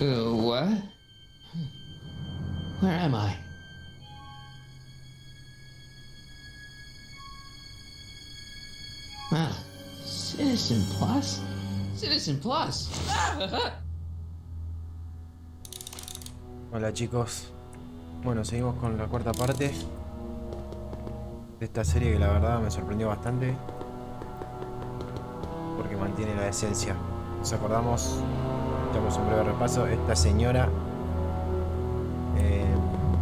What? Where am I? Ah, Citizen Plus? Citizen Plus! Hola chicos. Bueno, seguimos con la cuarta parte de esta serie que la verdad me sorprendió bastante porque mantiene la esencia. ¿Nos acordamos? Echamos un breve repaso. Esta señora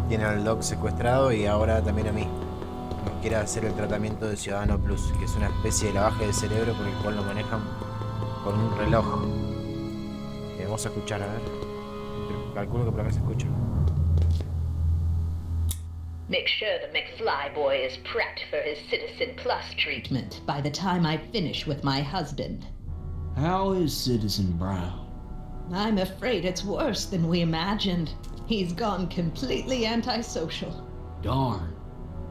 tiene al Doc secuestrado y ahora también a mí. Nos quiere hacer el tratamiento de Ciudadano Plus, que es una especie de lavaje de cerebro por el cual lo manejan con un reloj. Vamos a escuchar, a ver. Calculo que por acá se escucha. Make sure the McFly boy is prepped for his Citizen Plus treatment by the time I finish with my husband. How is Citizen Brown? I'm afraid it's worse than we imagined. He's gone completely antisocial. Darn.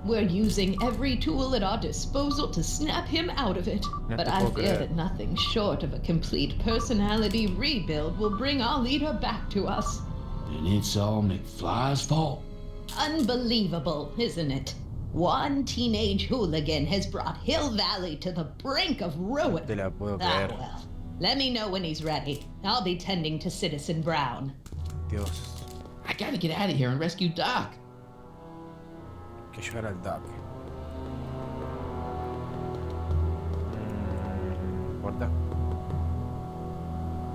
We're using every tool at our disposal to snap him out of it. But I fear that nothing short of a complete personality rebuild will bring our leader back to us. And it's all McFly's fault. Unbelievable, isn't it? One teenage hooligan has brought Hill Valley to the brink of ruin. Te la puedo creer. Well, let me know when he's ready. I'll be tending to Citizen Brown. Dios. I gotta get out of here and rescue Doc. Que llegar al Doc. Puerta.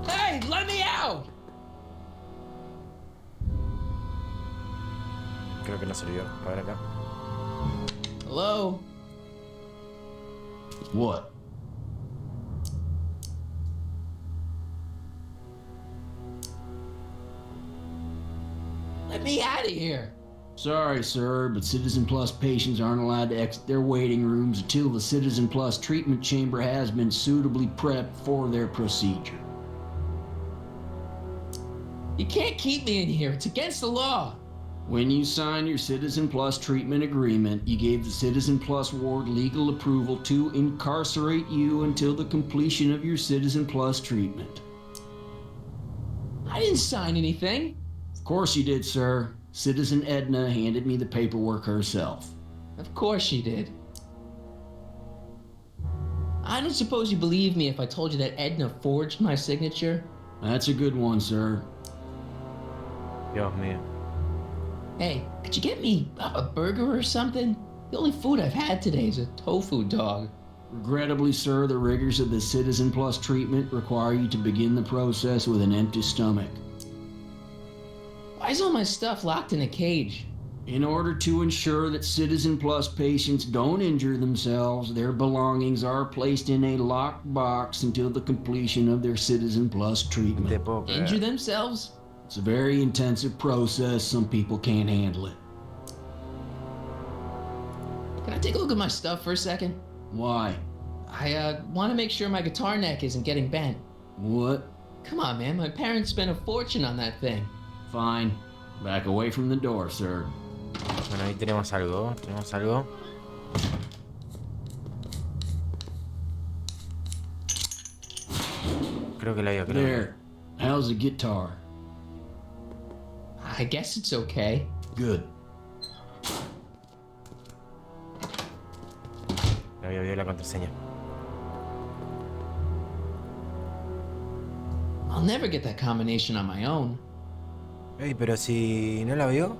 Hey, let me out! Creo que no sirvió. A ver acá. Hello? What? Let me out of here! Sorry, sir, but Citizen Plus patients aren't allowed to exit their waiting rooms until the Citizen Plus treatment chamber has been suitably prepped for their procedure. You can't keep me in here. It's against the law. When you signed your Citizen Plus treatment agreement, you gave the Citizen Plus ward legal approval to incarcerate you until the completion of your Citizen Plus treatment. I didn't sign anything. Of course you did, sir. Citizen Edna handed me the paperwork herself. Of course she did. I don't suppose you believe me if I told you that Edna forged my signature? That's a good one, sir. Dios mío. Hey, could you get me a burger or something? The only food I've had today is a tofu dog. Regrettably, sir, the rigors of the Citizen Plus treatment require you to begin the process with an empty stomach. Why is all my stuff locked in a cage? In order to ensure that Citizen Plus patients don't injure themselves, their belongings are placed in a locked box until the completion of their Citizen Plus treatment. Te puedo creer. Injure themselves? It's a very intensive process. Some people can't handle it. Can I take a look at my stuff for a second? Why? I want to make sure my guitar neck isn't getting bent. What? Come on, man. My parents spent a fortune on that thing. Fine. Back away from the door, sir. Bueno, ahí tenemos algo. Tenemos algo. Creo que la iba a creer. There. How's the guitar? I guess it's okay. Good. Le había olvidado la contraseña. I'll never get that combination on my own. Ey, pero si no la vio.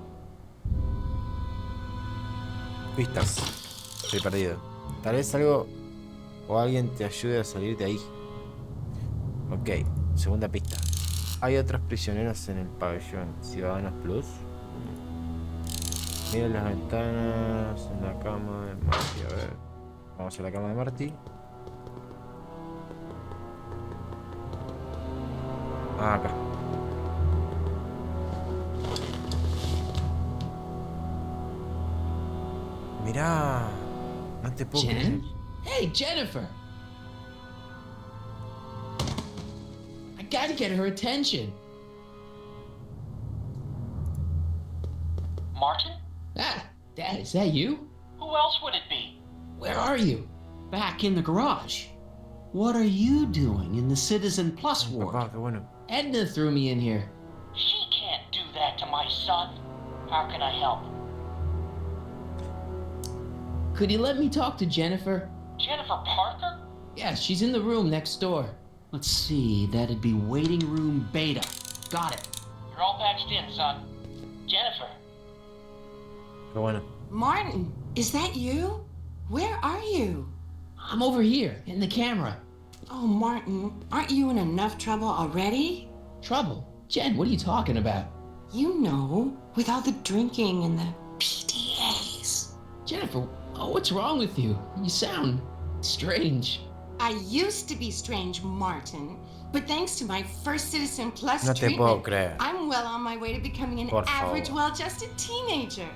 Pistas. Estoy perdido. Tal vez algo o alguien te ayude a salir de ahí. Ok, segunda pista. Hay otros prisioneros en el pabellón. Ciudadanos Plus. Mira las ventanas en la cama de Marty. A ver. Vamos a la cama de Marty. Ah, acá. Mirá. No te puedo creer. Jen? Hey, Jennifer! I gotta get her attention. Martin? Ah, Dad, is that you? Who else would it be? Where are you? Back in the garage. What are you doing in the Citizen Plus ward? Papá, qué bueno. Edna threw me in here. She can't do that to my son. How can I help? Could you let me talk to Jennifer? Jennifer Parker? Yeah, she's in the room next door. Let's see, that'd be waiting room beta. Got it. You're all patched in, son. Jennifer. Qué bueno. Martin, is that you? Where are you? I'm over here, in the camera. Oh, Martin, aren't you in enough trouble already? Trouble? Jen, what are you talking about? You know, with all the drinking and the PDAs. Jennifer, oh, what's wrong with you? You sound strange. I used to be strange, Martin, but thanks to my first Citizen Plus No te puedo treatment, creer. I'm well on my way to becoming an Por average, favor. well-adjusted teenager.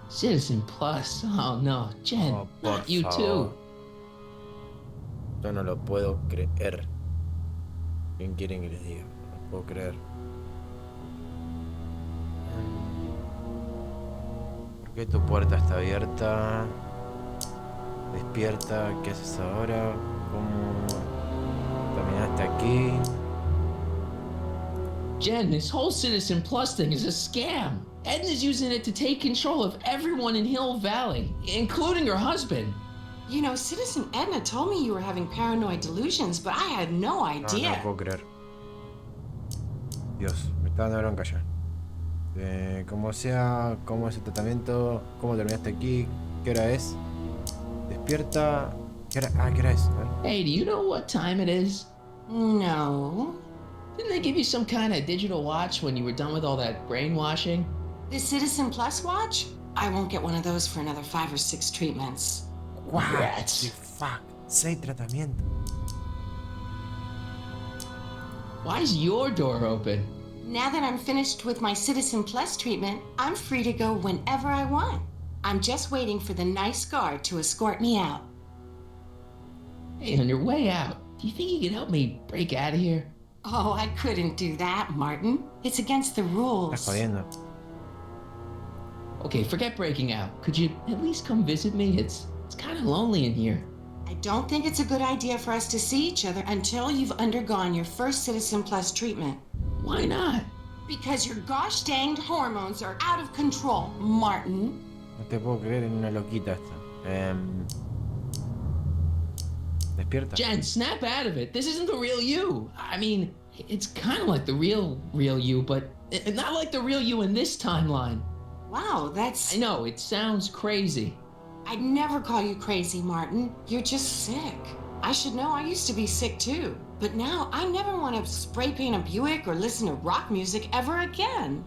Citizen Plus? Oh no, Jen, Oh, por not you favor. too. Yo no lo puedo creer. ¿Quién quieren que les diga? No lo puedo creer. ¿Por qué tu puerta está abierta? Despierta, ¿qué haces ahora? ¿Cómo terminaste aquí? Jen, this whole Citizen Plus thing is a scam. Edna's using it to take control of everyone in Hill Valley, including her husband. You know, Citizen Edna told me you were having paranoid delusions, but I had no No, no idea. lo puedo creer. Dios, me está dando bronca ya. Como sea, ¿cómo es el tratamiento? ¿Cómo terminaste aquí? ¿Qué hora es? Despierta. ¿Qué hora? Ah, ¿qué hora es? A ver. Hey, do you know what time it is? No. Didn't they give you some kind of digital watch when you were done with all that brainwashing? The Citizen Plus watch? I won't get one of those for another 5 or 6 treatments. What Rats. the fuck? 6 tratamientos. Why is your door open? Now that I'm finished with my Citizen Plus treatment, I'm free to go whenever I want. I'm just waiting for the nice guard to escort me out. Hey, on your way out, do you think you could help me break out of here? Oh, I couldn't do that, Martin. It's against the Estás rules. jodiendo. Okay, forget breaking out. Could you at least come visit me? It's kind of lonely in here. I don't think it's a good idea for us to see each other until you've undergone your first Citizen Plus treatment. Why not? Because your gosh danged hormones are out of control, Martin. No te puedo creer en una loquita esta. Despierta. Jen, snap out of it. This isn't the real you. I mean, it's kind of like the real you, but not like the real you in this timeline. Wow, I that's... know, it sounds crazy. I'd never call you crazy, Martin. You're just sick. I should know, I used to be sick too. But now I never want to spray paint a Buick or listen to rock music ever again.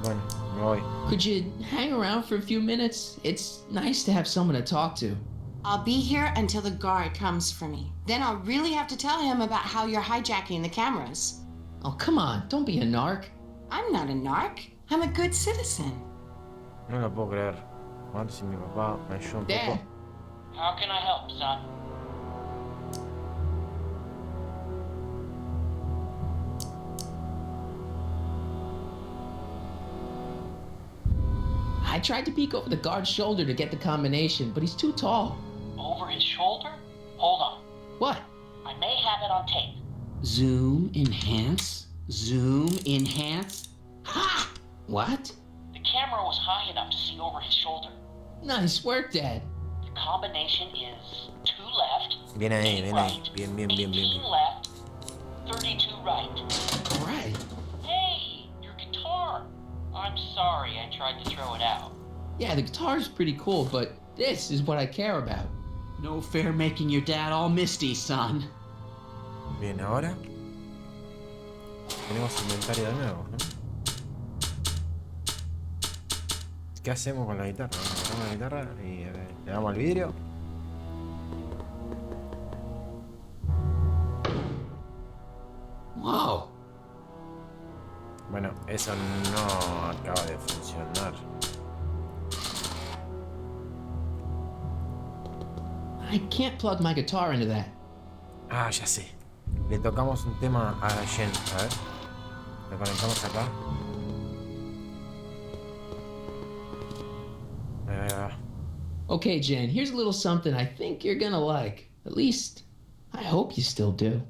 Bueno, me voy. Could you hang around for a few minutes? It's nice to have someone to talk to. I'll be here until the guard comes for me. Then I'll really have to tell him about how you're hijacking the cameras. Oh, come on, don't be a narc. I'm not a narc. I'm a good citizen. No lo puedo creer. A ver si mi papá me ayuda un Dad, poco. How can I help, son? I tried to peek over the guard's shoulder to get the combination, but he's too tall. Over his shoulder? Hold on. What? I may have it on tape. Zoom, enhance, zoom, enhance. Ha! What? The camera was high enough to see over his shoulder. Nice work, Dad. The combination is 2 left, Bien ahí, 8 bien ahí. right, Bien, bien, bien, bien, 18 bien. left, 32 right. All right. Hey, your guitar! I'm sorry I tried to throw it out. Yeah, the guitar's pretty cool, but this is what I care about. No fair making your dad all misty, son. Bien, ahora tenemos inventario de nuevo, ¿no? ¿Qué hacemos con la guitarra? Agarramos la guitarra y le damos al vidrio. Whoa. Bueno, eso no acaba de funcionar. I can't plug my guitar into that. Ah, ya sé. Le tocamos un tema a Jen. A ver. Lo conectamos acá. Okay, Jen, here's a little something I think you're gonna like. At least, I hope you still do.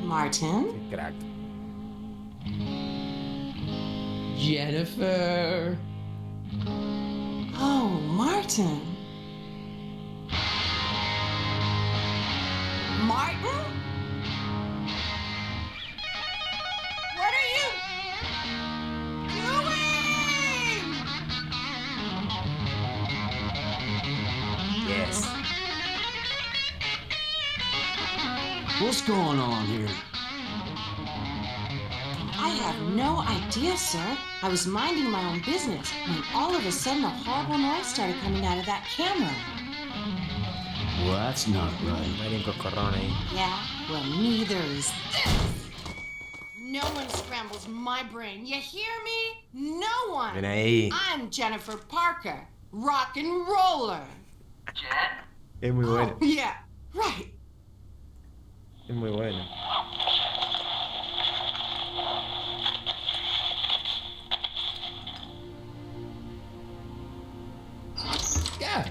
Martin? Qué crack. Jennifer. Oh, Martin. Martin? What are you doing? Yes. What's going on here? I have no idea, sir. I was minding my own business when all of a sudden a horrible noise started coming out of that camera. Well, that's not right. Hay un coscorrón ahí. Yeah, well, neither is this. No one scrambles my brain. You hear me? No one. Ven ahí. I'm Jennifer Parker, rock and roller. Jen? Es muy bueno. Oh, yeah, right. Es muy bueno. Yeah.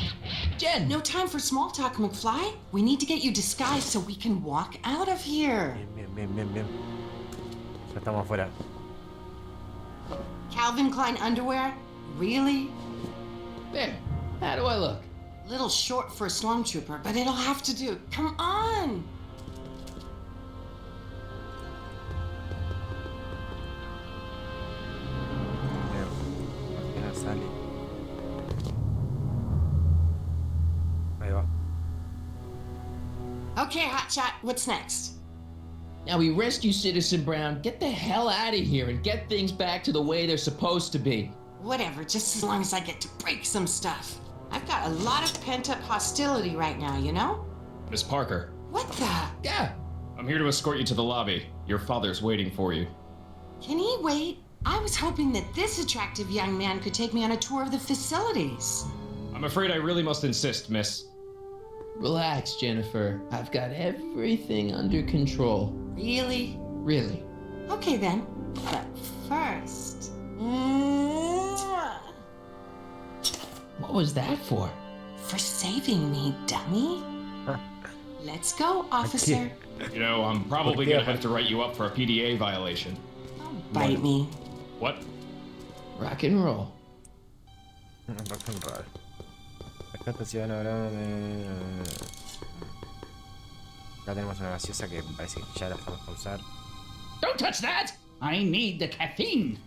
Jen. No time for small talk, McFly. We need to get you disguised so we can walk out of here. Bien. Ya estamos afuera. Calvin Klein underwear? Really? There. How do I look? Little short for a stormtrooper, but it'll have to do. Come on! Apenas sale. Ahí va. Okay, Hotshot, what's next? Now we rescue Citizen Brown, get the hell out of here, and get things back to the way they're supposed to be. Whatever, just as long as I get to break some stuff. I've got a lot of pent-up hostility right now, you know? Miss Parker, What the? Yeah. I'm here to escort you to the lobby. Your father's waiting for you. Can he wait? I was hoping that this attractive young man could take me on a tour of the facilities. I'm afraid I really must insist, miss. Relax, Jennifer. I've got everything under control. Really? Really. Okay then. But first... What was that for? For saving me, dummy. Let's go, officer. You know, I'm probably gonna have to write you up for a PDA violation. Don't bite me. What? Rock and roll. Rock and roll. Acá ciudadano grande. Acá tenemos una gaseosa que parece que ya la estamos por usar. Don't touch that! I need the caffeine.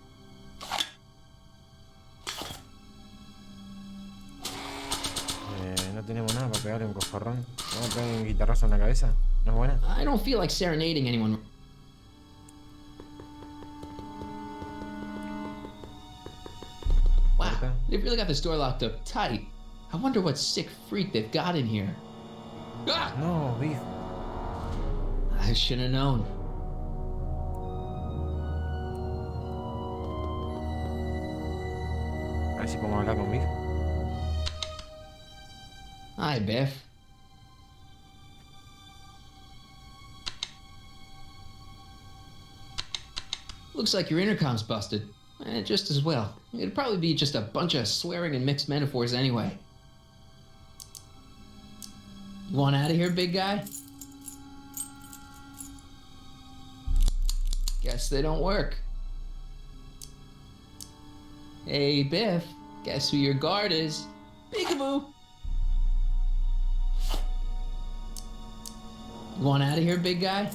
No tenemos nada para pegarle un coscorrón. Vamos a pegarle un guitarrazo en la cabeza. ¿No es buena? I don't feel like serenading anyone. Wow, Okay. they've really got this door locked up tight. I wonder what sick freak they've got in here. Ah! No, Biff. I should have known. A ver si podemos hablar con Biff. Hi, Biff. Looks like your intercom's busted. Just as well. It'd probably be just a bunch of swearing and mixed metaphors anyway. You want out of here, big guy? Guess they don't work. Hey, Biff. Guess who your guard is? Peekaboo! You want out of here, big guy?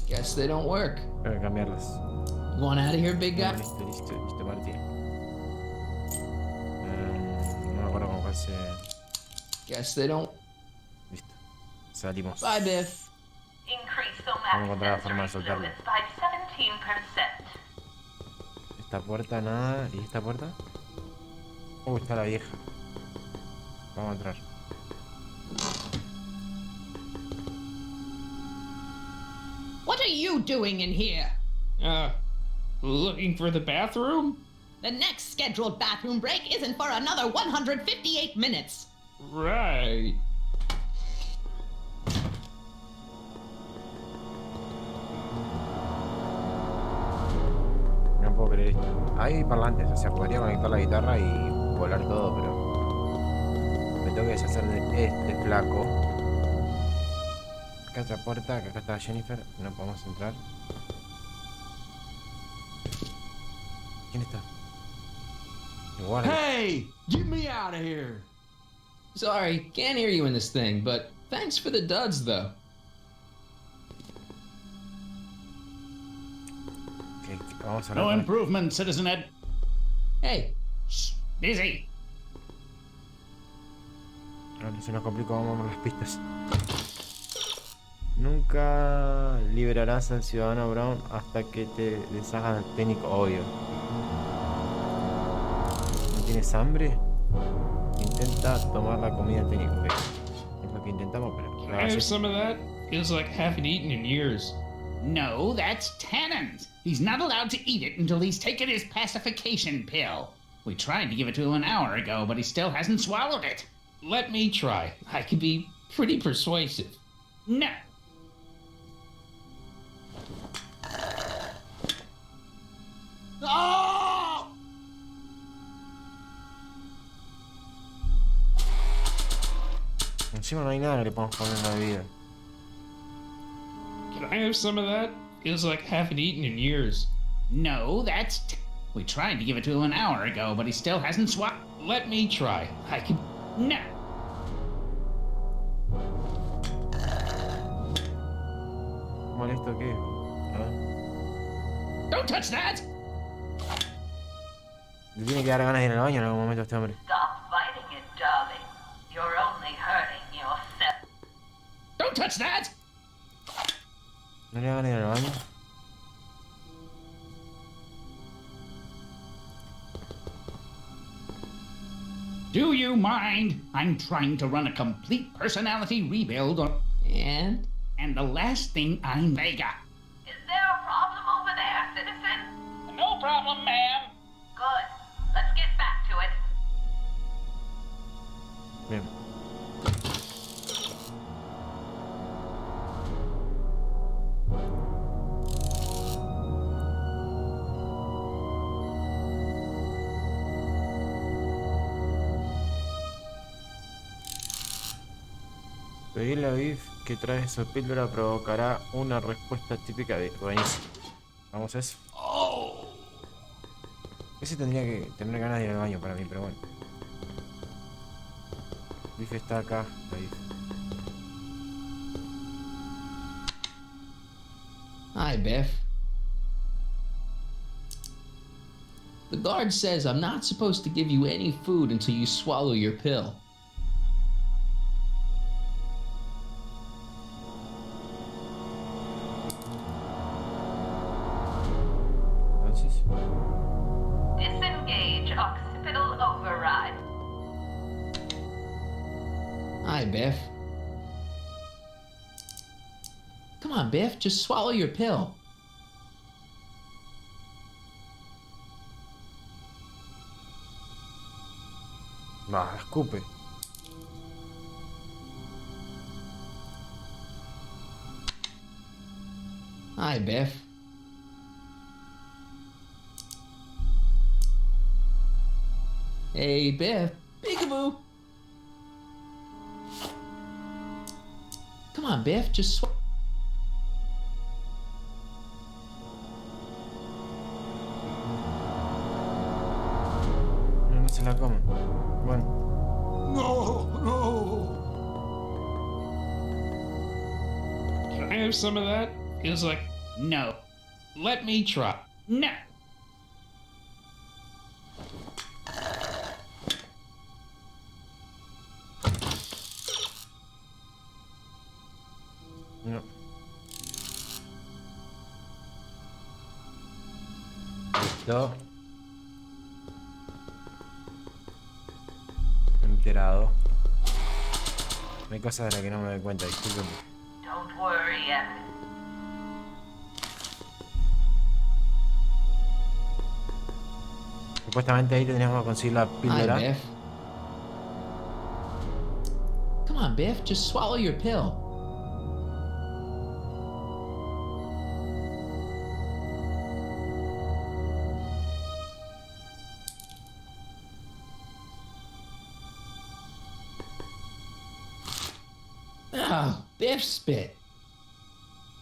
Guess they don't work. Tengo que cambiarlas. You want out of here, big guy? Listo, Marty. No me acuerdo cómo fue ese... Guess they don't. Listo. Salimos. Bye, Biff. Increase Vamos a encontrar la forma de soltarlo. by 17%. Esta puerta, nada. ¿Y esta puerta? Está la vieja. Vamos a entrar. What are you doing in here? Looking for the bathroom? The next scheduled bathroom break isn't for another 158 minutes. Right. No puedo creer esto. Hay parlantes, o sea, podría conectar la guitarra y volar todo, pero... Me tengo que deshacer de este flaco. Acá otra puerta, que acá está Jennifer. No podemos entrar. ¿Quién está? El guardia. Hey! Get me out of here! Sorry, can't hear you in this thing, but thanks for the duds, though. Okay, vamos a hablar No con- improvement, Citizen Ed. Hey, Shh, busy. No, se nos complicó, vamos a ver las pistas. Nunca liberarás al ciudadano Brown hasta que te deshagas del técnico, obvio. ¿No tienes hambre? Intenta tomar la comida del técnico. Ok. Es lo que intentamos, pero... Can I have some of that? Feels like I haven't eaten in years. No, that's Tannen's. He's not allowed to eat it until he's taken his pacification pill. We tried to give it to him an hour ago, but he still hasn't swallowed it. Let me try. I can be pretty persuasive. No. Oh! Encima no hay nada que le podamos poner en la bebida. Can I have some of that? Feels like I haven't eaten in years. No, that's... We tried to give it to him an hour ago, but he still hasn't swallowed... Let me try. I can... No. ¿Molesto qué? A ver. Don't touch that! Le tiene que dar ganas de ir al baño en algún momento a este hombre. Stop fighting it, darling. You're only hurting yourself. Don't touch that! ¿No le da ganas de ir al baño? Do you mind? I'm trying to run a complete personality rebuild on... and? And the last thing I'm Vega. Is there a problem over there, citizen? No problem, ma'am. Good. Let's get back to it. Bien. Pedirle a Biff que trae su píldora provocará una respuesta típica de... Buenísimo. Vamos a eso. Ese tendría que tener ganas de ir al baño para mí, pero bueno. Biff está acá. Está Biff. Hi, Biff. The guard says I'm not supposed to give you any food until you swallow your pill. Entonces... Disengage occipital override. Hi, Biff. Come on, Biff, just swallow your pill. Va, escupe. Hi, Biff. Hey, Biff. Peekaboo. Come on, Biff, just swallow. No, no se la come. Bueno. No, no. Can I have some of that? Feels like... No. Let me try. No. No. Listo. Enterado. Hay cosas de las que no me doy cuenta, discúlpenme. Don't worry, Evan. Supuestamente ahí tendríamos que conseguir la Hi, píldora. Biff. Come on, Biff, just swallow your pill. Oh, Biff spit.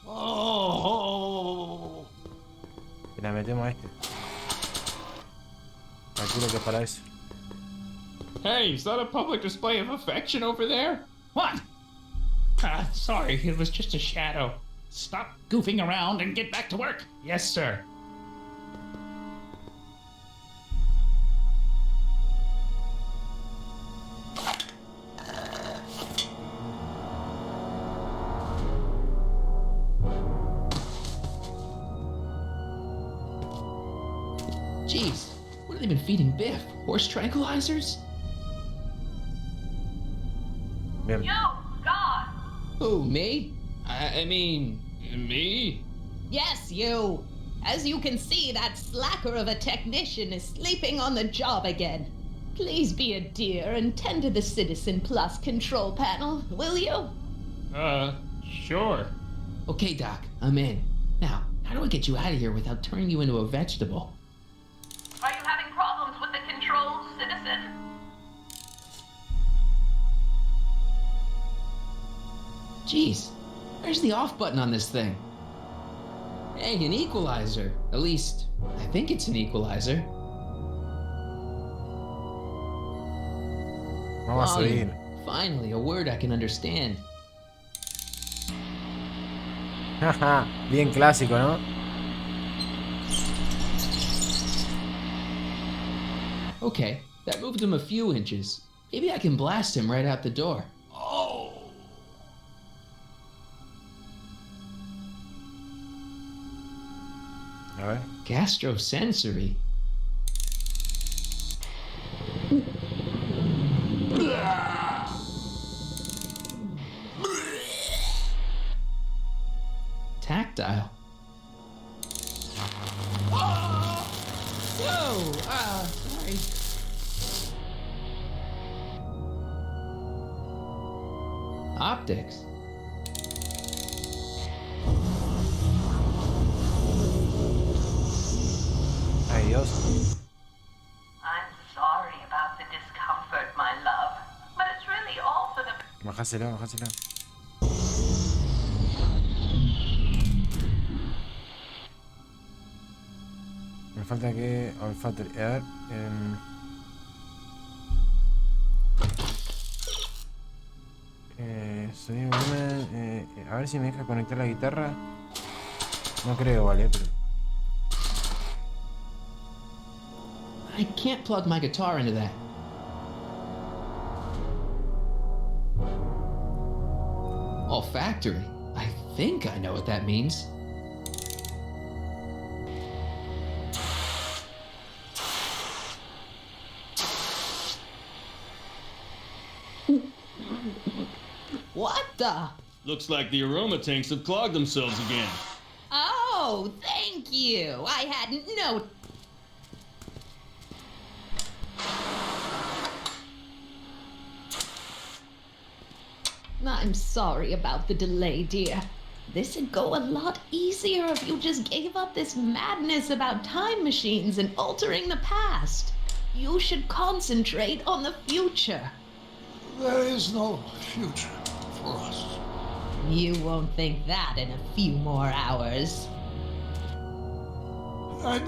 Oh. Y la metemos a este. Calculo que es para eso. Hey, is that a public display of affection over there? What? Sorry, it was just a shadow. Stop goofing around and get back to work. Yes, sir. Jeez, what have they been feeding Biff? Horse tranquilizers? Bien. You, God! Who, me? I mean, me? Yes, you. As you can see, that slacker of a technician is sleeping on the job again. Please be a dear and tend to the Citizen Plus control panel, will you? Sure. Okay, Doc, I'm in. Now, how do I get you out of here without turning you into a vegetable? Are you having problems with the controls, citizen? Jeez, where's the off button on this thing? Hey, an equalizer. At least, I think it's an equalizer. Vamos a Volume. subir. Finally, a word I can understand. Jaja, bien clásico, ¿no? Okay, that moved him a few inches. Maybe I can blast him right out the door. Oh. A ver. Gastrosensory. Tactile. Whoa! Sorry. Optics. Ay, Dios. I'm sorry about the discomfort, my love. But it's really all for the... Bajáselo, bajáselo. Me falta que... olfato. A ver... sonido, volumen, a ver si me deja conectar la guitarra. No creo, vale, pero... I can't plug my guitar into that. Olfactory. I think I know what that means. What the? Looks like the aroma tanks have clogged themselves again. Oh, thank you. I hadn't noticed. I'm sorry about the delay, dear. This'd go a lot easier if you just gave up this madness about time machines and altering the past. You should concentrate on the future. There is no future for us. You won't think that in a few more hours. And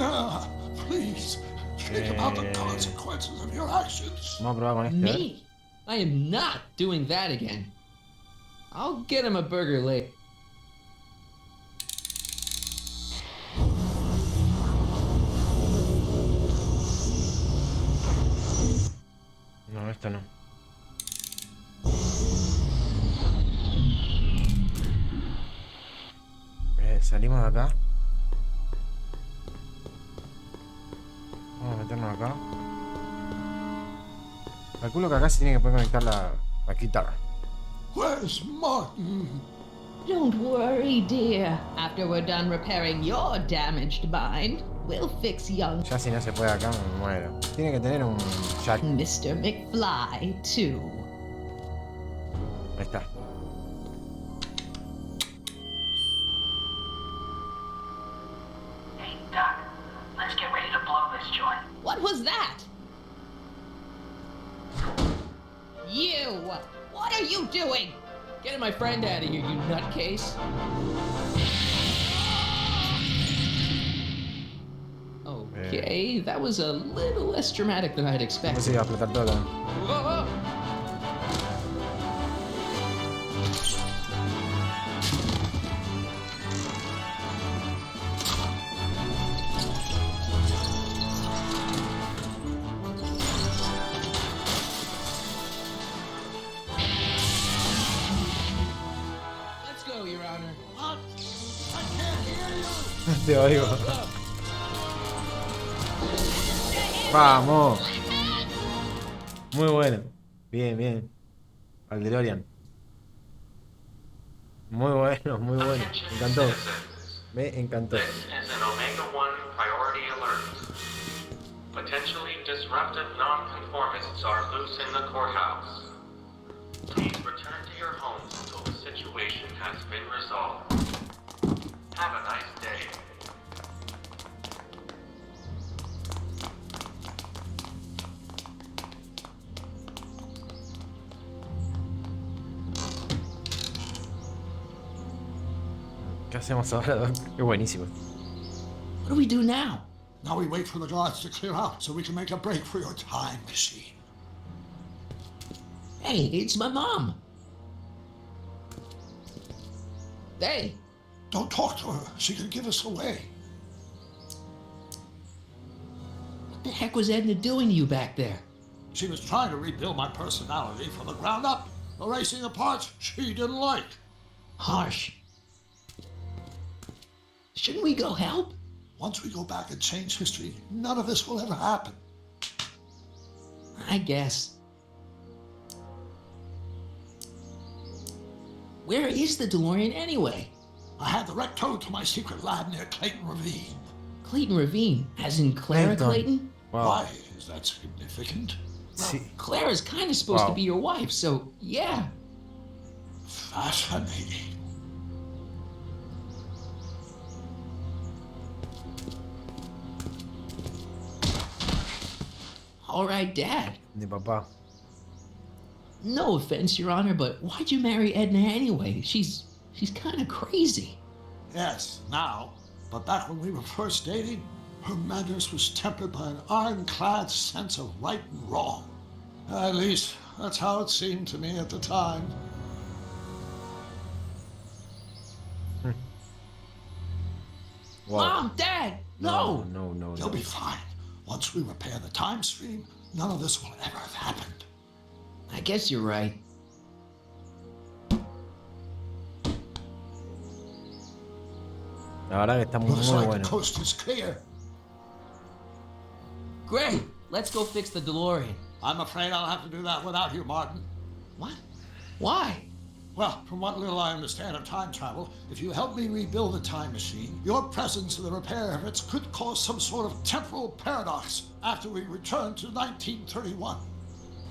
please, think about the consequences of your actions. Vamos a probar con este. a ver. Me? I am not doing that again. I'll get him a burger later. No, esto no. Salimos de acá. Vamos a meternos acá. Calculo que acá se tiene que poder conectar la guitarra. Where's Martin? Don't worry, dear. After we're done repairing your damaged mind, we'll fix young Ya si no se puede acá me muero. Tiene que tener un jack. Mr. McFly, too. Ahí está. Hey, Doc, let's get ready to blow this joint. What was that? You! What are you doing? Getting my friend out of here, you nutcase. Okay, that was a little less dramatic than I'd expected. Sí, va a explotar todo. Whoa, whoa. Let's go, Your Honor. What? I can't hear you. Te oigo. Vamos. Muy bueno. Bien, bien. Al DeLorean. Muy bueno, muy bueno. Me encantó. Me encantó. This is an Omega 1 priority alert. Potentially disruptive nonconformists are loose in the courthouse. Please return to your homes until the situation has been resolved. Have a nice day. ¿Qué hacemos ahora, Doc? Qué buenísimo. What do we do now? Now we wait for the guards to clear out so we can make a break for your time machine. Hey, it's my mom. Hey. Don't talk to her. She can give us away. What the heck was Edna doing to you back there? She was trying to rebuild my personality from the ground up, erasing the parts she didn't like. Harsh. Shouldn't we go help? Once we go back and change history, none of this will ever happen. I guess. Where is the DeLorean anyway? I had the wreck towed to my secret lab near Clayton Ravine. Clayton Ravine, as in Clara Clayton? Wow. Why is that significant? Sí. Clara's kind of supposed to be your wife, so yeah. Fascinating. All right, Dad. De papá. No offense, Your Honor, but why'd you marry Edna anyway? She's kind of crazy. Yes, now. But back when we were first dating, her madness was tempered by an ironclad sense of right and wrong. At least, that's how it seemed to me at the time. Wow. Mom, Dad, no! No. You'll be fine. Once we repair the time stream, none of this will ever have happened. I guess you're right. La verdad que está muy, Looks muy like bueno. the coast is clear. Great, let's go fix the DeLorean. I'm afraid I'll have to do that without you, Martin. What? Why? Well, from what little I understand of time travel, if you help me rebuild the time machine, your presence in the repair of it could cause some sort of temporal paradox after we return to 1931.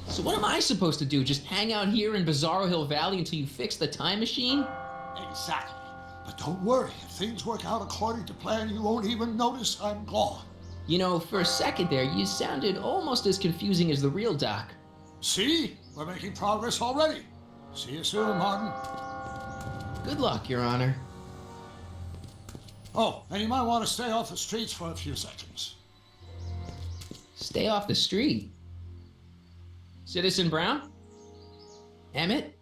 So what am I supposed to do? Just hang out here in Bizarro Hill Valley until you fix the time machine? Exactly. But don't worry, if things work out according to plan, you won't even notice I'm gone. You know, for a second there, you sounded almost as confusing as the real Doc. See? We're making progress already. See you soon, Martin. Good luck, Your Honor. Oh, and you might want to stay off the streets for a few seconds. Stay off the street. Citizen Brown? Emmett?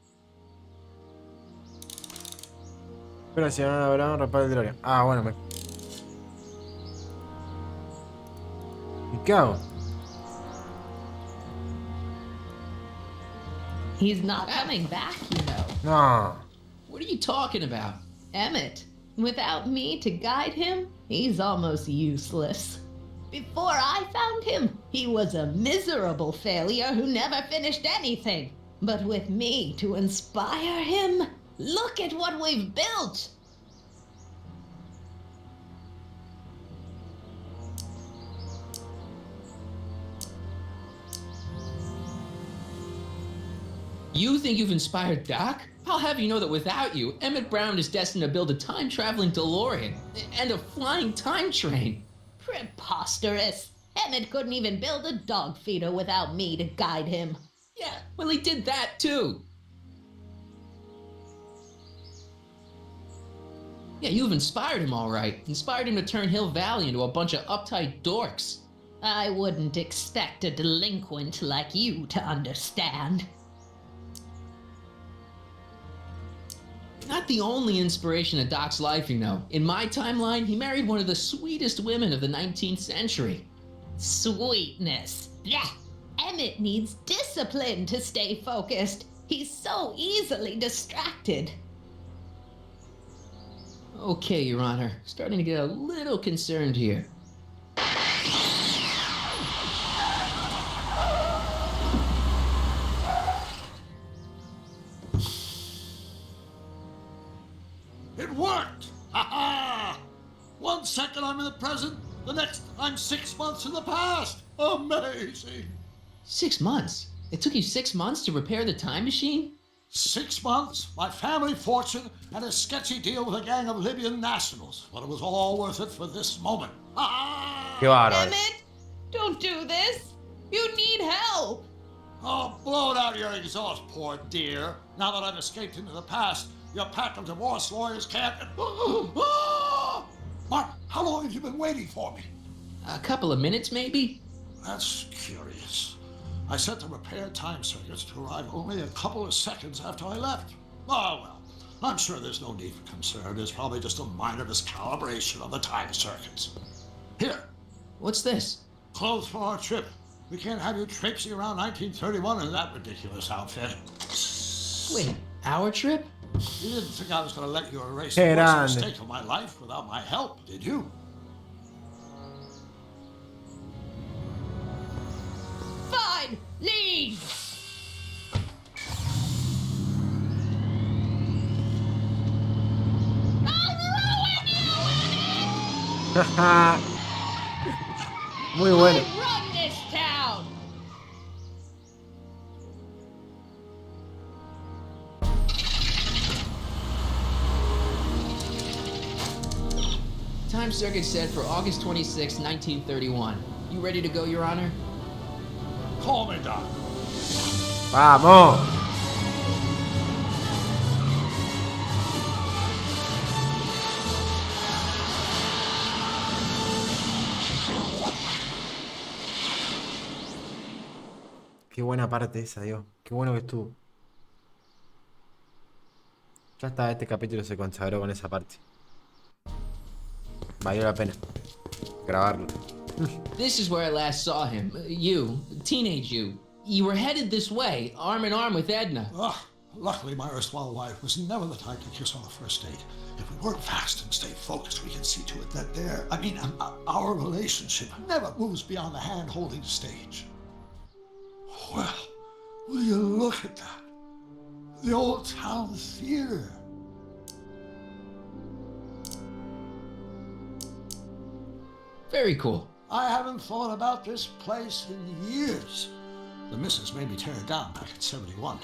Espera, si ahora Abraham repara el DeLorean. Ah, bueno, me cago. He's not coming back, you know. No. What are you talking about? Emmett, without me to guide him, he's almost useless. Before I found him, he was a miserable failure who never finished anything. But with me to inspire him, look at what we've built. You think you've inspired Doc? I'll have you know that without you, Emmett Brown is destined to build a time-traveling DeLorean and a flying time train. Preposterous. Emmett couldn't even build a dog feeder without me to guide him. Yeah, well, he did that too. Yeah, you've inspired him all right. Inspired him to turn Hill Valley into a bunch of uptight dorks. I wouldn't expect a delinquent like you to understand. Not the only inspiration of Doc's life, you know. In my timeline, he married one of the sweetest women of the 19th century. Sweetness. Yeah. Emmett needs discipline to stay focused. He's so easily distracted. Okay, Your Honor. Starting to get a little concerned here. It worked! Ha ha! 1 second I'm in the present, the next I'm 6 months in the past. Amazing! 6 months? It took you 6 months to repair the time machine? 6 months, my family fortune, and a sketchy deal with a gang of Libyan nationals. But it was all worth it for this moment. Ha Qué bárbaro. Emmett, don't do this. You need help. Oh, blow it out your exhaust, poor dear. Now that I've escaped into the past, your pack of divorce lawyers can't... Mark, how long have you been waiting for me? A couple of minutes, maybe? That's curious. I set the repair time circuits to arrive only a couple of seconds after I left. Oh, well, I'm sure there's no need for concern. It's probably just a minor miscalibration of the time circuits. Here. What's this? Clothes for our trip. We can't have you traipsing around 1931 in that ridiculous outfit. Wait, our trip? You didn't think I was going to let you erase Qué the worst grande. mistake of my life without my help, did you? Fine, leave. Muy bueno. I run this town. Time circuit set for August 26, 1931. You ready to go, Your Honor? Call me, Doc. Vamos. Qué buena parte esa, Dios. Qué bueno que estuvo. Ya está, este capítulo se consagró con esa parte. Valió la pena grabarlo. This is where I last saw him. You, teenage you. You were headed this way, arm in arm with Edna. Luckily, my erstwhile wife was never the type to kiss on the first date. If we work fast and stay focused, we can see to it that our relationship never moves beyond the hand-holding stage. Well, will you look at that? The old town theater. Very cool. I haven't thought about this place in years. The missus made me tear it down back in '71.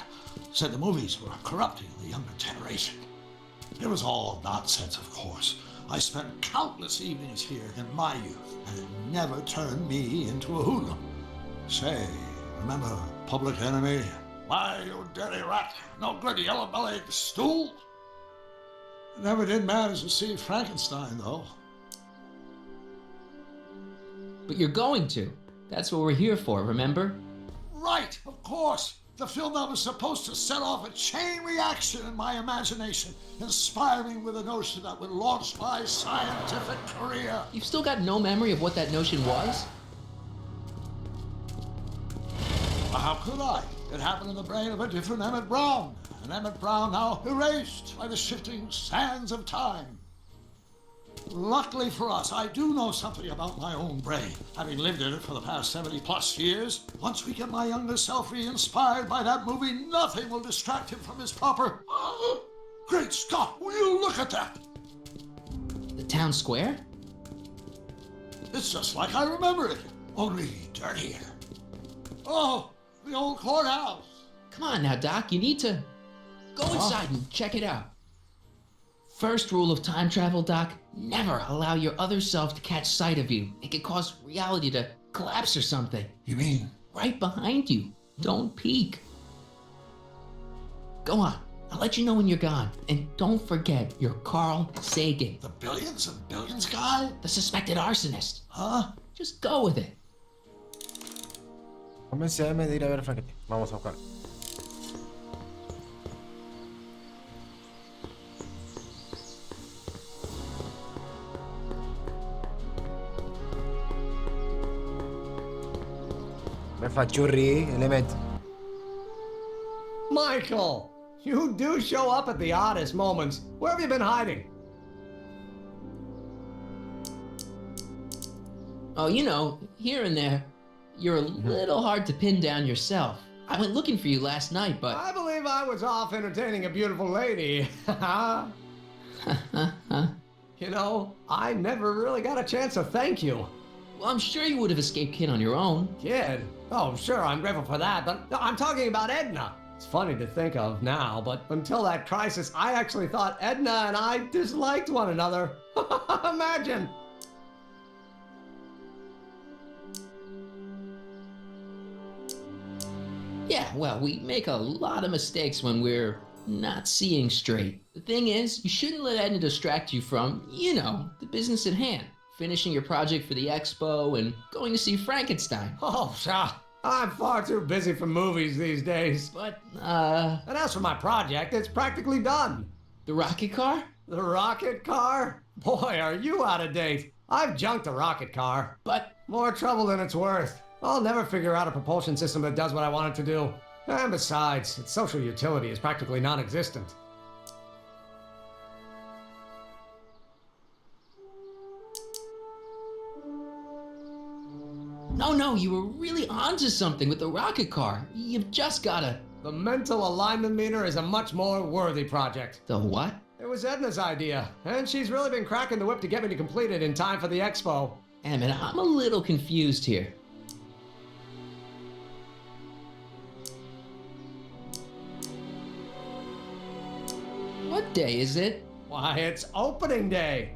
Said the movies were corrupting the younger generation. It was all nonsense, of course. I spent countless evenings here in my youth, and it never turned me into a hoodlum. Say, remember Public Enemy? Why, you dirty rat, no good yellow-bellied stool? Never did manage to see Frankenstein, though. But you're going to. That's what we're here for, remember? Right, of course. The film that was supposed to set off a chain reaction in my imagination, inspiring with a notion that would launch my scientific career. You've still got no memory of what that notion was? How could I? It happened in the brain of a different Emmett Brown. An Emmett Brown now erased by the shifting sands of time. Luckily for us, I do know something about my own brain, having lived in it for the past 70+ years. Once we get my younger self re-inspired by that movie, nothing will distract him from his proper... Great Scott, will you look at that? The town square? It's just like I remember it, only dirtier. Oh, the old courthouse. Come on now, Doc, you need to go inside and check it out. First rule of time travel, Doc, never allow your other self to catch sight of you. It could cause reality to collapse or something. You mean? Right behind you. Don't peek. Go on, I'll let you know when you're gone. And don't forget, you're Carl Sagan. The billions and billions guy? The suspected arsonist. Huh? Just go with it. Convence a M de ir a ver a Frankenstein. Vamos a buscar. Me fa churri, element. Michael, you do show up at the oddest moments. Where have you been hiding? Oh, you know, here and there. You're a little hard to pin down yourself. I went looking for you last night, but... I believe I was off entertaining a beautiful lady. You know, I never really got a chance to thank you. Well, I'm sure you would have escaped Kid on your own. Kid? Oh, sure, I'm grateful for that, but no, I'm talking about Edna. It's funny to think of now, but until that crisis, I actually thought Edna and I disliked one another. Imagine! Yeah, well, we make a lot of mistakes when we're not seeing straight. The thing is, you shouldn't let Edna distract you from, you know, the business at hand. Finishing your project for the expo and going to see Frankenstein. Oh, I'm far too busy for movies these days. But, And as for my project, it's practically done. The rocket car? The rocket car? Boy, are you out of date. I've junked the rocket car. But... More trouble than it's worth. I'll never figure out a propulsion system that does what I want it to do. And besides, its social utility is practically non-existent. No, you were really onto something with the rocket car. You've just gotta... The mental alignment meter is a much more worthy project. The what? It was Edna's idea, and she's really been cracking the whip to get me to complete it in time for the expo. Emmett, I'm a little confused here. What day is it? Why, it's opening day.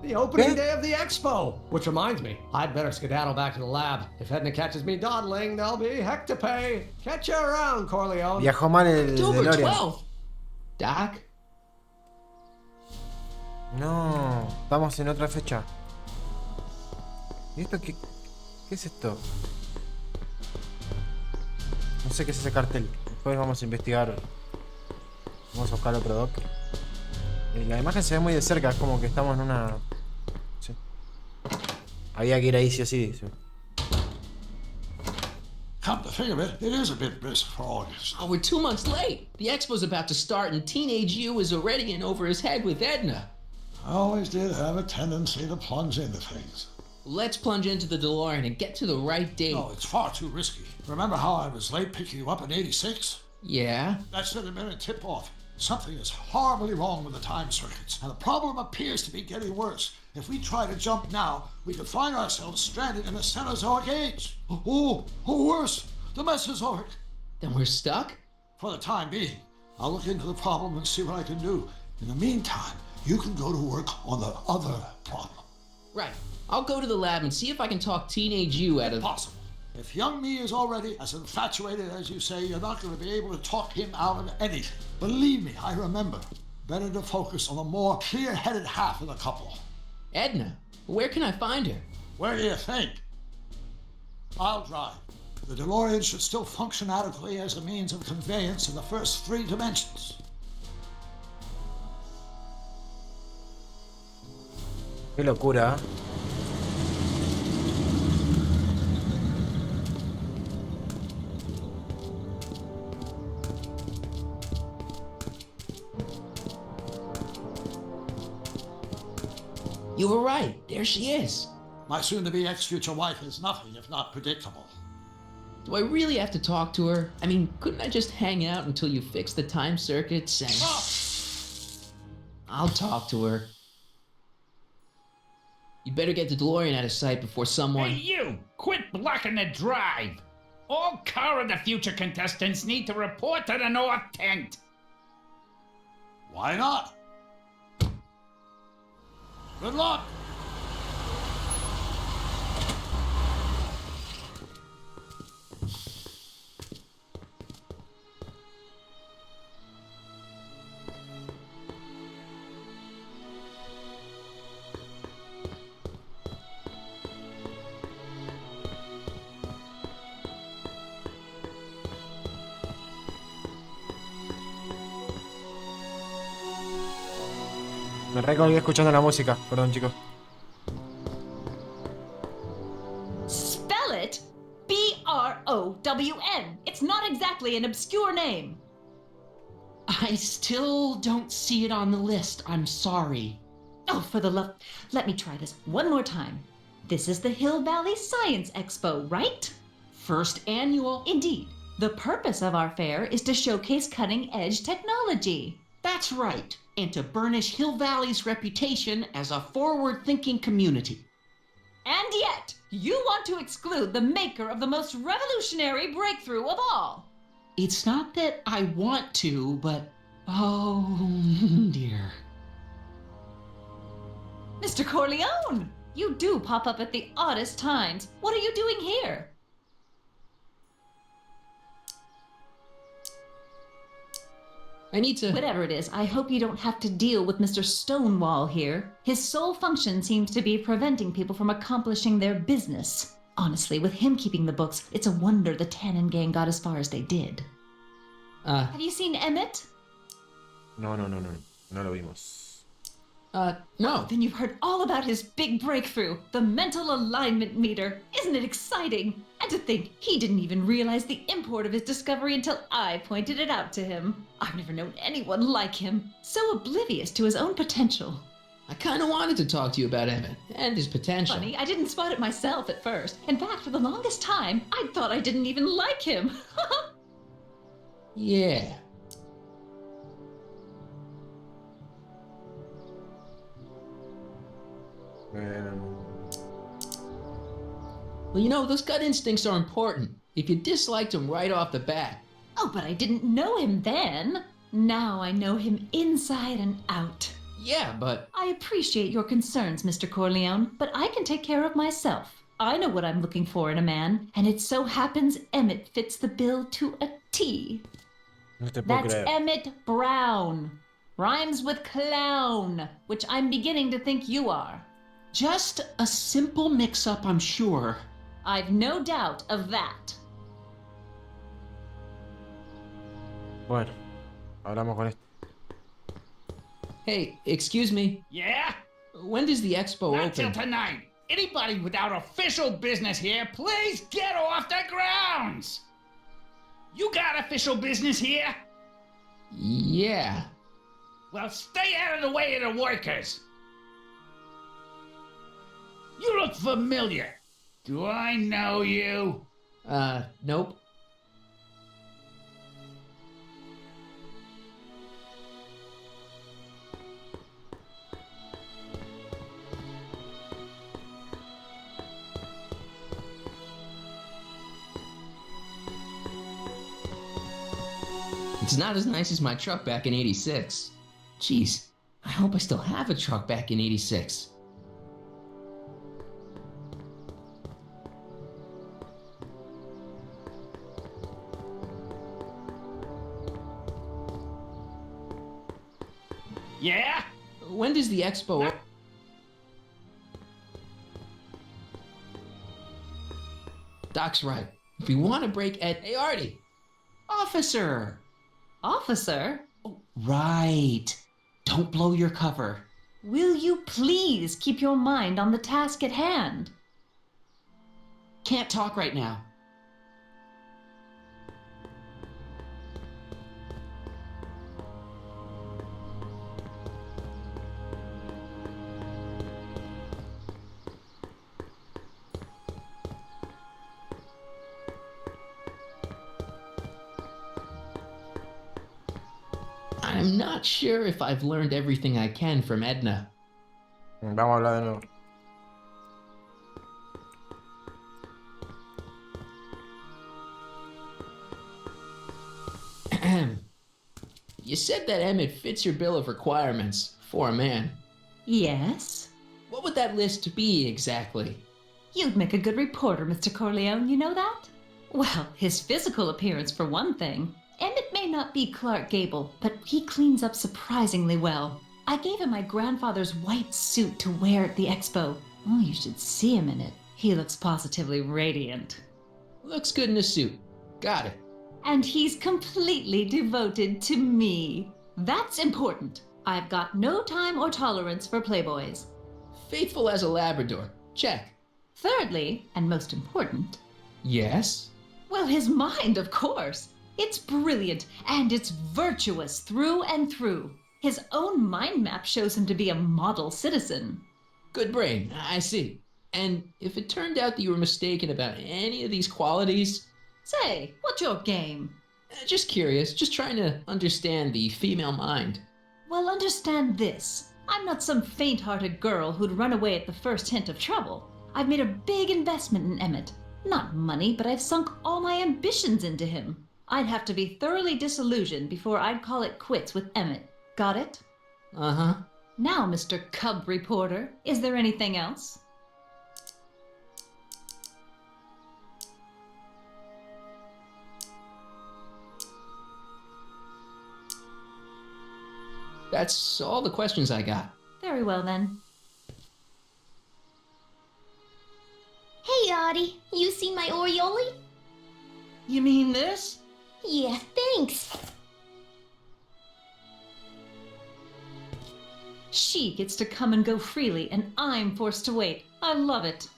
The opening day of the expo. Which reminds me, I'd better skedaddle back to the lab. If Edna catches me dawdling, there'll be heck to pay. Catch you around, Corleone. Viajó mal el October DeLorean. 12th. Doc? No, estamos en otra fecha. ¿Y esto qué es esto? No sé qué es ese cartel. Después vamos a investigar. Vamos a buscar otro doc. La imagen se ve muy de cerca, es como que estamos en una... Sí. Había que ir ahí sí o sí. Sí. Come to think of it, it is a bit brisk for August. Oh, we're 2 months late. The expo's about to start and teenage you is already in over his head with Edna. I always did have a tendency to plunge into things. Let's plunge into the DeLorean and get to the right date. No, it's far too risky. Remember how I was late picking you up in '86? Yeah? That should have been a tip-off. Something is horribly wrong with the time circuits, and the problem appears to be getting worse. If we try to jump now, we could find ourselves stranded in the Cenozoic age. Or worse, the Mesozoic. Then we're stuck? For the time being, I'll look into the problem and see what I can do. In the meantime, you can go to work on the other problem. Right. I'll go to the lab and see if I can talk teenage you out of... Impossible. If young me is already as infatuated as you say, you're not going to be able to talk him out of anything. Believe me, I remember. Better to focus on the more clear-headed half of the couple. Edna? Where can I find her? Where do you think? I'll drive. The DeLorean should still function adequately as a means of conveyance in the first 3 dimensions. Qué locura. You were right. There she is. My soon-to-be ex-future wife is nothing if not predictable. Do I really have to talk to her? I mean, couldn't I just hang out until you fix the time circuits and... I'll talk to her. You better get the DeLorean out of sight before someone... Hey, you! Quit blocking the drive! All Car of the Future contestants need to report to the North Tent! Why not? Good luck! Me recolgué escuchando la música, perdón chicos. Spell it B-R-O-W-N. It's not exactly an obscure name. I still don't see it on the list. I'm sorry. Oh, for the love... Let me try this one more time. This is the Hill Valley Science Expo, right? First annual. Indeed. The purpose of our fair is to showcase cutting-edge technology. That's right. And to burnish Hill Valley's reputation as a forward-thinking community. And yet, you want to exclude the maker of the most revolutionary breakthrough of all. It's not that I want to, but... oh, dear. Mr. Corleone! You do pop up at the oddest times. What are you doing here? I need to... Whatever it is, I hope you don't have to deal with Mr. Stonewall here. His sole function seems to be preventing people from accomplishing their business. Honestly, with him keeping the books, it's a wonder the Tannen gang got as far as they did. Have you seen Emmett? No lo vimos. No. Then you've heard all about his big breakthrough, the mental alignment meter. Isn't it exciting? And to think, he didn't even realize the import of his discovery until I pointed it out to him. I've never known anyone like him, so oblivious to his own potential. I kind of wanted to talk to you about Emmett and his potential. Funny, I didn't spot it myself at first. In fact, for the longest time, I thought I didn't even like him. Yeah. Well, you know, those gut instincts are important. If you disliked him right off the bat. Oh, but I didn't know him then. Now I know him inside and out. Yeah, but... I appreciate your concerns, Mr. Corleone, but I can take care of myself. I know what I'm looking for in a man, and it so happens Emmett fits the bill to a T. That's Emmett Brown. Rhymes with clown, which I'm beginning to think you are. Just a simple mix-up, I'm sure. I've no doubt of that. Bueno, hablamos con este. Hey, excuse me. Yeah? When does the expo Not open? till tonight. Anybody without official business here, please get off the grounds! You got official business here? Yeah. Well, stay out of the way of the workers. You look familiar. Do I know you? Nope. It's not as nice as my truck back in '86. Jeez, I hope I still have a truck back in '86. Yeah? When does the expo... Doc's right. If we want to break Ed... Hey, Artie! Officer! Officer? Oh, right. Don't blow your cover. Will you please keep your mind on the task at hand? Can't talk right now. I'm not sure if I've learned everything I can from Edna. Vamos a hablar de nuevo. You said that Emmett fits your bill of requirements for a man. Yes? What would that list be exactly? You'd make a good reporter, Mr. Corleone, you know that? Well, his physical appearance for one thing. Emmett may not be Clark Gable, but he cleans up surprisingly well. I gave him my grandfather's white suit to wear at the expo. Oh, you should see him in it. He looks positively radiant. Looks good in a suit. Got it. And he's completely devoted to me. That's important. I've got no time or tolerance for playboys. Faithful as a Labrador. Check. Thirdly, and most important, Yes? well, his mind, of course. It's brilliant, and it's virtuous through and through. His own mind map shows him to be a model citizen. Good brain, I see. And if it turned out that you were mistaken about any of these qualities... Say, what's your game? Just curious, just trying to understand the female mind. Well, understand this. I'm not some faint-hearted girl who'd run away at the first hint of trouble. I've made a big investment in Emmett. Not money, but I've sunk all my ambitions into him. I'd have to be thoroughly disillusioned before I'd call it quits with Emmett. Got it? Uh-huh. Now, Mr. Cub Reporter, is there anything else? That's all the questions I got. Very well, then. Hey, Audie, you see my Oriole? You mean this? Yeah, thanks. She gets to come and go freely, and I'm forced to wait. I love it.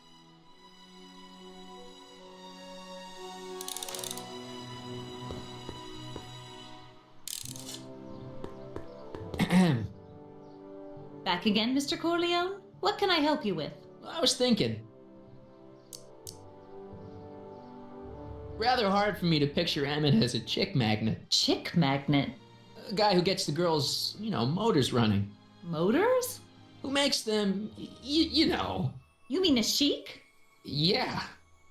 Back again, Mr. Corleone? What can I help you with? I was thinking. Rather hard for me to picture Emmett as a chick magnet. Chick magnet? A guy who gets the girls, motors running. Motors? Who makes them, you know. You mean a chic? Yeah.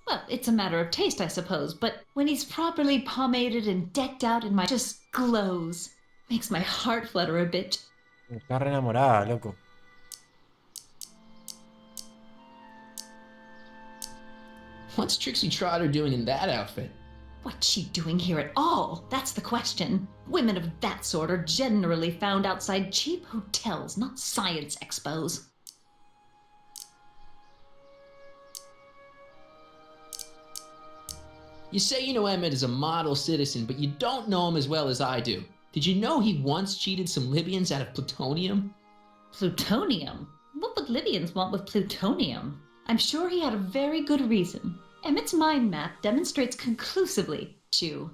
Well, it's a matter of taste, I suppose, but when he's properly pomaded and decked out and my just glows, makes my heart flutter a bit. Está re enamorada, loco. What's Trixie Trotter doing in that outfit? What's she doing here at all? That's the question. Women of that sort are generally found outside cheap hotels, not science expos. You say you know Emmett is a model citizen, but you don't know him as well as I do. Did you know he once cheated some Libyans out of plutonium? Plutonium? What would Libyans want with plutonium? I'm sure he had a very good reason. Emmett's mind map demonstrates conclusively, Chew.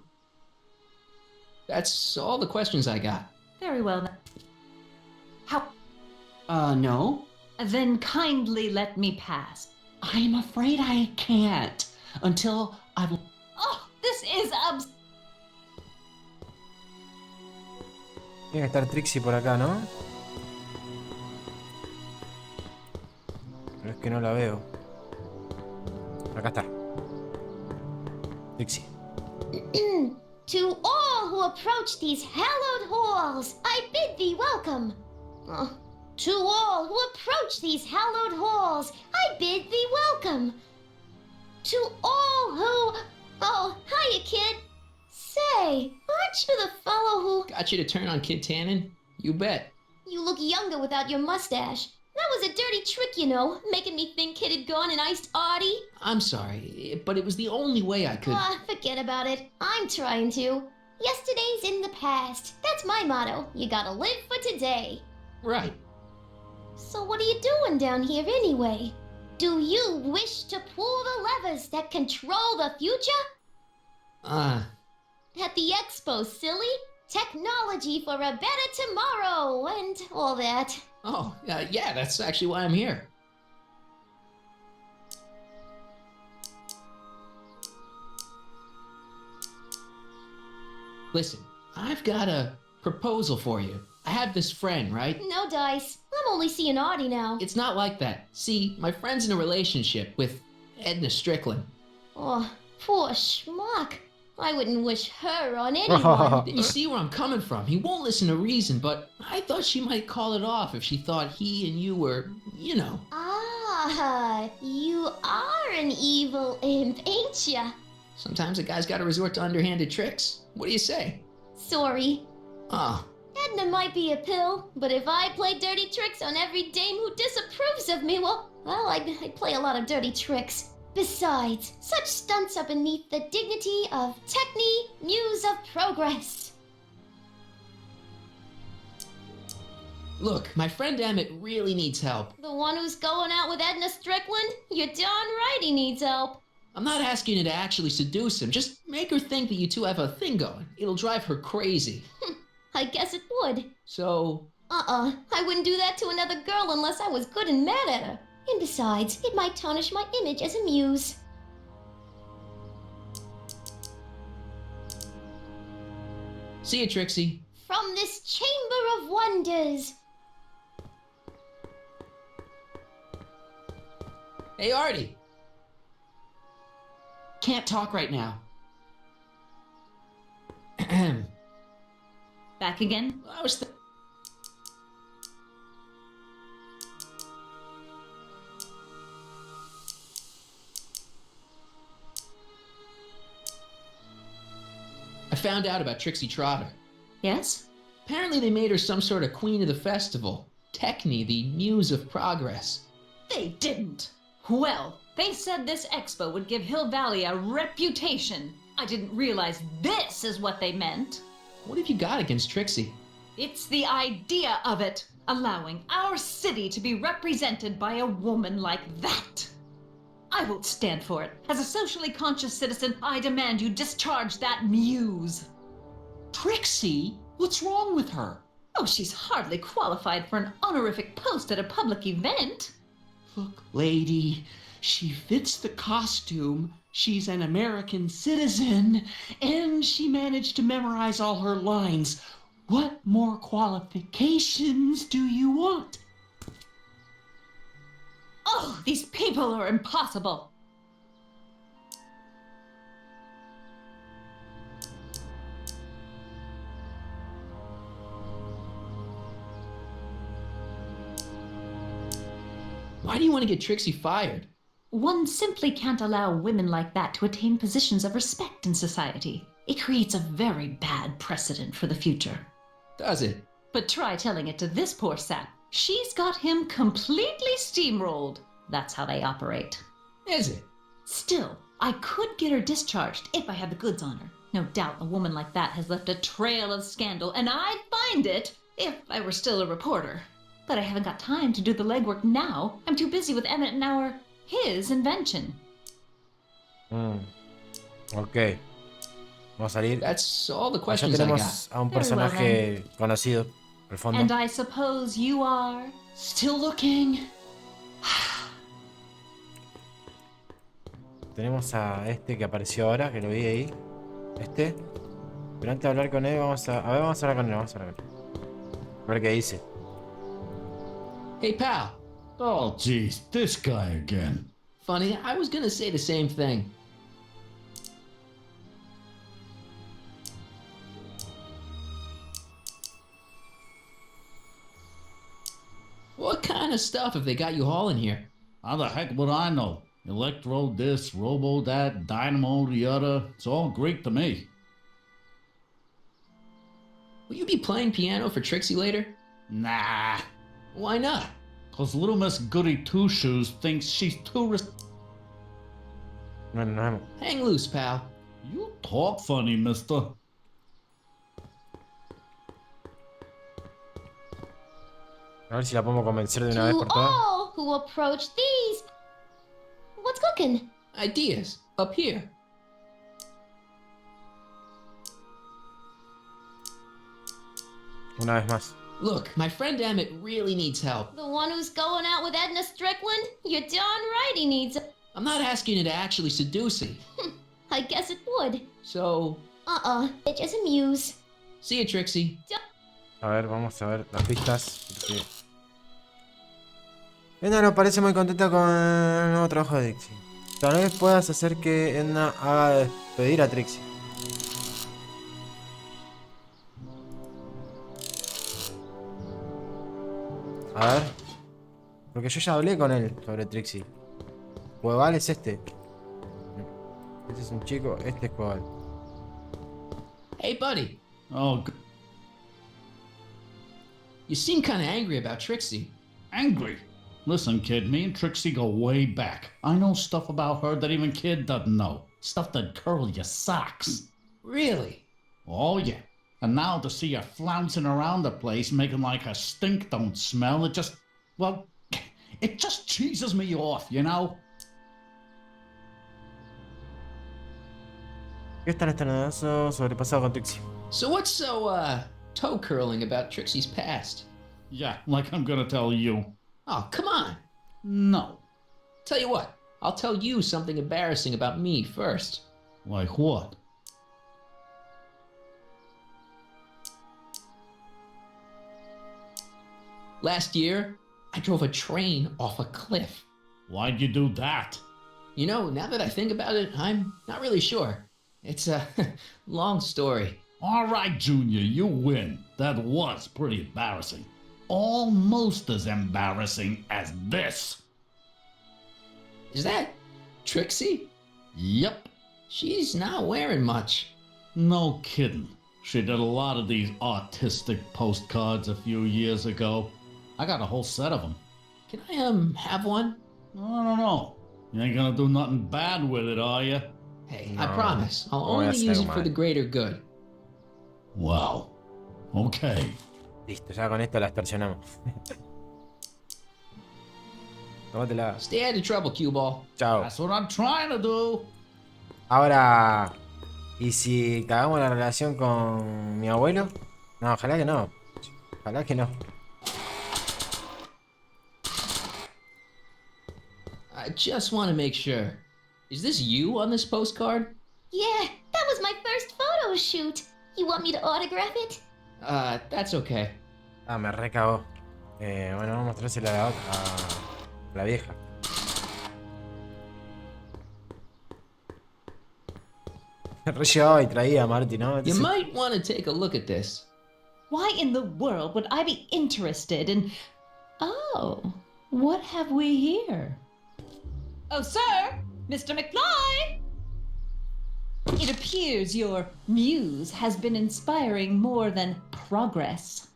That's all the questions I got. Very well then. How? No. Then kindly let me pass. I'm afraid I can't. Until I've... Oh, this is Tiene que estar Trixie por acá, ¿no? Pero es que no la veo. Acá está. Trixie. To all who approach these hallowed halls, I bid thee welcome. To all who approach these hallowed halls, I bid thee welcome. To all who... Oh, hiya, kid. Say, aren't you the fellow who... Got you to turn on Kid Tannen? You bet. You look younger without your mustache. That was a dirty trick, you know, making me think Kid had gone and iced Audie. I'm sorry, but it was the only way I could... Forget about it. I'm trying to. Yesterday's in the past. That's my motto. You gotta live for today. Right. So what are you doing down here anyway? Do you wish to pull the levers that control the future? At the expo, silly. Technology for a better tomorrow and all that. Oh, yeah, that's actually why I'm here. Listen, I've got a proposal for you. I have this friend, right? No dice. I'm only seeing Audie now. It's not like that. See, my friend's in a relationship with Edna Strickland. Oh, poor schmuck. I wouldn't wish her on anyone. You see where I'm coming from. He won't listen to reason, but I thought she might call it off if she thought he and you were, you know. Ah, you are an evil imp, ain't ya? Sometimes a guy's got to resort to underhanded tricks. What do you say? Sorry. Oh. Edna might be a pill, but if I play dirty tricks on every dame who disapproves of me, well, I'd play a lot of dirty tricks. Besides, such stunts are beneath the dignity of Techne, Muse of Progress. Look, my friend Emmett really needs help. The one who's going out with Edna Strickland? You're darn right he needs help. I'm not asking you to actually seduce him. Just make her think that you two have a thing going. It'll drive her crazy. I guess it would. So... I wouldn't do that to another girl unless I was good and mad at her. And besides, it might tarnish my image as a muse. See you, Trixie. From this chamber of wonders. Hey, Artie. Can't talk right now. Back again? I was I found out about Trixie Trotter. Yes? Apparently they made her some sort of queen of the festival. Techne, the muse of progress. They didn't. Well, they said this expo would give Hill Valley a reputation. I didn't realize this is what they meant. What have you got against Trixie? It's the idea of it, allowing our city to be represented by a woman like that. I won't stand for it. As a socially conscious citizen, I demand you discharge that muse. Trixie? What's wrong with her? Oh, she's hardly qualified for an honorific post at a public event. Look, lady, she fits the costume, she's an American citizen, and she managed to memorize all her lines. What more qualifications do you want? Oh, these people are impossible. Why do you want to get Trixie fired? One simply can't allow women like that to attain positions of respect in society. It creates a very bad precedent for the future. Does it? But try telling it to this poor sap. She's got him completely steamrolled. That's how they operate. Is it? Still, I could get her discharged if I had the goods on her. No doubt a woman like that has left a trail of scandal, and I'd find it if I were still a reporter. But I haven't got time to do the legwork now. I'm too busy with Emmett and his invention. Ok. Vamos a salir. That's all the Allá questions I got. tenemos a un personaje conocido, al fondo. And I suppose you are still looking. Tenemos a este que apareció ahora, que lo vi ahí. Este. Pero antes de hablar con él, vamos a ver, vamos a hablar con él, vamos a hablar con él. A ver qué dice. Hey, pal. Oh, geez, this guy again. Funny, I was gonna say the same thing. What kind of stuff have they got you hauling here? How the heck would I know? Electro this, robo that, dynamo the other. It's all Greek to me. Will you be playing piano for Trixie later? Nah. Why not? Cause little Miss Goody Two Shoes thinks she's too No. Hang loose, pal. You talk funny, mister. A ver si la podemos convencer de una vez To por todas. all who approach these... What's cooking? Ideas. Up here. Una vez más. Look, my friend Emmett really needs help. The one who's going out with Edna Strickland? You're darn right he needs... I'm not asking you to actually seduce him. I guess it would. So... It's just a muse. See you, Trixie. A ver, vamos a ver las pistas. Porque... Edna no parece muy contenta con el nuevo trabajo de Trixie. Tal vez puedas hacer que Edna haga despedir a Trixie. A ver. Porque yo ya hablé con él sobre Trixie. Cueval es este. Este es un chico, este es Cueval. Hey, buddy. Oh, You seem kind of angry about Trixie. angry. Listen, kid, me and Trixie go way back. I know stuff about her that even kid doesn't know. Stuff that curl your socks. Really? Oh, yeah. And now to see her flouncing around the place making like her stink don't smell, it just, well, it just cheeses me off, you know? ¿Qué es tan estrenazo sobrepasado con Trixie? So what's so, toe curling about Trixie's past? Yeah, like I'm gonna tell you. Oh, come on. No. Tell you what, I'll tell you something embarrassing about me first. Like what? Last year, I drove a train off a cliff. Why'd you do that? You know, now that I think about it, I'm not really sure. It's a long story. All right, Junior, you win. That was pretty embarrassing. Almost as embarrassing as this. Is that Trixie? Yep. She's not wearing much. No kidding. She did a lot of these artistic postcards a few years ago. I got a whole set of them. Can I, have one? I don't know. You ain't gonna do nothing bad with it, are you? Hey, No. I promise. I'll Voy a only hacer use it mal. for the greater good. Wow. Okay. Listo, ya con esto la extorsionamos. Tómatela. Stay out of trouble, cue ball. Chao. That's what I'm trying to do. Ahora, ¿y si cagamos la relación con mi abuelo? No, ojalá que no. Ojalá que no. I just want to make sure. Is this you on this postcard? Yeah, that was my first photo shoot. You want me to autograph it? That's okay. Ah, me recagó. Bueno, vamos a mostrársela a la vieja. Re llevaba y traía a Marty, ¿no? You might want to take a look at this. Why in the world would I be interested in... Oh, what have we here? Oh, sir! Mr. McFly! It appears your muse has been inspiring more than progress.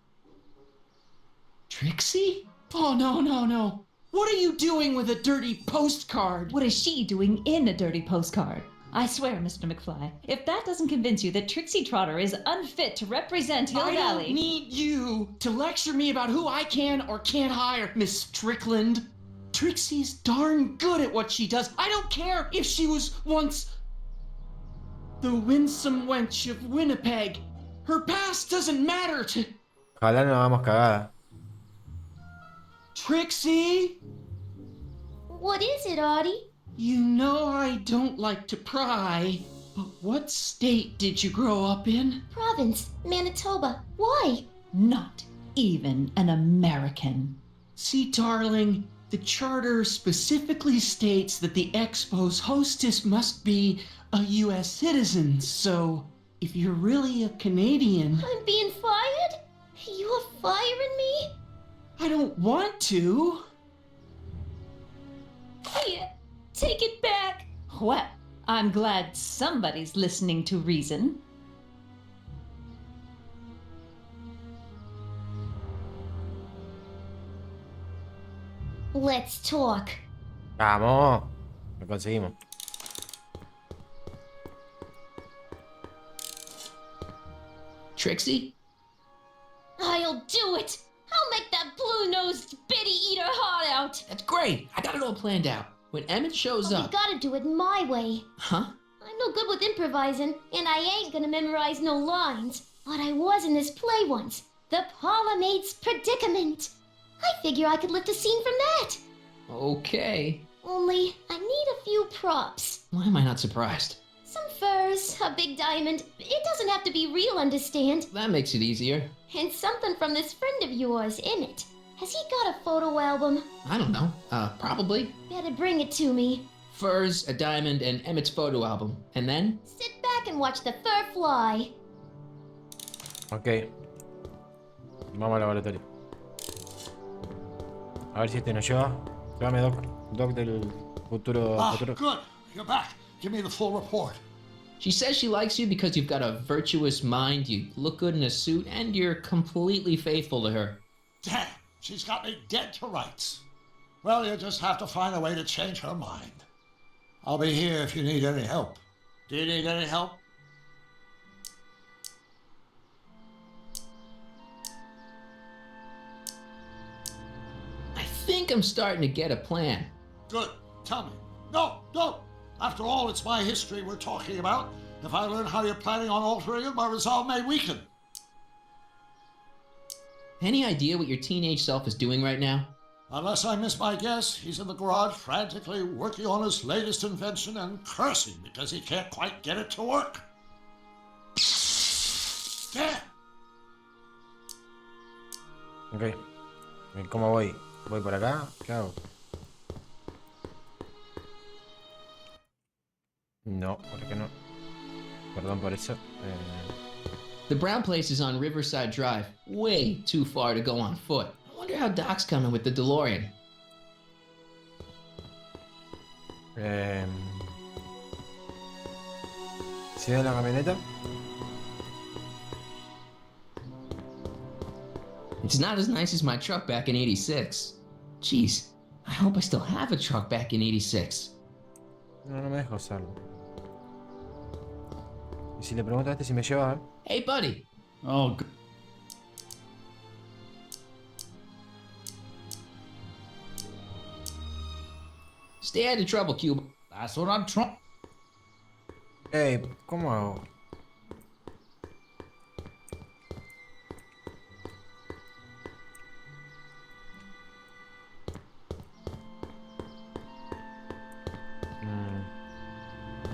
Trixie? Oh, no. What are you doing with a dirty postcard? What is she doing in a dirty postcard? I swear, Mr. McFly, if that doesn't convince you that Trixie Trotter is unfit to represent Hill I Valley... don't need you to lecture me about who I can or can't hire, Miss Strickland. Trixie's darn good at what she does. I don't care if she was once the winsome wench of Winnipeg. Her past doesn't matter to... Ojalá no hagamos cagada. Trixie? What is it, Audie? You know I don't like to pry, but what state did you grow up in? Province, Manitoba. Why? Not even an American. See, darling, the charter specifically states that the Expo's hostess must be a U.S. citizen, so if you're really a Canadian... I'm being fired? You're firing me? I don't want to. Here, take it back. Well, I'm glad somebody's listening to reason. Let's talk. Vamos. Lo conseguimos. Trixie? I'll do it. I'll make that blue-nosed bitty eat her heart out. That's great. I got it all planned out. When Emmett shows But up... we gotta do it my way. Huh? I'm no good with improvising, and I ain't gonna memorize no lines. But I was in this play once. The Parlor-Maid's Predicament. I figure I could lift a scene from that. Okay. Only, I need a few props. Why am I not surprised? Some furs, a big diamond. It doesn't have to be real, understand? That makes it easier. And something from this friend of yours, Emmett. Has he got a photo album? I don't know. Probably. Better bring it to me. Furs, a diamond, and Emmett's photo album. And then? Sit back and watch the fur fly. Ok. Vamos al laboratorio. A ver si este nos lleva. Llévame, Doc. Doc del futuro. Good. You're back. Give me the full report. She says she likes you because you've got a virtuous mind, you look good in a suit, and you're completely faithful to her. Damn, she's got me dead to rights. Well, you just have to find a way to change her mind. I'll be here if you need any help. Do you need any help? think I'm starting to get a plan. Good. Tell me. No, don't. After all, it's my history we're talking about. If I learn how you're planning on altering it, my resolve may weaken. Any idea what your teenage self is doing right now? Unless I miss my guess, he's in the garage frantically working on his latest invention and cursing because he can't quite get it to work. Damn! Ok. ¿Cómo voy? ¿Voy por acá? ¿Qué hago? No, ¿por qué no? Perdón por eso. The brown place is on Riverside Drive. Way too far to go on foot. I wonder how Doc's coming with the DeLorean. ¿Sí ve la camioneta? It's not as nice as my truck back in 86. Jeez, I hope I still have a truck back in 86. No, no me deja usarlo. ¿Y si le pregunto a este si me lleva? Hey, buddy. Oh, Stay out of trouble, Cuba. that's what I'm trying. Hey, ¿cómo hago?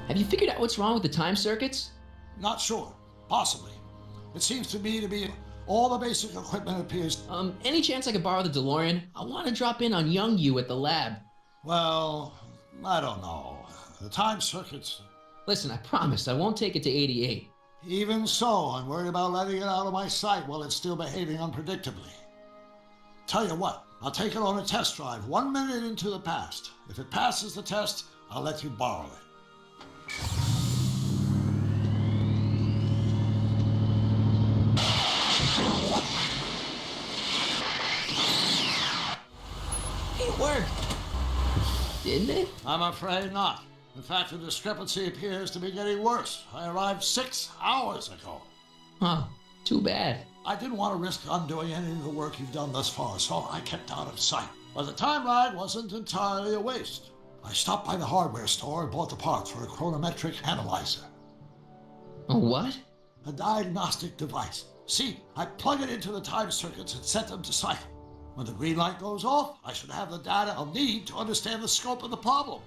Have you figured out what's wrong with the time circuits? Not sure. Possibly. It seems to me to be all the basic equipment appears. Any chance I could borrow the DeLorean? I want to drop in on young you at the lab. Well, I don't know. The time circuits. Listen, I promise I won't take it to 88. Even so, I'm worried about letting it out of my sight while it's still behaving unpredictably. Tell you what, I'll take it on a test drive 1 minute into the past. If it passes the test, I'll let you borrow it. It worked. Didn't it? I'm afraid not. In fact, the discrepancy appears to be getting worse. I arrived 6 hours ago. Huh. Too bad. I didn't want to risk undoing any of the work you've done thus far, so I kept out of sight. But the time lag wasn't entirely a waste. I stopped by the hardware store and bought the parts for a chronometric analyzer. A what? A diagnostic device. See, I plug it into the time circuits and set them to cycle. When the green light goes off, I should have the data I'll need to understand the scope of the problem.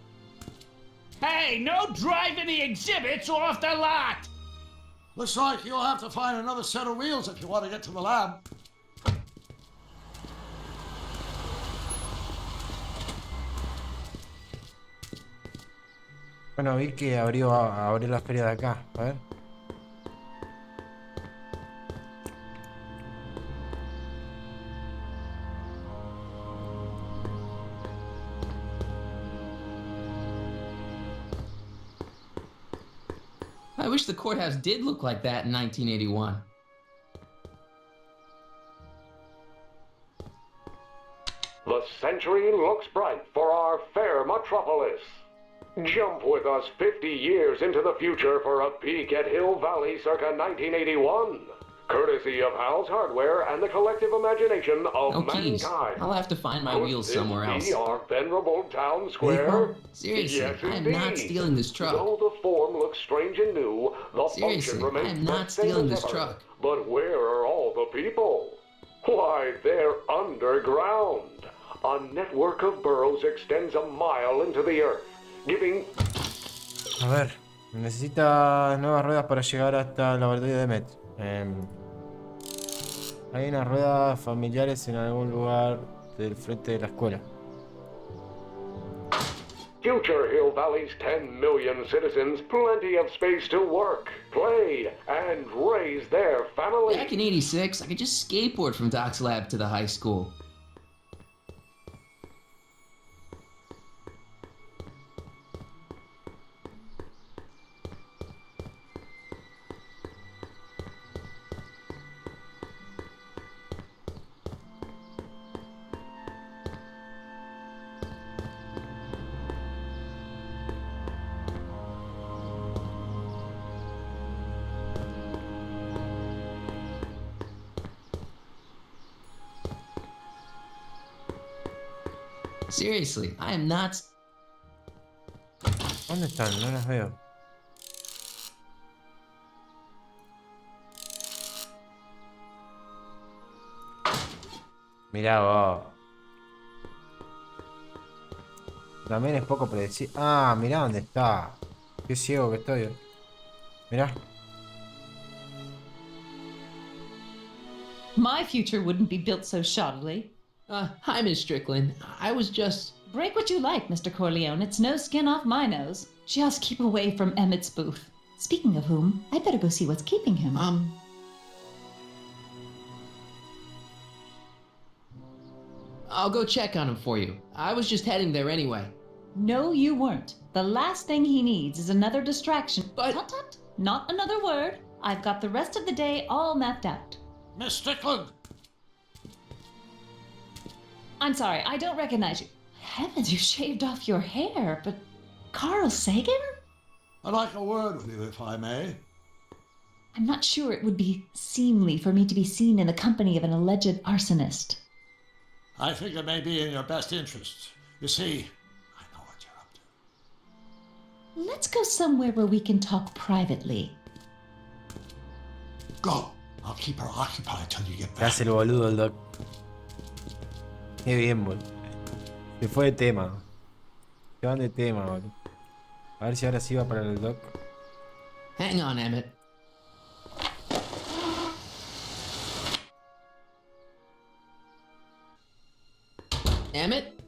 Hey, no driving the exhibits off the lot! Looks like you'll have to find another set of wheels if you want to get to the lab. Bueno, vi que abrió la feria de acá. A ver. I wish the courthouse did look like that in 1981. The century looks bright for our fair metropolis. Jump with us 50 years into the future for a peek at Hill Valley circa 1981. Courtesy of Hal's Hardware and the collective imagination of Oh, please. mankind. I'll have to find my Could wheels this somewhere else. be our venerable town square? Seriously, Yes, I am not indeed. stealing this truck. Though the form looks strange and new, the Seriously, function remains I am not the same stealing as this ever. truck. But where are all the people? Why, they're underground. A network of burrows extends a mile into the earth, giving... A ver, necesita nuevas ruedas para llegar hasta el laboratorio de Met. Hay unas ruedas familiares en algún lugar del frente de la escuela. Future Hill Valley's 10 million citizens plenty of space to work, play, and raise their family. Back in 86, I could just skateboard from Doc's lab to the high school. Seriously, I am not. ¿Dónde están? No las veo. Mirá vos. También es poco predecible. Ah, mirá dónde está. Qué ciego que estoy. Mirá. My future wouldn't be built so shoddily. Hi, Miss Strickland. I was just. Break what you like, Mr. Corleone. It's no skin off my nose. Just keep away from Emmett's booth. Speaking of whom, I'd better go see what's keeping him. I'll go check on him for you. I was just heading there anyway. No, you weren't. The last thing he needs is another distraction. But... Tut tut, not another word. I've got the rest of the day all mapped out. Miss Strickland! I'm sorry, I don't recognize you. Heavens, you shaved off your hair, but Carl Sagan? I'd like a word with you, if I may. I'm not sure it would be seemly for me to be seen in the company of an alleged arsonist. I think it may be in your best interests. You see, I know what you're up to. Let's go somewhere where we can talk privately. Go. I'll keep her occupied till you get Se back. hace el boludo el doc. Qué bien, boludo. Se fue de tema. Se van de tema, boludo. A ver si ahora sí va para el doc. Hang on, Emmett. Emmett?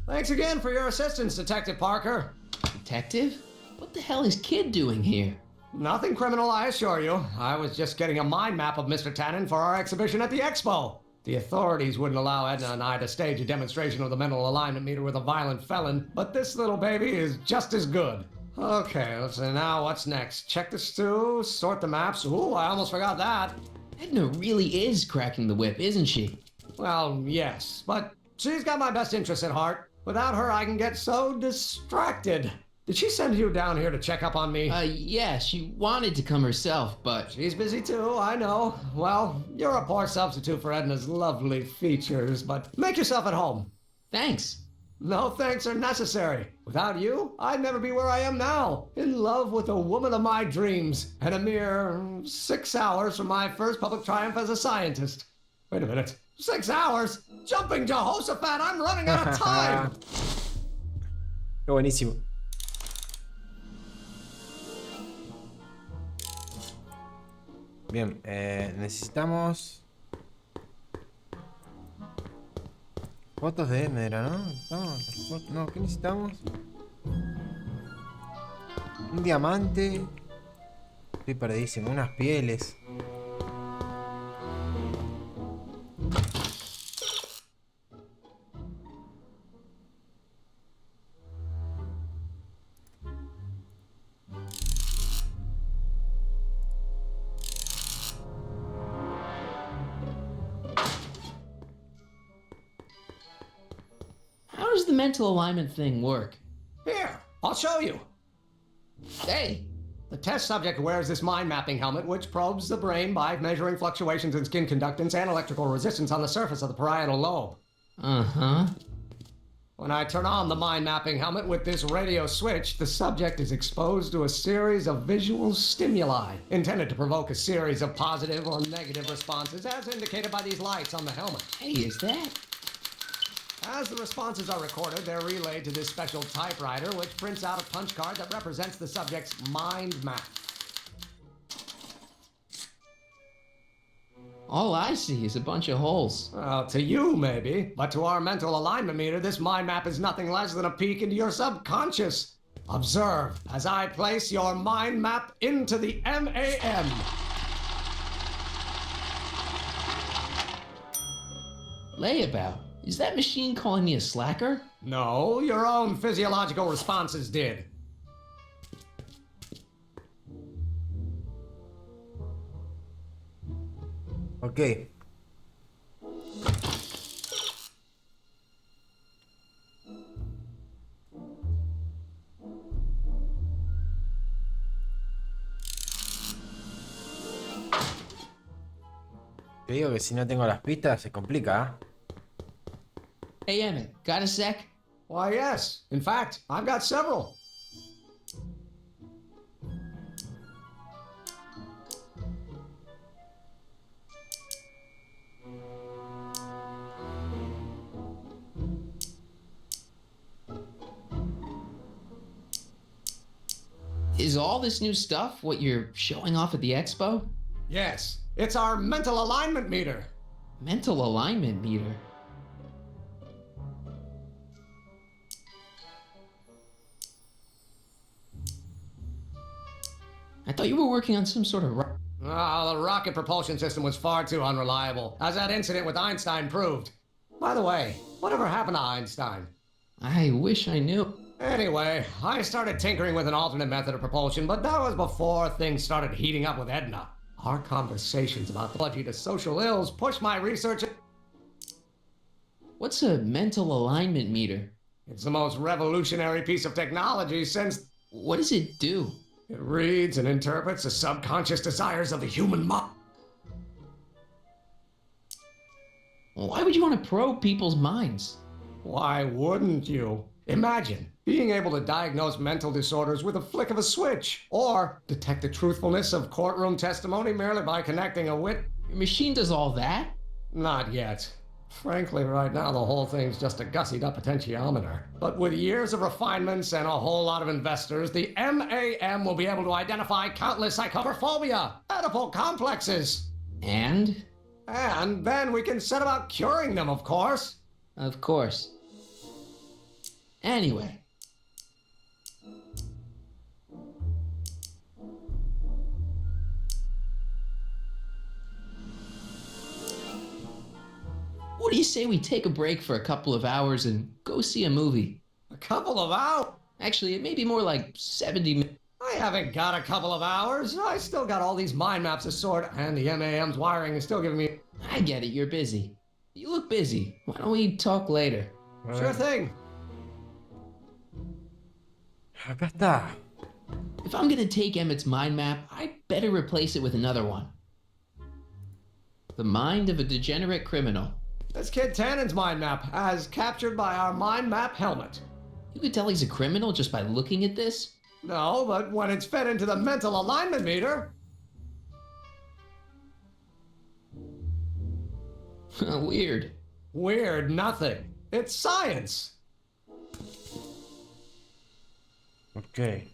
Thanks again for your assistance, Detective Parker. Detective? What the hell is Kid doing here? Nothing criminal, I assure you. I was just getting a mind map of Mr. Tannen for our exhibition at the Expo. The authorities wouldn't allow Edna and I to stage a demonstration of the mental alignment meter with a violent felon, but this little baby is just as good. Okay, let's see now what's next. Check the stew, sort the maps. Ooh, I almost forgot that. Edna really is cracking the whip, isn't she? Well, yes, but she's got my best interests at heart. Without her, I can get so distracted. Did she send you down here to check up on me? Yeah, she wanted to come herself, but... She's busy too, I know. Well, you're a poor substitute for Edna's lovely features, but make yourself at home. Thanks. No thanks are necessary. Without you, I'd never be where I am now. In love with the woman of my dreams, and a mere 6 hours from my first public triumph as a scientist. Wait a minute. 6 hours? Jumping Jehoshaphat, I'm running out of time! Qué buenísimo. Bien, necesitamos fotos de Emera, ¿no? No, ¿qué necesitamos? Un diamante. Estoy perdidísimo, unas pieles. How does the mental alignment thing work? Here, I'll show you. Hey! The test subject wears this mind mapping helmet, which probes the brain by measuring fluctuations in skin conductance and electrical resistance on the surface of the parietal lobe. Uh-huh. When I turn on the mind mapping helmet with this radio switch, the subject is exposed to a series of visual stimuli intended to provoke a series of positive or negative responses, as indicated by these lights on the helmet. Hey, is that? As the responses are recorded, they're relayed to this special typewriter, which prints out a punch card that represents the subject's mind map. All I see is a bunch of holes. Well, to you, maybe. But to our mental alignment meter, this mind map is nothing less than a peek into your subconscious. Observe as I place your mind map into the MAM. Layabout. Is that machine calling me a slacker? No, your own physiological responses did. Ok. Te digo que si no tengo las pistas se complica, ¿eh? Hey, Emmett, got a sec? Why, yes. In fact, I've got several. Is all this new stuff what you're showing off at the expo? Yes, it's our mental alignment meter. Mental alignment meter? I thought you were working on some sort of The rocket propulsion system was far too unreliable, as that incident with Einstein proved. By the way, whatever happened to Einstein? I wish I knew. Anyway, I started tinkering with an alternate method of propulsion, but that was before things started heating up with Edna. Our conversations about allergy to social ills pushed my research. What's a mental alignment meter? It's the most revolutionary piece of technology since... What does it do? It reads and interprets the subconscious desires of the human mind. Why would you want to probe people's minds? Why wouldn't you? Imagine being able to diagnose mental disorders with a flick of a switch, or detect the truthfulness of courtroom testimony merely by connecting a wit. Your machine does all that? Not yet. Frankly, right now the whole thing's just a gussied up potentiometer. But with years of refinements and a whole lot of investors, the MAM will be able to identify countless psychophobia, Oedipal complexes. And? And then we can set about curing them, of course. Of course. Anyway. What do you say we take a break for a couple of hours and go see a movie? A couple of hours? Actually, it may be more like 70 minutes. I haven't got a couple of hours. I still got all these mind maps to sort, and the MAM's wiring is still giving me... I get it, you're busy. You look busy. Why don't we talk later? Sure thing. Acá está. If I'm gonna take Emmett's mind map, I'd better replace it with another one. The mind of a degenerate criminal. This kid Tannen's mind map, as captured by our mind map helmet. You could tell he's a criminal just by looking at this? No, but when it's fed into the mental alignment meter... Weird. Weird nothing. It's science. Okay.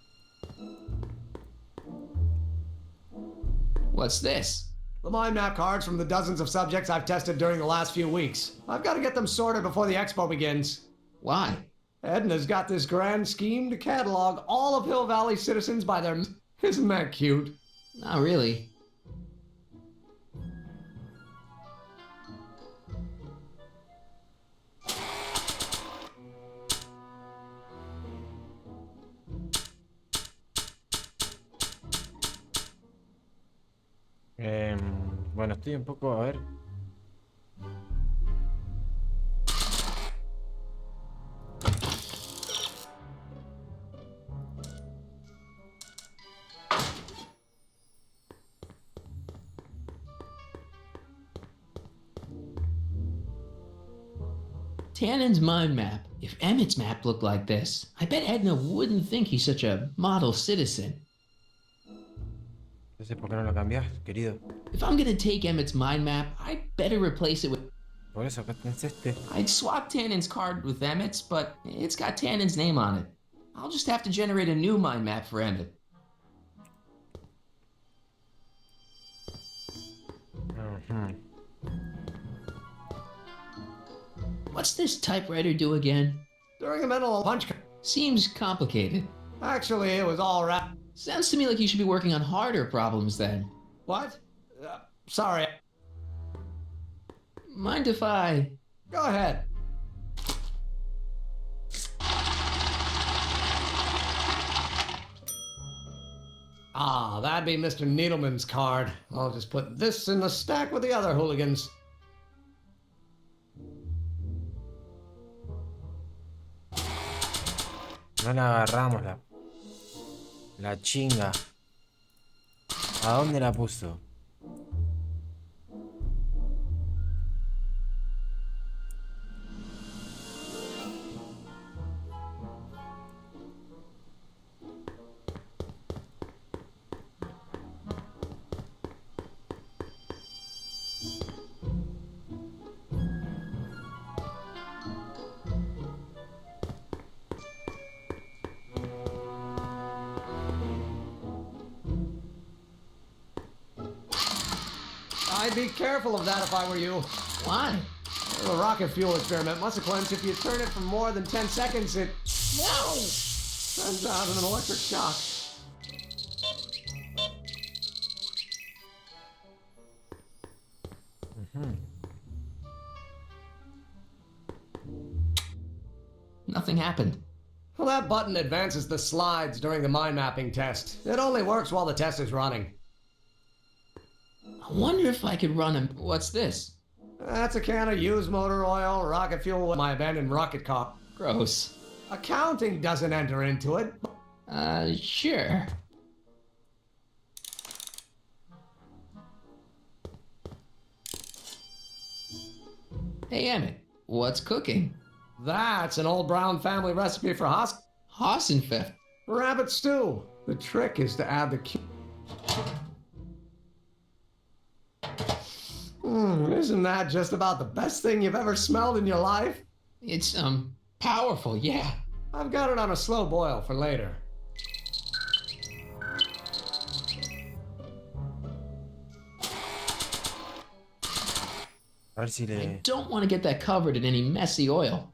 What's this? The mind map cards from the dozens of subjects I've tested during the last few weeks. I've got to get them sorted before the expo begins. Why? Edna's got this grand scheme to catalog all of Hill Valley citizens by their... Isn't that cute? Not really. Bueno, estoy un poco, a ver. Tannen's mind map. If Emmett's map looked like this, I bet Edna wouldn't think he's such a model citizen. Entonces, ¿por qué no lo cambias, querido? If I'm gonna take Emmett's mind map, I'd better replace it with... Por eso, acá tenés este. I'd swap Tannen's card with Emmett's, but it's got Tannen's name on it. I'll just have to generate a new mind map for Emmett. What's this typewriter do again? During a mental punch... Seems complicated. Actually, it was all right. Sounds to me like you should be working on harder problems then. What? Sorry. Mind if I... Go ahead. Ah, that'd be Mr. Needleman's card. I'll just put this in the stack with the other hooligans. No la agarramos la chinga. ¿A dónde la puso? I'd be careful of that if I were you. Why? The rocket fuel experiment must have claimed if you turn it for more than 10 seconds, it sends out an electric shock. Nothing happened. Well, that button advances the slides during the mind mapping test. It only works while the test is running. I wonder if I could run a... What's this? That's a can of used motor oil, rocket fuel with my abandoned rocket car. Gross. Accounting doesn't enter into it. Sure. Hey, Emmett, what's cooking? That's an old Brown family recipe for Hassenpfeffer. rabbit stew. The trick is to add the isn't that just about the best thing you've ever smelled in your life? It's, powerful, yeah. I've got it on a slow boil for later. A ver si le... I don't want to get that covered in any messy oil.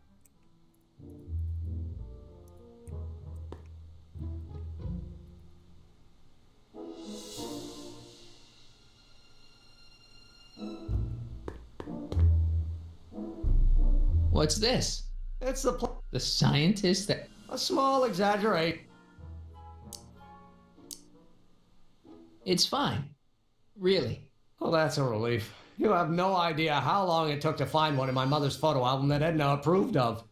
What's this? It's The scientist that... A small exaggerate. It's fine. Really. Oh, that's a relief. You have no idea how long it took to find one in my mother's photo album that Edna approved of.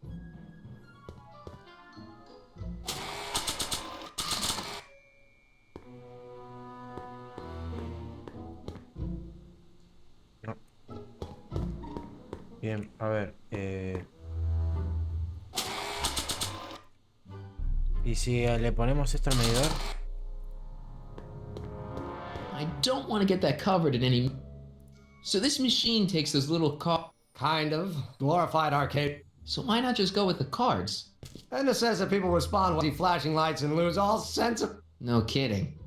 No. Bien, a ver. ¿Y si le ponemos esto al medidor? I don't want to get that covered in any... So this machine takes those little Kind of. Glorified arcade. So why not just go with the cards? Edna says that people respond with flashing lights and lose all sense of... No kidding.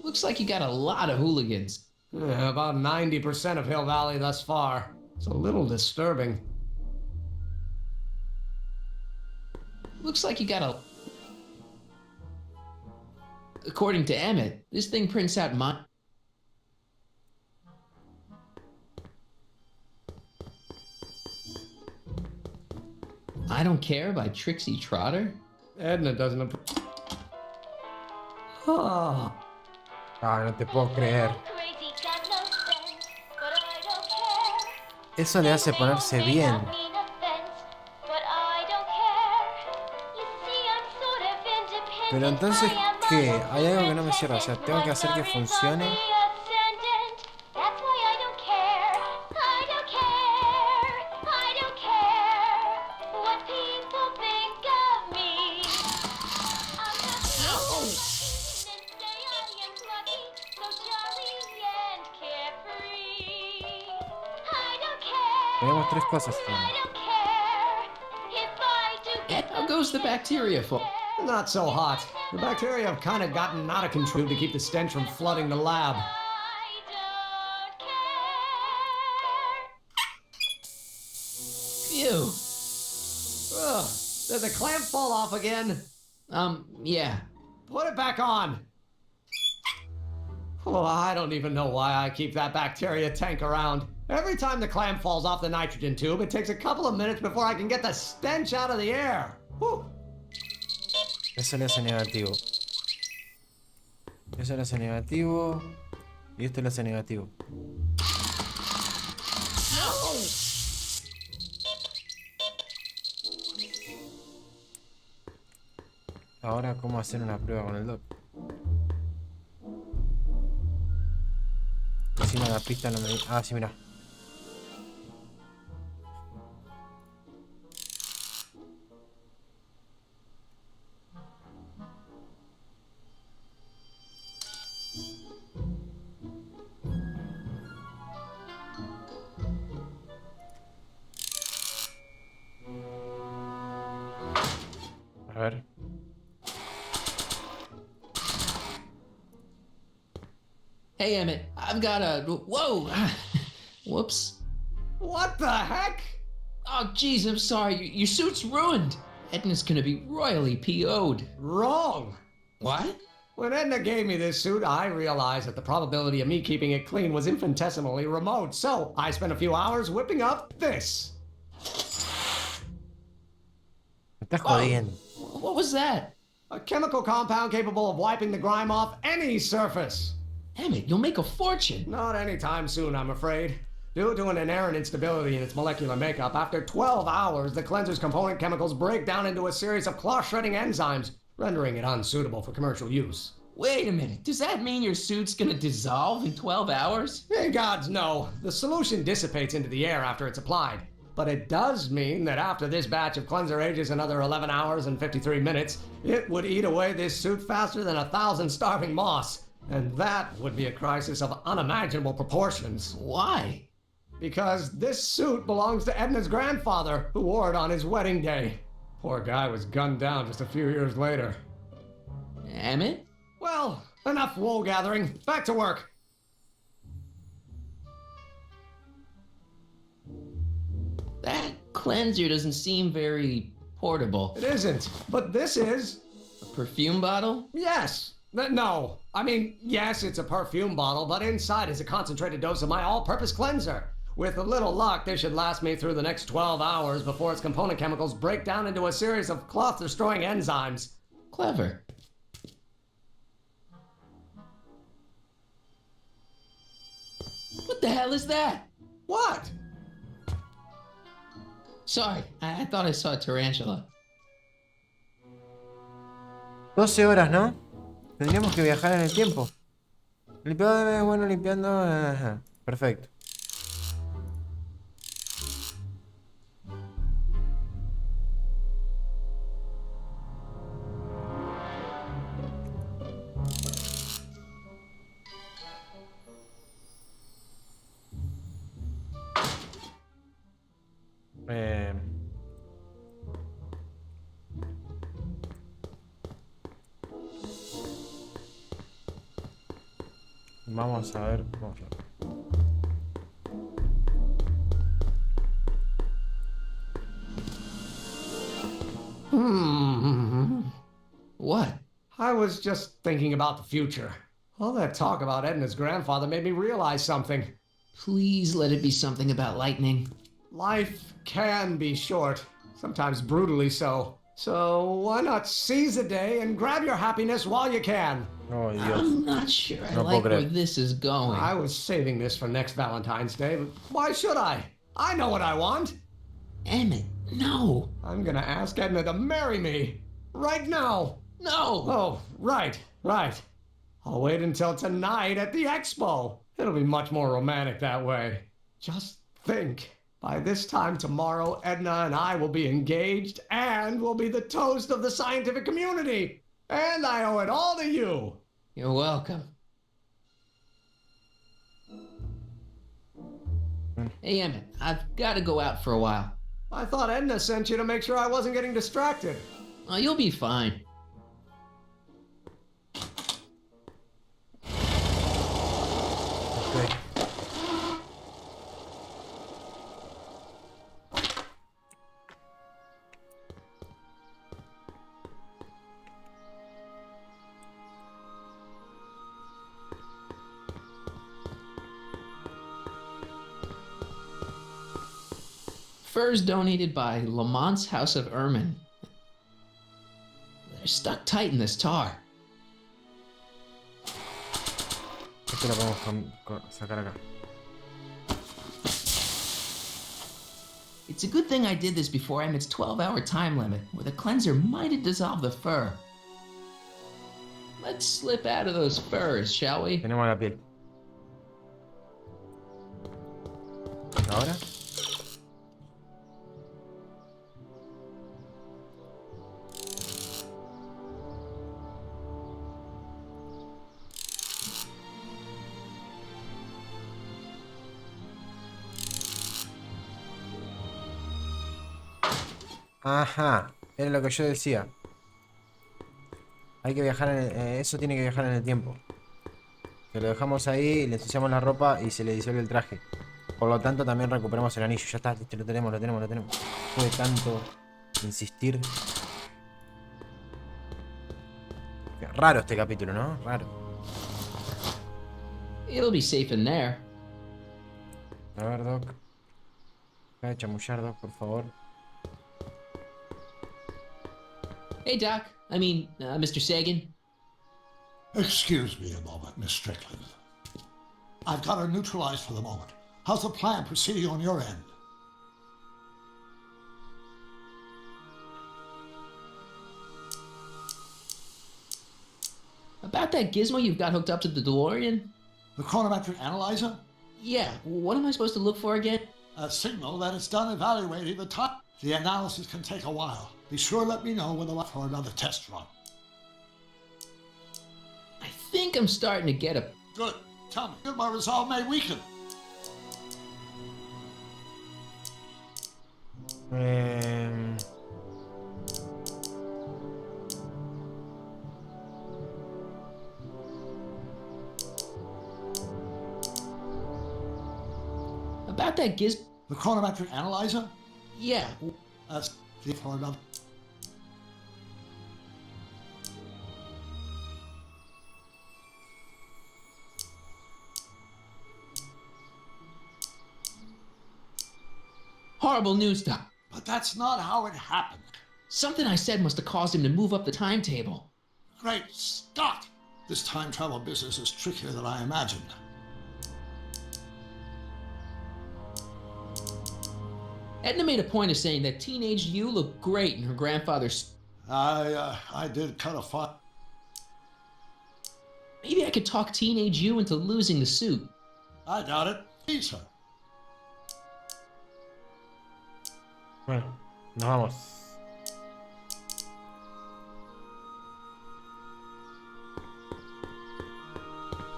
Looks like you got a lot of hooligans. Yeah, about 90% of Hill Valley thus far. It's a little disturbing. Looks like you got a... According to Emmett, this thing prints out I Don't Care by Trixie Trotter? Edna doesn't approve. Oh. Ah, no te puedo creer. Eso le hace ponerse bien. Pero entonces, ¿qué? Hay algo que no me cierra. O sea, tengo que hacer que funcione. Tenemos tres cosas. How goes the bacteria for? Not so hot. The bacteria have kind of gotten out of control to keep the stench from flooding the lab. Ew. Ugh. Did the clamp fall off again? Yeah. Put it back on. Oh, I don't even know why I keep that bacteria tank around. Every time the clamp falls off the nitrogen tube, it takes a couple of minutes before I can get the stench out of the air. Whew. Eso le hace negativo. Eso le hace negativo. Y esto le hace negativo. Ahora, ¿cómo hacer una prueba con el doc? Encima la pista no me... Ah, sí, mira. A ver. Hey, Emmett, I've got a... Whoa! Whoops. What the heck? Oh, geez, I'm sorry. Your suit's ruined. Edna's gonna be royally PO'd. Wrong. What? When Edna gave me this suit, I realized that the probability of me keeping it clean was infinitesimally remote, so I spent a few hours whipping up this. Me estás jodiendo. What was that? A chemical compound capable of wiping the grime off any surface. Emmett, you'll make a fortune. Not anytime soon, I'm afraid. Due to an inherent instability in its molecular makeup, after 12 hours, the cleanser's component chemicals break down into a series of cloth-shredding enzymes, rendering it unsuitable for commercial use. Wait a minute, does that mean your suit's gonna dissolve in 12 hours? Hey, gods, no. The solution dissipates into the air after it's applied. But it does mean that after this batch of cleanser ages another 11 hours and 53 minutes, it would eat away this suit faster than 1,000 starving moths. And that would be a crisis of unimaginable proportions. Why? Because this suit belongs to Edna's grandfather, who wore it on his wedding day. Poor guy was gunned down just a few years later. Emmett? Well, enough wool gathering. Back to work. That cleanser doesn't seem very portable. It isn't, but this is. A perfume bottle? Yes. No. I mean, yes, it's a perfume bottle, but inside is a concentrated dose of my all-purpose cleanser. With a little luck, this should last me through the next 12 hours before its component chemicals break down into a series of cloth-destroying enzymes. Clever. What the hell is that? What? Sorry, I thought I saw a tarantula. 12 horas, ¿no? Tendríamos que viajar en el tiempo. Limpiado es bueno limpiando. Ajá. Perfecto. Vamos a ver. What? I was just thinking about the future. All that talk about Edna's grandfather made me realize something. Please let it be something about lightning. Life can be short, sometimes brutally so. So why not seize the day and grab your happiness while you can? Oh, Dios. I'm not sure I like where this is going. I was saving this for next Valentine's Day, but why should I? I know what I want. Emmett, no. I'm gonna ask Edna to marry me. Right now. No. Oh, right. I'll wait until tonight at the expo. It'll be much more romantic that way. Just think. By this time tomorrow, Edna and I will be engaged and will be the toast of the scientific community. And I owe it all to you. You're welcome. Hey, Emmett, I've got to go out for a while. I thought Edna sent you to make sure I wasn't getting distracted. Oh, you'll be fine. Okay. Furs donated by Lamont's House of Ermine. They're stuck tight in this tar. Esto lo podemos sacar acá. It's a good thing I did this before Emmett's 12-hour time limit, where the cleanser might have dissolved the fur. Let's slip out of those furs, shall we? Tenemos la piel. Ahora. Ajá, era lo que yo decía. Hay que viajar en eso tiene que viajar en el tiempo. Que lo dejamos ahí, le ensuciamos la ropa y se le disuelve el traje. Por lo tanto, también recuperamos el anillo. Ya está, listo, lo tenemos. Fue tanto insistir. Qué raro este capítulo, ¿no? Raro. It'll be safe in there. A ver, Doc. Deja de chamullar, Doc, por favor. Hey, Doc. Mr. Sagan. Excuse me a moment, Miss Strickland. I've got her neutralized for the moment. How's the plan proceeding on your end? About that gizmo you've got hooked up to the DeLorean? The chronometric analyzer? Yeah, what am I supposed to look for again? A signal that it's done evaluating the time. The analysis can take a while. Be sure to let me know when they're up for another test run. I think I'm starting to get a... Good. Tell me, my resolve may weaken. About that giz... The chronometric analyzer? Yeah. That's for another... Horrible news, Doc. But that's not how it happened. Something I said must have caused him to move up the timetable. Great Scott! This time travel business is trickier than I imagined. Edna made a point of saying that teenage you looked great in her grandfather's... I did cut a fine... Maybe I could talk teenage you into losing the suit. I doubt it. Please, sir. Bueno, nos vamos.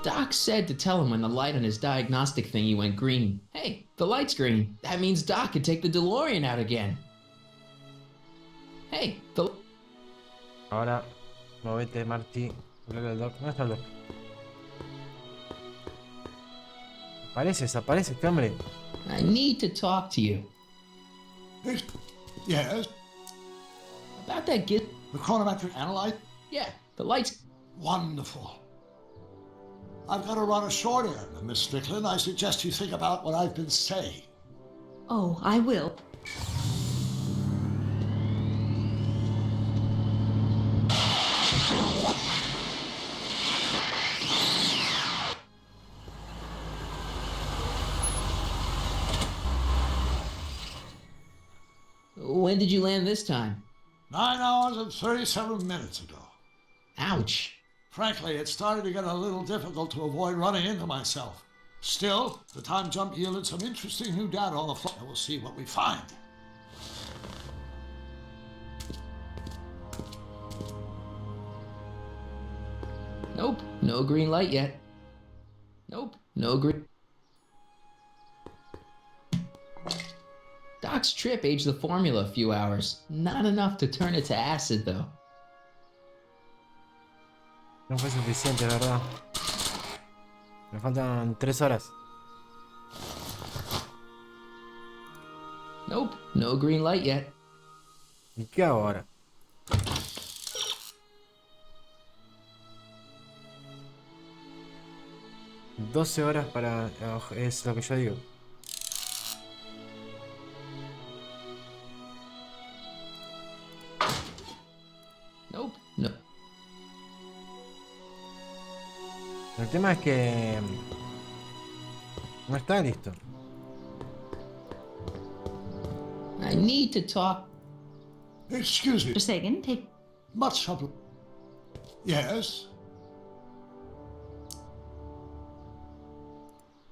Doc said to tell him when the light on his diagnostic thingy went green. Hey, the light's green. That means Doc could take the DeLorean out again. Hey, the... Ahora, movete, Marty. Hablarle al Doc. ¿Dónde está el Doc? Aparece este hombre. I need to talk to you. Yes? About that git... The chronometric analyzer? Yeah, the lights... Wonderful. I've got to run a short errand, Miss Strickland. I suggest you think about what I've been saying. Oh, I will. When did you land this time? 9 hours and 37 minutes ago. Ouch. Frankly, it started to get a little difficult to avoid running into myself. Still, the time jump yielded some interesting new data on the fly. We'll see what we find. Nope, no green light yet. Nope, no green... Doc's trip aged the formula a few hours. Not enough to turn it to acid, though. No fue suficiente, la verdad. Me faltan 3 horas. Nope, no green light yet. ¿Y qué hago ahora? $12 horas para... es lo que yo digo. Nope, no. El tema es que... no está listo. I need to talk... Excuse me. Mr. Sagan, take... Much trouble. Yes?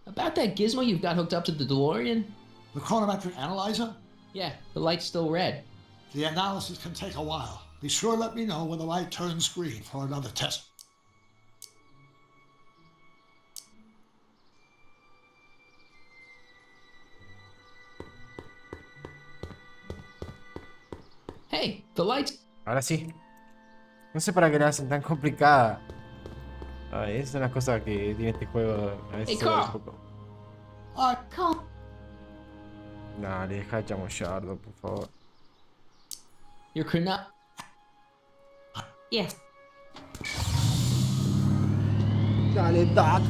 About that gizmo you've got hooked up to the DeLorean? The chronometric analyzer? Yeah, the light's still red. The analysis can take a while. Be sure to let me know when the light turns green for another test. Hey, the lights... Ahora sí. No sé para qué la hacen tan complicada. Ay, esas son las cosas que tiene este juego. A veces Hey, se vuelve Carl. un poco. Call. Dale, deja de chamullarlo, por favor. Your chrono... Yes. Dale, Doc.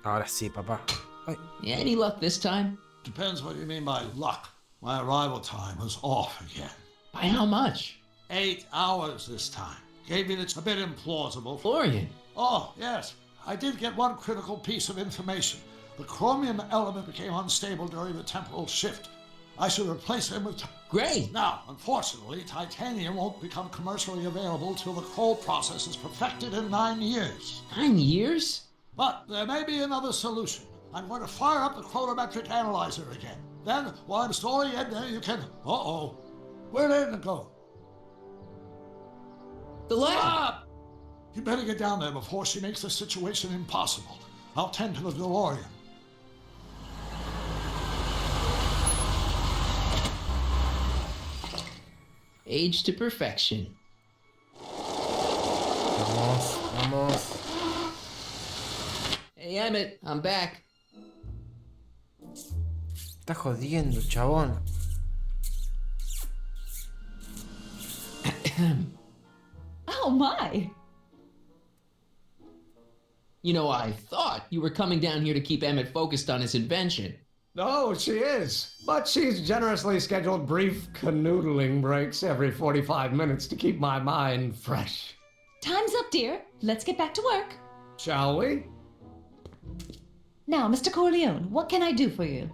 Ahora sí, papá. Ay. Yeah, any luck this time? Depends what you mean by luck. My arrival time was off again. By how much? 8 hours this time. Gave me it's a bit implausible. Florian. Oh, yes. I did get one critical piece of information. The chromium element became unstable during the temporal shift. I should replace him with... Great. Now, unfortunately, titanium won't become commercially available till the coal process is perfected in 9 years. 9 years? But there may be another solution. I'm going to fire up the chronometric analyzer again. Then, while I'm storing in there, you can... Uh-oh. Where did it go? The lab! Ah! You better get down there before she makes the situation impossible. I'll tend to the DeLorean. Age to perfection. Vamos, vamos. Hey, Emmett, I'm back. Está jodiendo, chabón. Oh my! You know, I thought you were coming down here to keep Emmett focused on his invention. No, she is. But she's generously scheduled brief canoodling breaks every 45 minutes to keep my mind fresh. Time's up, dear. Let's get back to work. Shall we? Now, Mr. Corleone, what can I do for you?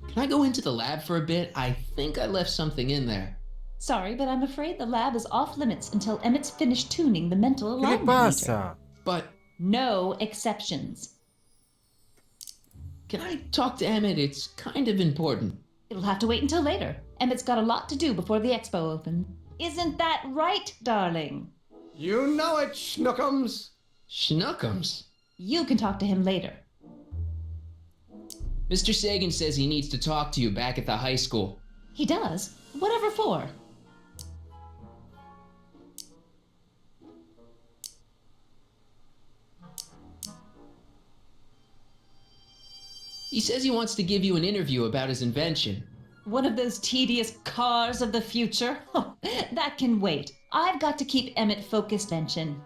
Can I go into the lab for a bit? I think I left something in there. Sorry, but I'm afraid the lab is off limits until Emmett's finished tuning the mental ¿Qué le alignment meter. pasa? But No exceptions. can I talk to Emmett? It's kind of important. It'll have to wait until later. Emmett's got a lot to do before the expo opens. Isn't that right, darling? You know it, Schnookums. Schnookums. You can talk to him later. Mr. Sagan says he needs to talk to you back at the high school. He does? Whatever for? He says he wants to give you an interview about his invention. One of those tedious cars of the future? That can wait. I've got to keep Emmett focused, Vention.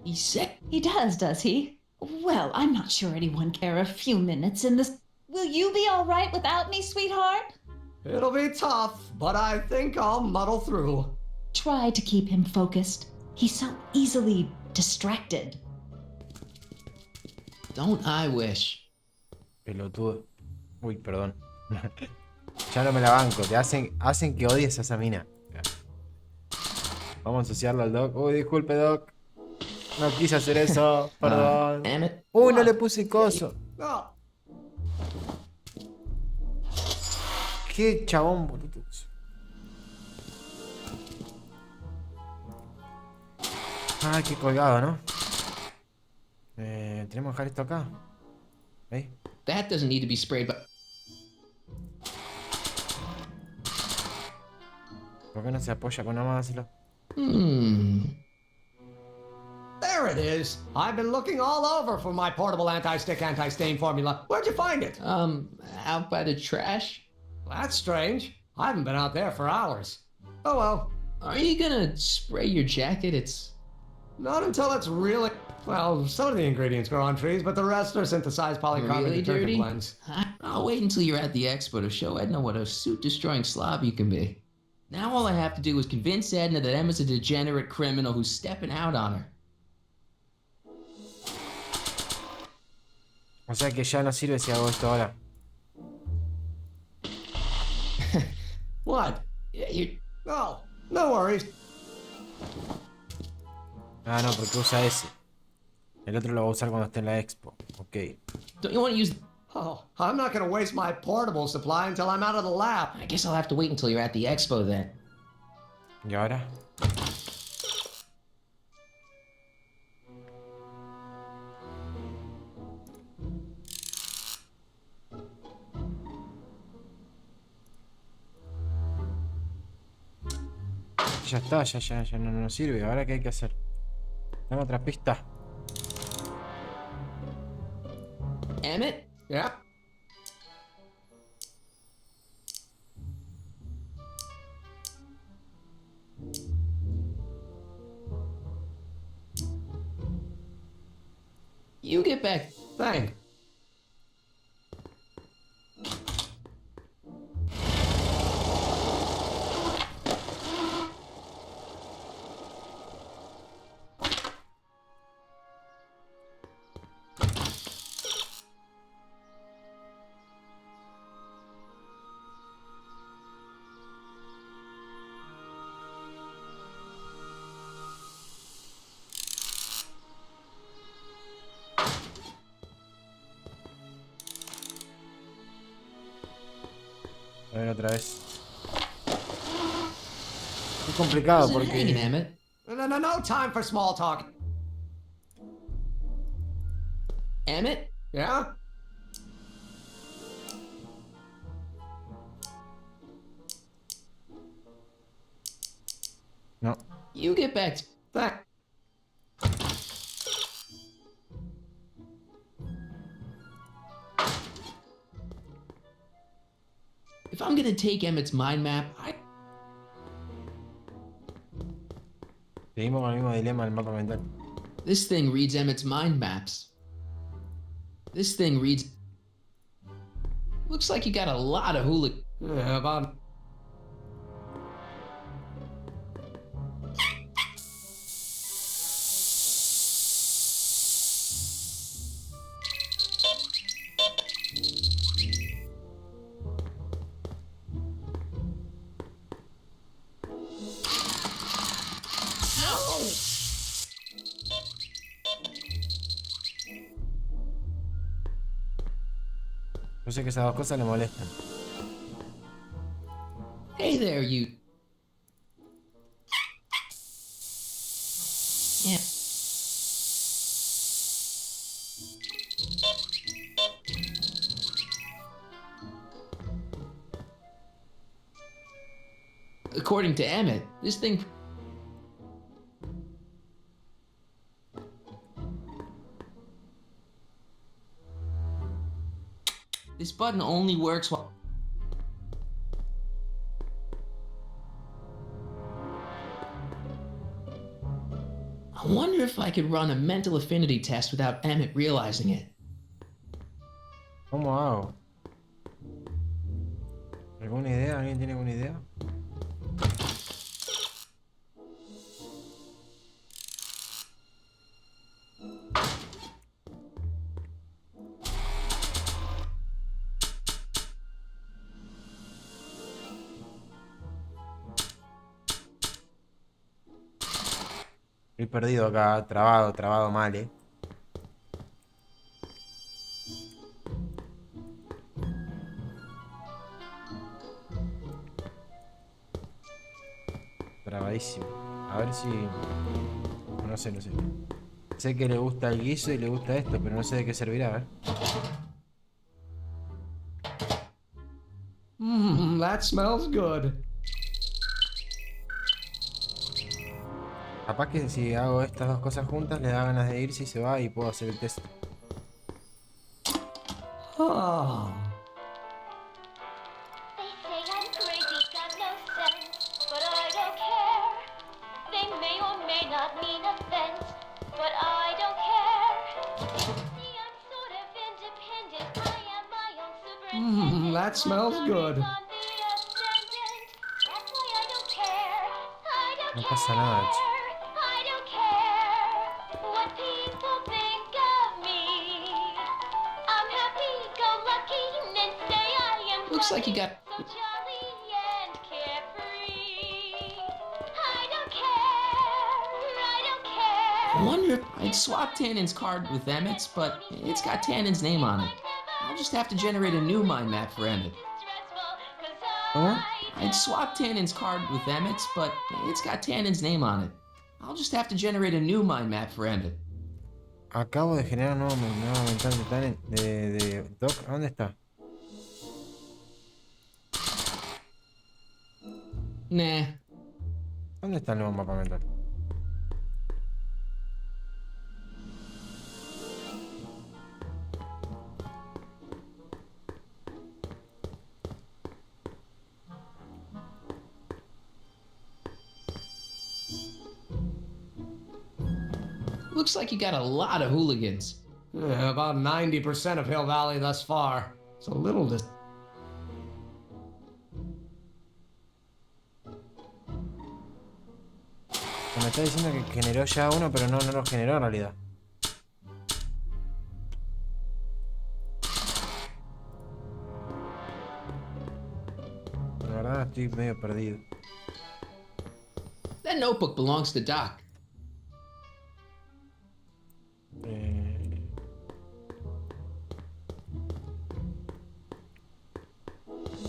He said... He does he? Well, I'm not sure anyone care a few minutes in this... Will you be all right without me, sweetheart? It'll be tough, but I think I'll muddle through. Try to keep him focused. He's so easily distracted. Don't I wish? Pelotudo. Uy, perdón. Ya no me la banco. Te hacen que odies a esa mina. Vamos a asociarlo al Doc. Uy, disculpe, Doc. No quise hacer eso. Perdón. Emmett. Uy, no le puse coso. No. Qué chabón, boludo. Ay, qué colgado, ¿no? Tenemos que dejar esto acá. ¿Veis? That doesn't need to be sprayed, but... ¿Por qué no se apoya con nada más? There it is. I've been looking all over for my portable anti-stick, anti-stain formula. Where'd you find it? Out by the trash. That's strange. I haven't been out there for hours. Oh well. Are you gonna spray your jacket? It's... Not until it's really... Well, some of the ingredients grow on trees, but the rest are synthesized polycarbonate really detergent dirty? blends. I'll wait until you're at the expo to show Edna what a suit-destroying slob you can be. Now all I have to do is convince Edna that Emma's a degenerate criminal who's stepping out on her. O sea que ya no sirve si hago esto ahora. What? You... Oh, no worries. Ah, no, porque usa ese. El otro lo va a usar cuando esté en la expo. Ok. Don't you want to use... Oh, I'm not going to waste my portable supply until I'm out of the lab. I guess I'll have to wait until you're at the expo then. ¿Y ahora? ya está, ya no nos sirve. Ahora qué hay que hacer. Dame otra pista. Emmett? Yeah? You get back. Thanks. A ver otra vez. Es complicado How's it hanging, porque... Emmett? No time for small talk. Emmett? Yeah? No. You get back. Thanks. If I'm gonna take Emmett's mind map, Seguimos con el mismo dilema del mapa mental. This thing reads Emmett's mind maps. This thing reads... Looks like you got a lot of hooligan... Yeah, about... Yo sé que esas dos cosas le molestan. Hey there, you... Yeah. According to Emmett, this thing... This button only works while... I wonder if I could run a mental affinity test without Emmett realizing it. ¿Cómo hago? ¿Alguna idea? ¿Alguien tiene alguna idea? Estoy perdido acá, trabado mal, Trabadísimo. A ver si... No sé. Sé que le gusta el guiso y le gusta esto, pero no sé de qué servirá, a ver. That smells good. Capaz que si hago estas dos cosas juntas le da ganas de irse y se va y puedo hacer el test. Oh. They say I'm crazy, got no sense, but I don't care. They may or may not mean offense, but I don't care. See, I'm sort of independent. I am my own superintendent. That smells good. On the ascendant. That's why I don't care. I don't No care. pasa nada, che. I don't care what people think of me. I'm happy-go-lucky and say I am Looks like you got... so jolly and carefree. I don't care. I wonder if I'd swap Tannen's card with Emmett's, but it's got Tannen's name on it. I'll just have to generate a new mind map for Emmett. ¿Cómo? I'd swap Tannen's card with Emmett's, but it's got Tannen's name on it. I'll just have to generate a new mind map for Emmett. Acabo de generar un nuevo mental de Tannen, de Doc. ¿Dónde está? Nah. ¿Dónde está el nuevo mapa mental? Looks like you got a lot of hooligans. Yeah, about 90% of Hill Valley thus far. It's a little Me está diciendo que generó ya uno, pero no lo generó en realidad. La verdad estoy medio perdido. That notebook belongs to Doc.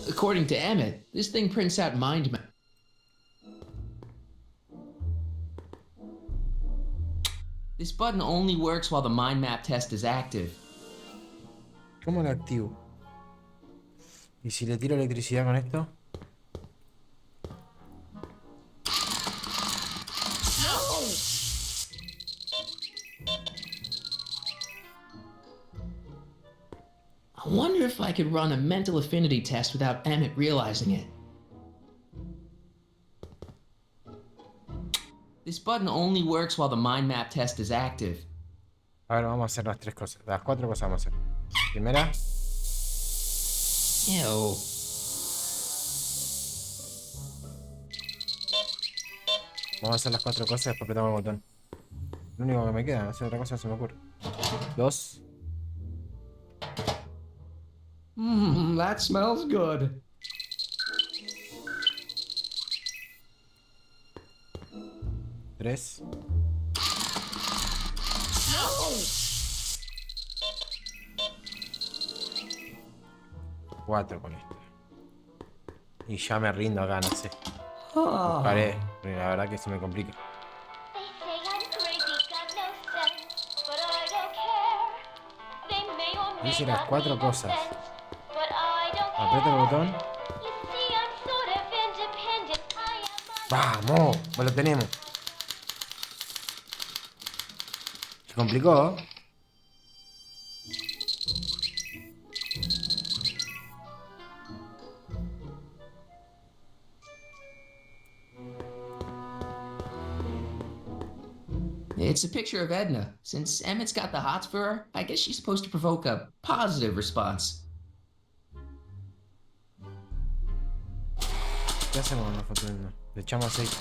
According to Emmett, this thing prints out mind map. This button only works while the mind map test is active. ¿Cómo lo activo? ¿Y si le tiro electricidad con esto? I wonder if I could run a mental affinity test without Emmett realizing it. This button only works while the mind map test is active. A ver, vamos a hacer las tres cosas. Las cuatro cosas vamos a hacer. Primera. Ew. Vamos a hacer las cuatro cosas y después apretamos el botón. Lo único que me queda, no sé, otra cosa no se me ocurre. 2. That smells good. 3. 4 con esto. Y ya me rindo acá, no sé. Paré, porque la verdad que se me complica. Hice las 4 cosas. Aprieto el botón. ¡Vamos! Pues lo tenemos. Se complicó. It's a picture of Edna. Since Emmett's got the hots for her, I guess she's supposed to provoke a positive response. ¿Qué hacemos con la foto de Edna? Le echamos aceite.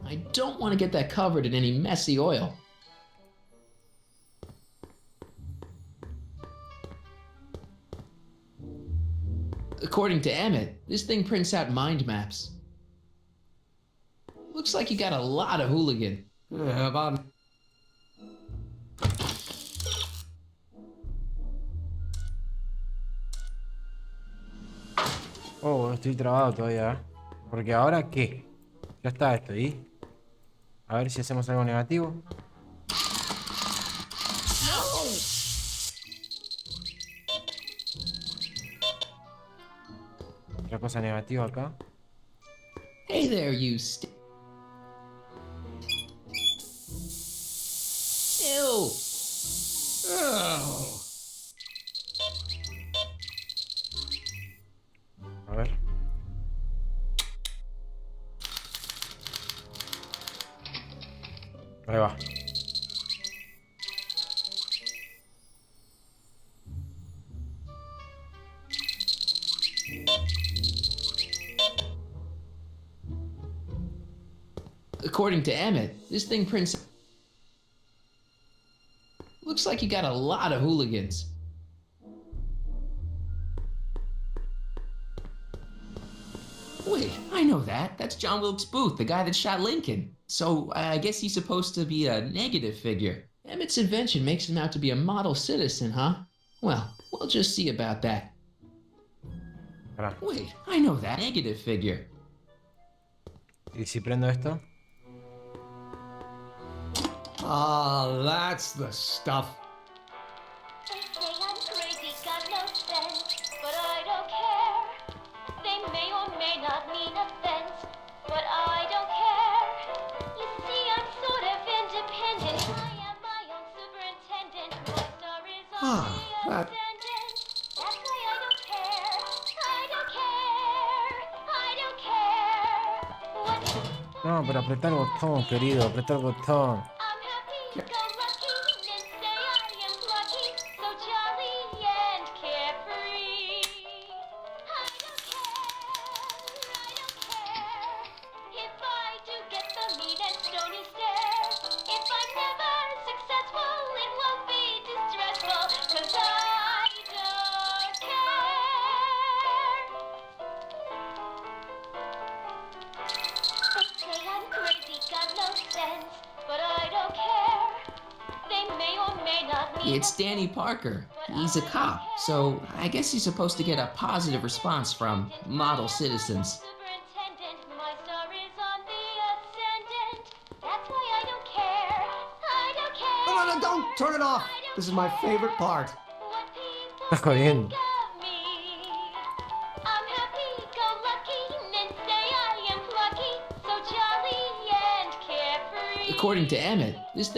I don't want to get that covered in any messy oil. According to Emmett, this thing prints out mind maps. Looks like you got a lot of hooligan. Yeah, about... Oh, estoy trabado todavía, ¿eh? Porque ahora, ¿qué? Ya está esto, ¿y? A ver si hacemos algo negativo. Otra cosa negativa acá. Hey there, you Ew. Oh. A ver. Ahí va. According to Emmett, this thing prints... Looks like you got a lot of hooligans. Wait, I know that. That's John Wilkes Booth, the guy that shot Lincoln. So, I guess he's supposed to be a negative figure. Emmett's invention makes him out to be a model citizen, huh? Well, we'll just see about that. Wait, I know that. Negative figure. ¿Y si prendo esto? Ah, that's the stuff. They say I'm crazy, got no sense, but I don't care. They may or may not mean offense, but That... No, pero apretar el botón, querido, apretar el botón. It's Danny Parker. He's a cop, so I guess he's supposed to get a positive response from model citizens. No, don't turn it off. This is my favorite part. Está jodiendo. According to Emmett, this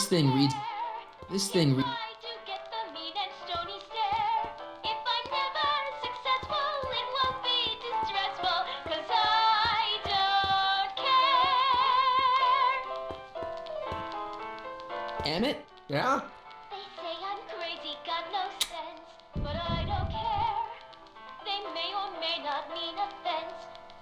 thing reads. Emmett? Yeah? They say I'm crazy, got no sense, but I don't care. They may or may not mean offense,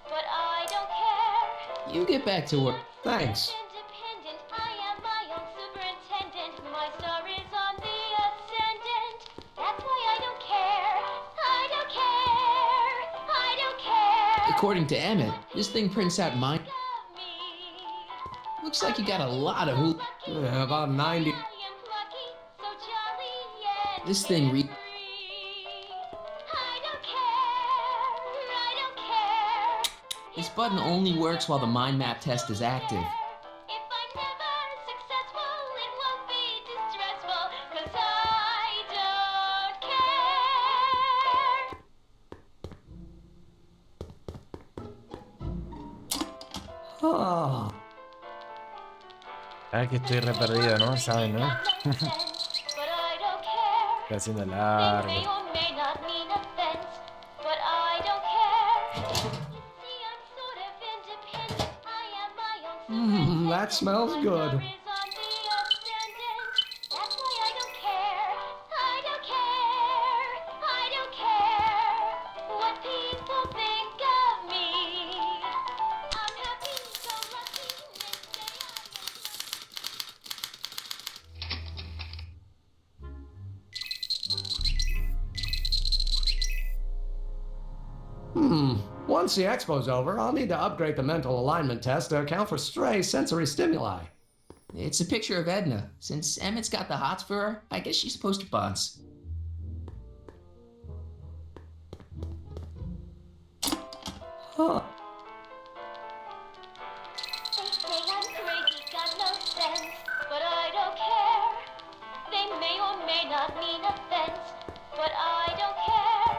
but I don't care. You get back to work. Thanks. Independent, I am my own superintendent. My star is on the ascendant. That's why I don't care. I don't care. I don't care. According to Emmett, this thing prints out mine. Looks like you got a lot of hoop. Yeah, about 90. This thing reads. This button only works while the mind map test is active. Oh. Ah, que estoy re perdido, ¿no? ¿Saben, no? Está haciendo largo. That smells good. Once the expo's over, I'll need to upgrade the mental alignment test to account for stray sensory stimuli. It's a picture of Edna. Since Emmett's got the hots for her, I guess she's supposed to bounce. Huh. They say I'm crazy, got no sense, but I don't care. They may or may not mean offense, but I don't care.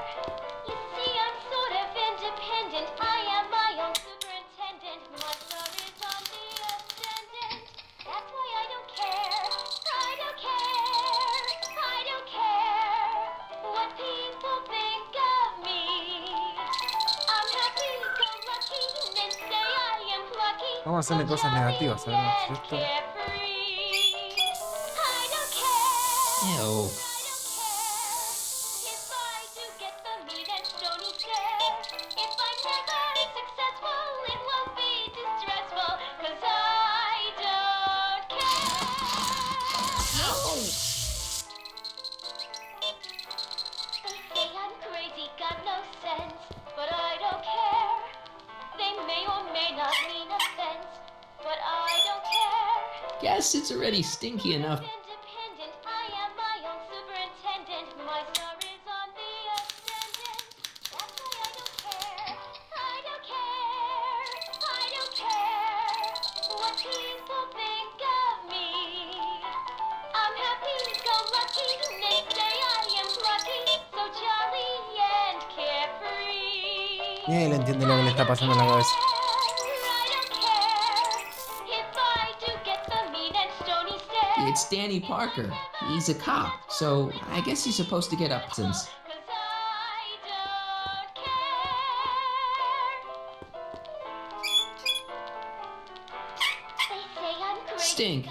You see, I'm sort of independent. I am my own superintendent. My star is on the ascendant. That's why I don't care. I don't care. I don't care what people think of me. I'm happy, go lucky, and say I am plucky. Vamos a hacerle cosas negativas, a ver si esto. Ew. Guess it's already stinky enough. Independent, I am my own superintendent. My star is on the ascendant. That's why I don't care. I don't care. I don't care what people think of me. I'm happy, go lucky, and they say I am lucky, so jolly and carefree. Ni él entiende lo que le está pasando en la cabeza. it's Danny Parker. He's a cop, so I guess he's supposed to get up since. Stink.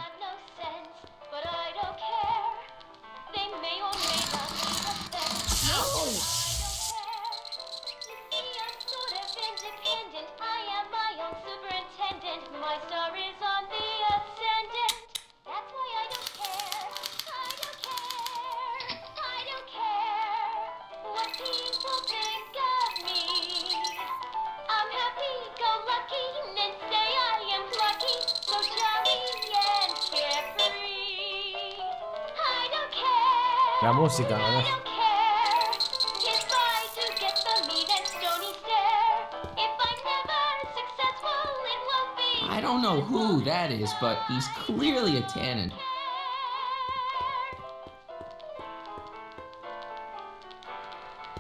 La música, ¿no? I don't know who that is, but he's clearly a tannin.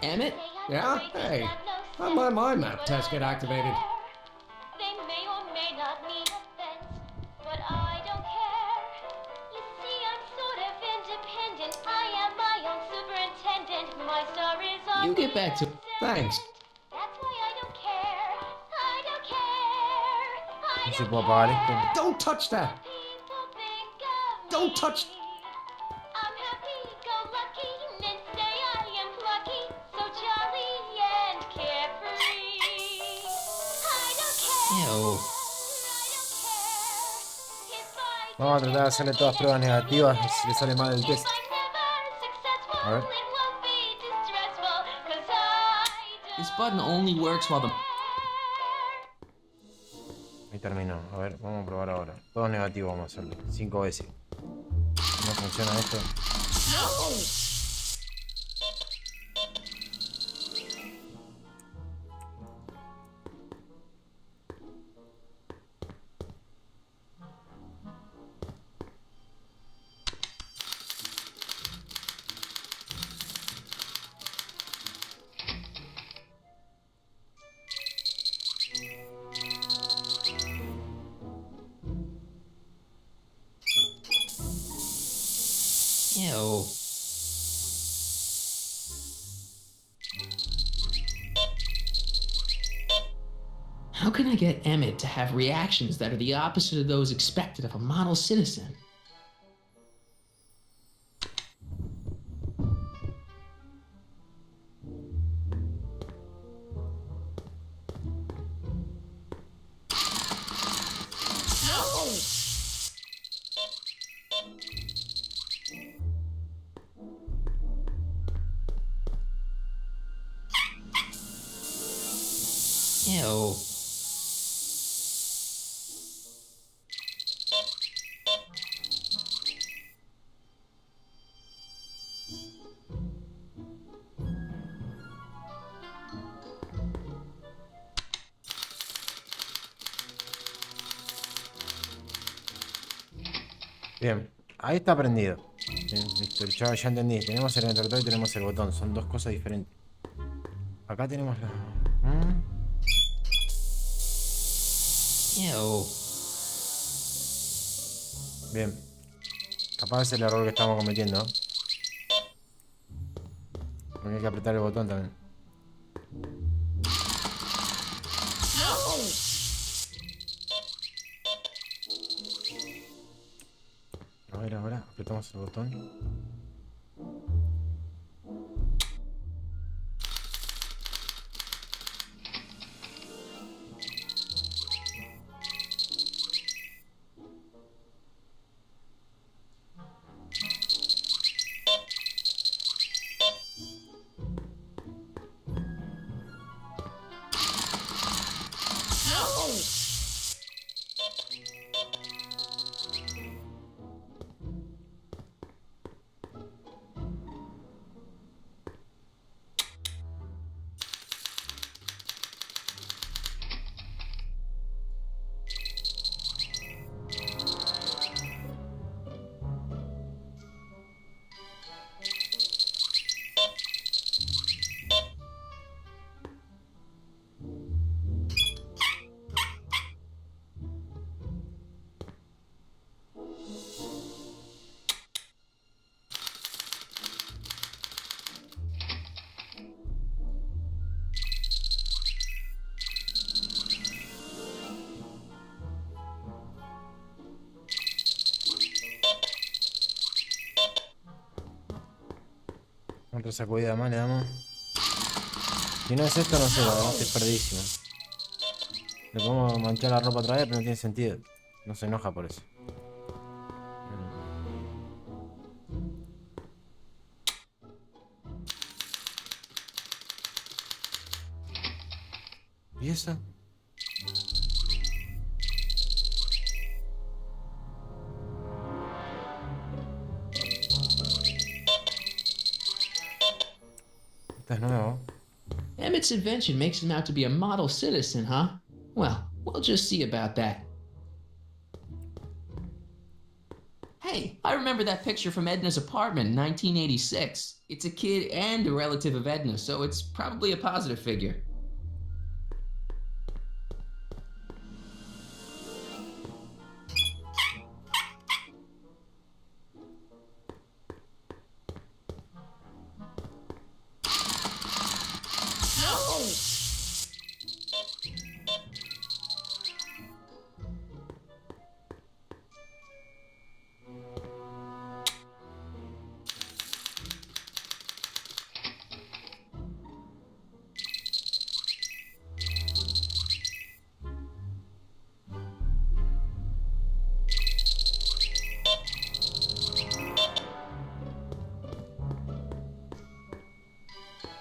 Emmett? Yeah? Hey, how'd my mind map test get activated? You get back to... Thanks. No se puede apagar esto. Don't touch that! Don't touch... Ew. Vamos a tratar de hacerle todas pruebas negativas si le sale mal el test. A ver. This button only works while the... Ahí terminó. A ver, vamos a probar ahora. Todo negativo vamos a hacerlo. 5 veces. No funciona esto. Ew. How can I get Emmett to have reactions that are the opposite of those expected of a model citizen? Ew. Bien, ahí está prendido. Bien, listo, ya entendí. Tenemos el interruptor y tenemos el botón. Son dos cosas diferentes. Acá tenemos la... Ew. Bien. Capaz es el error que estamos cometiendo. Porque hay que apretar el botón también. A ver, ahora apretamos el botón. Otra sacudida más le damos. Si no es esto, no sé, la verdad estoy perdidísimo. Le podemos manchar la ropa otra vez, pero no tiene sentido. No se enoja por eso. ¿Y eso? Esto es nuevo. Emmett's invention makes him out to be a model citizen, huh? Well, we'll just see about that. Hey, I remember that picture from Edna's apartment in 1986. It's a kid and a relative of Edna, so it's probably a positive figure.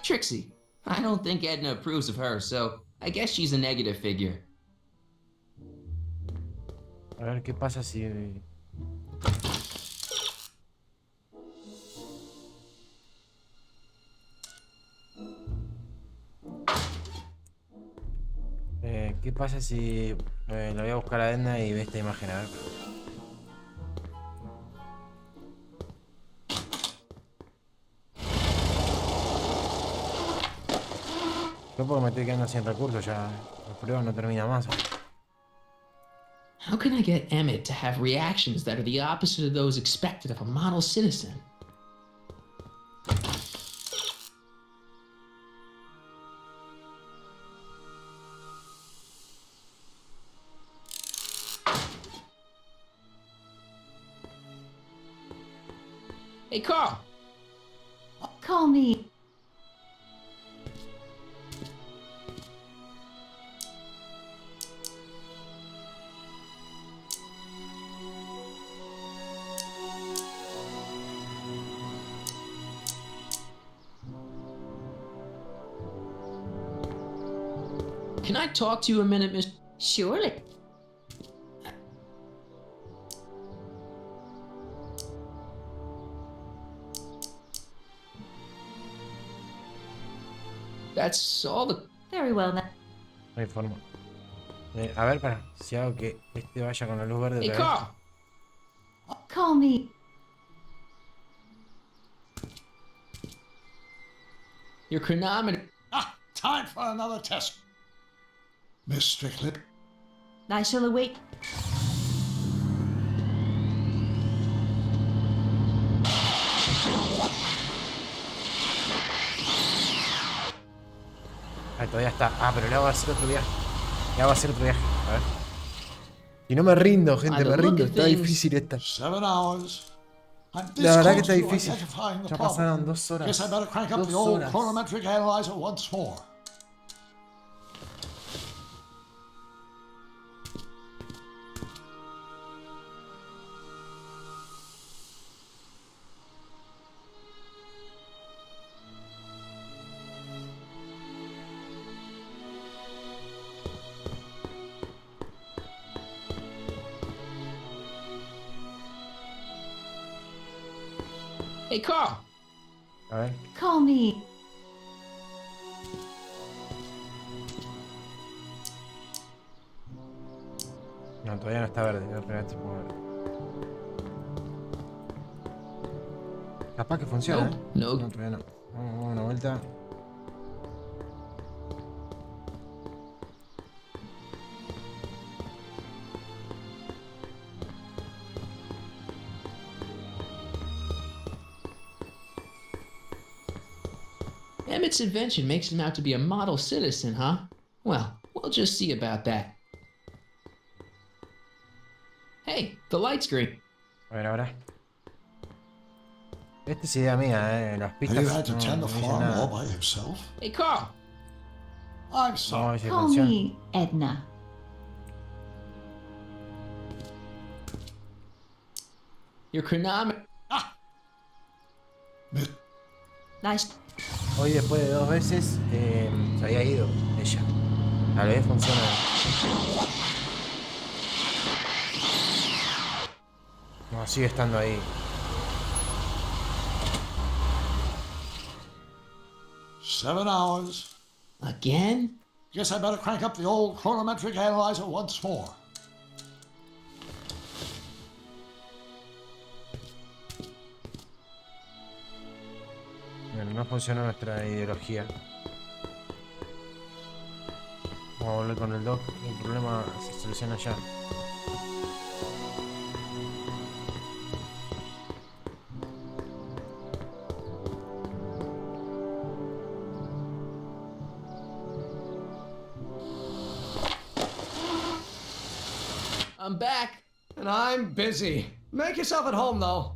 Trixie. I don't think Edna approves of her, so I guess she's a negative figure. A ver qué pasa si... ¿qué pasa si... la voy a buscar a Edna y ve esta imagen, a ver. Yo porque me estoy quedando sin recursos ya. La prueba no termina más. How can I get Emmett to have reactions that are the opposite of those expected of a model citizen? Hey, Carl! Call me. Can I talk to you a minute, Miss? Surely. That's all the... Very well then. No hay forma. A ver, para. Si hago que este vaya con la luz verde Hey, otra vez. Carl! Call me. Your chronometer... Ah, time for another test. Miss Strickland. I shall await. Ahí todavía está. Ah, pero le hago hacer otro viaje. Le hago hacer otro viaje. A ver. Y no me rindo, gente, me rindo. Está difícil esta. 7 hours. La verdad que está difícil. Ya pasaron 2 horas. Guess I better crank up 2 the old horas. chronometric analyzer once more. Hey, Carl! A ver. Call me. No, todavía no está verde. Voy a pegar este poco verde. Capaz que funciona, ¿eh? No. No, todavía no. Vamos a dar una vuelta. Emmett's invention makes him out to be a model citizen, huh? Well, we'll just see about that. Hey, the light's green. A ver ahora. Esta es idea mía, las And pistas you had to no, tend the no dicen farm all nada. by yourself? Hey, Carl. I'm No, sorry. dice Call función. me Edna. Your chronometer. Nice. Hoy después de 2 veces se había ido ella. A la vez funciona. No, sigue estando ahí. Seven hours. Again? Guess I better crank up the old chronometric analyzer once more. Bueno, no funciona nuestra ideología. Vamos a volver con el doc. El problema se soluciona ya. I'm back, and I'm busy. Make yourself at home, though.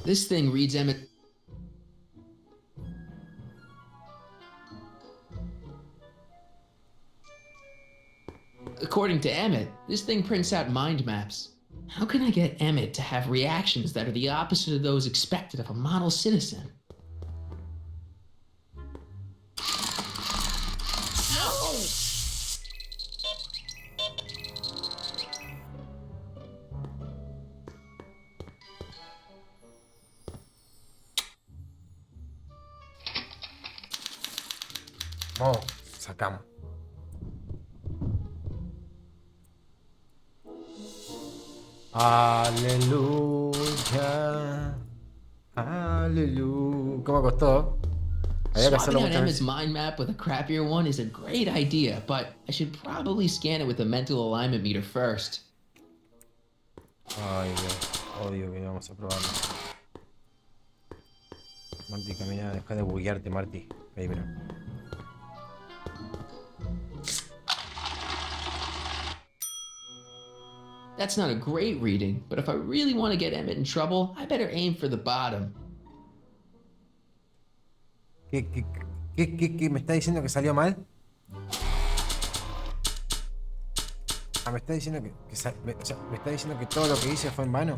This thing reads Emmett. According to Emmett, this thing prints out mind maps. How can I get Emmett to have reactions that are the opposite of those expected of a model citizen? Vamos, sacamos. Aleluya. Aleluya. ¿Cómo costó? Había que hacerlo Swapping out muchas Emmett's veces. mind map with a crappier one is a great idea, but I should probably scan it with a mental alignment meter first. Ay, Dios. Odio que vamos a probarlo. Marty, camina, deja de buguearte, Marty. Ahí, mira. That's not a great reading, but if I really want to get Emmett in trouble, I better aim for the bottom. ¿Qué? ¿Me está diciendo que salió mal? Ah, me está diciendo me está diciendo que todo lo que hice fue en vano.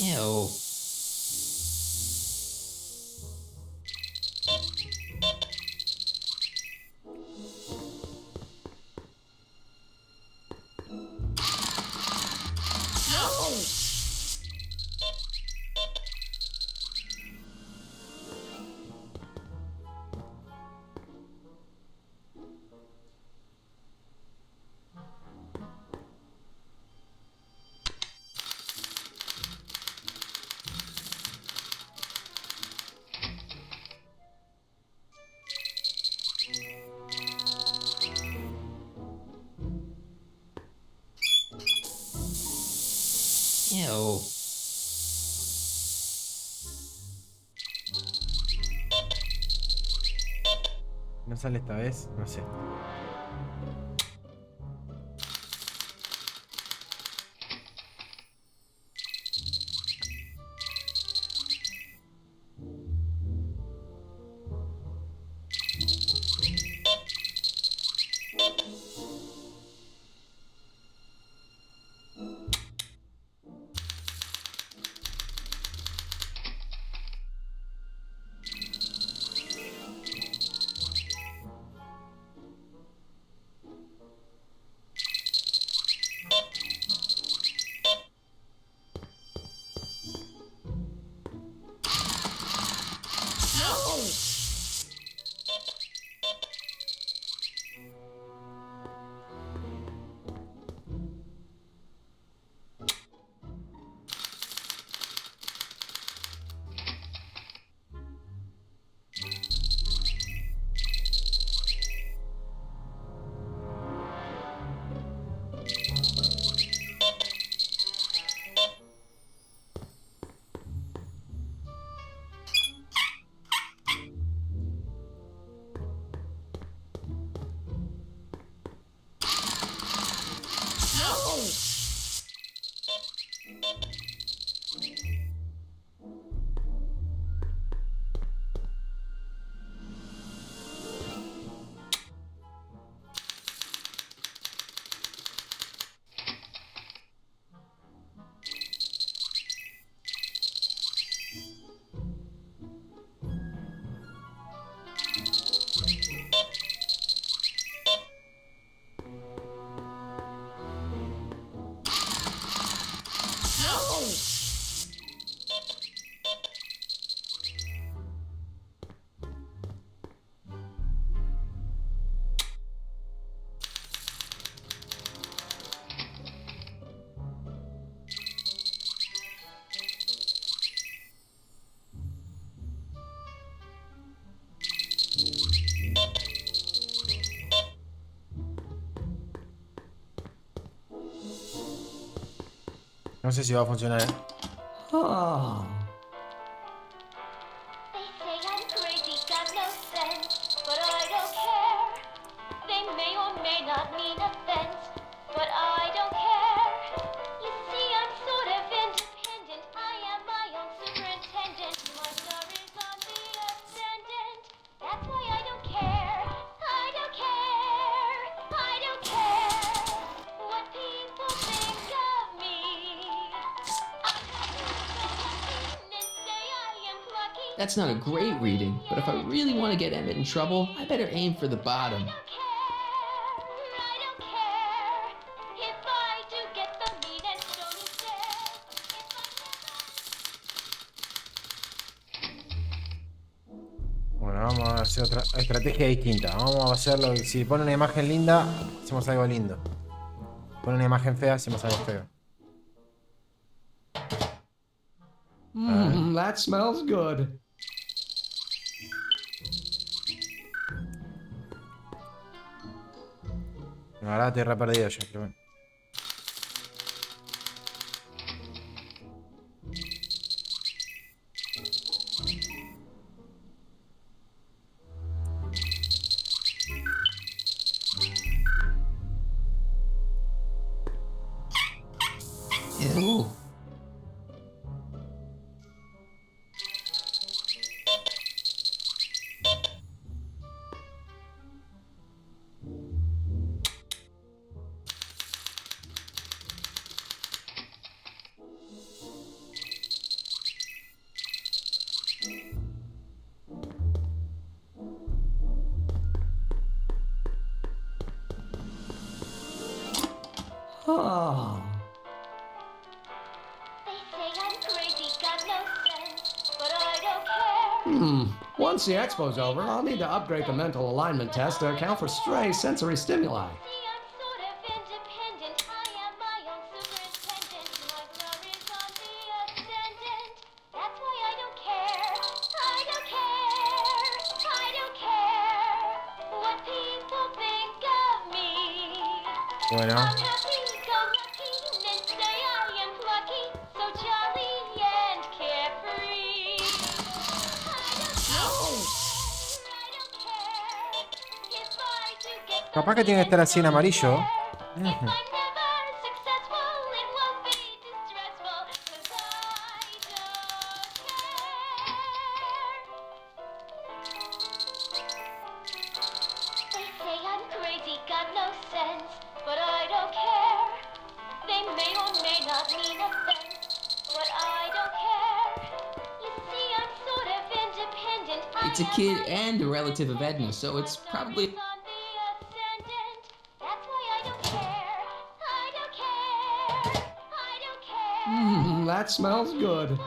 Ew. Ew. ¿No sale esta vez? No sé. No sé si va a funcionar, ¿eh? Oh. They say I'm crazy, got no sense, but I don't care. They may or may not mean offense, but I don't care. You see, I'm sort of independent. I am my own superintendent. My star is on the ascendant. That's why I don't care. I don't care. I don't care what people think of me. That's not a great reading, but if I really want to get Emmett in trouble, I better aim for the bottom. Bueno, vamos a hacer otra estrategia distinta. Vamos a hacerlo. Si pone una imagen linda, hacemos algo lindo. Pone una imagen fea, hacemos algo feo. That smells good. La verdad estoy re perdido yo, pero bueno. Ew. Oh. They say I'm crazy, got no sense, but I don't care. Once the expo's over, I'll need to upgrade the mental alignment test to account for stray sensory stimuli. Bueno. Capaz que tiene que estar así en amarillo. It's a kid and a relative of Edna, so it's probably... That smells good.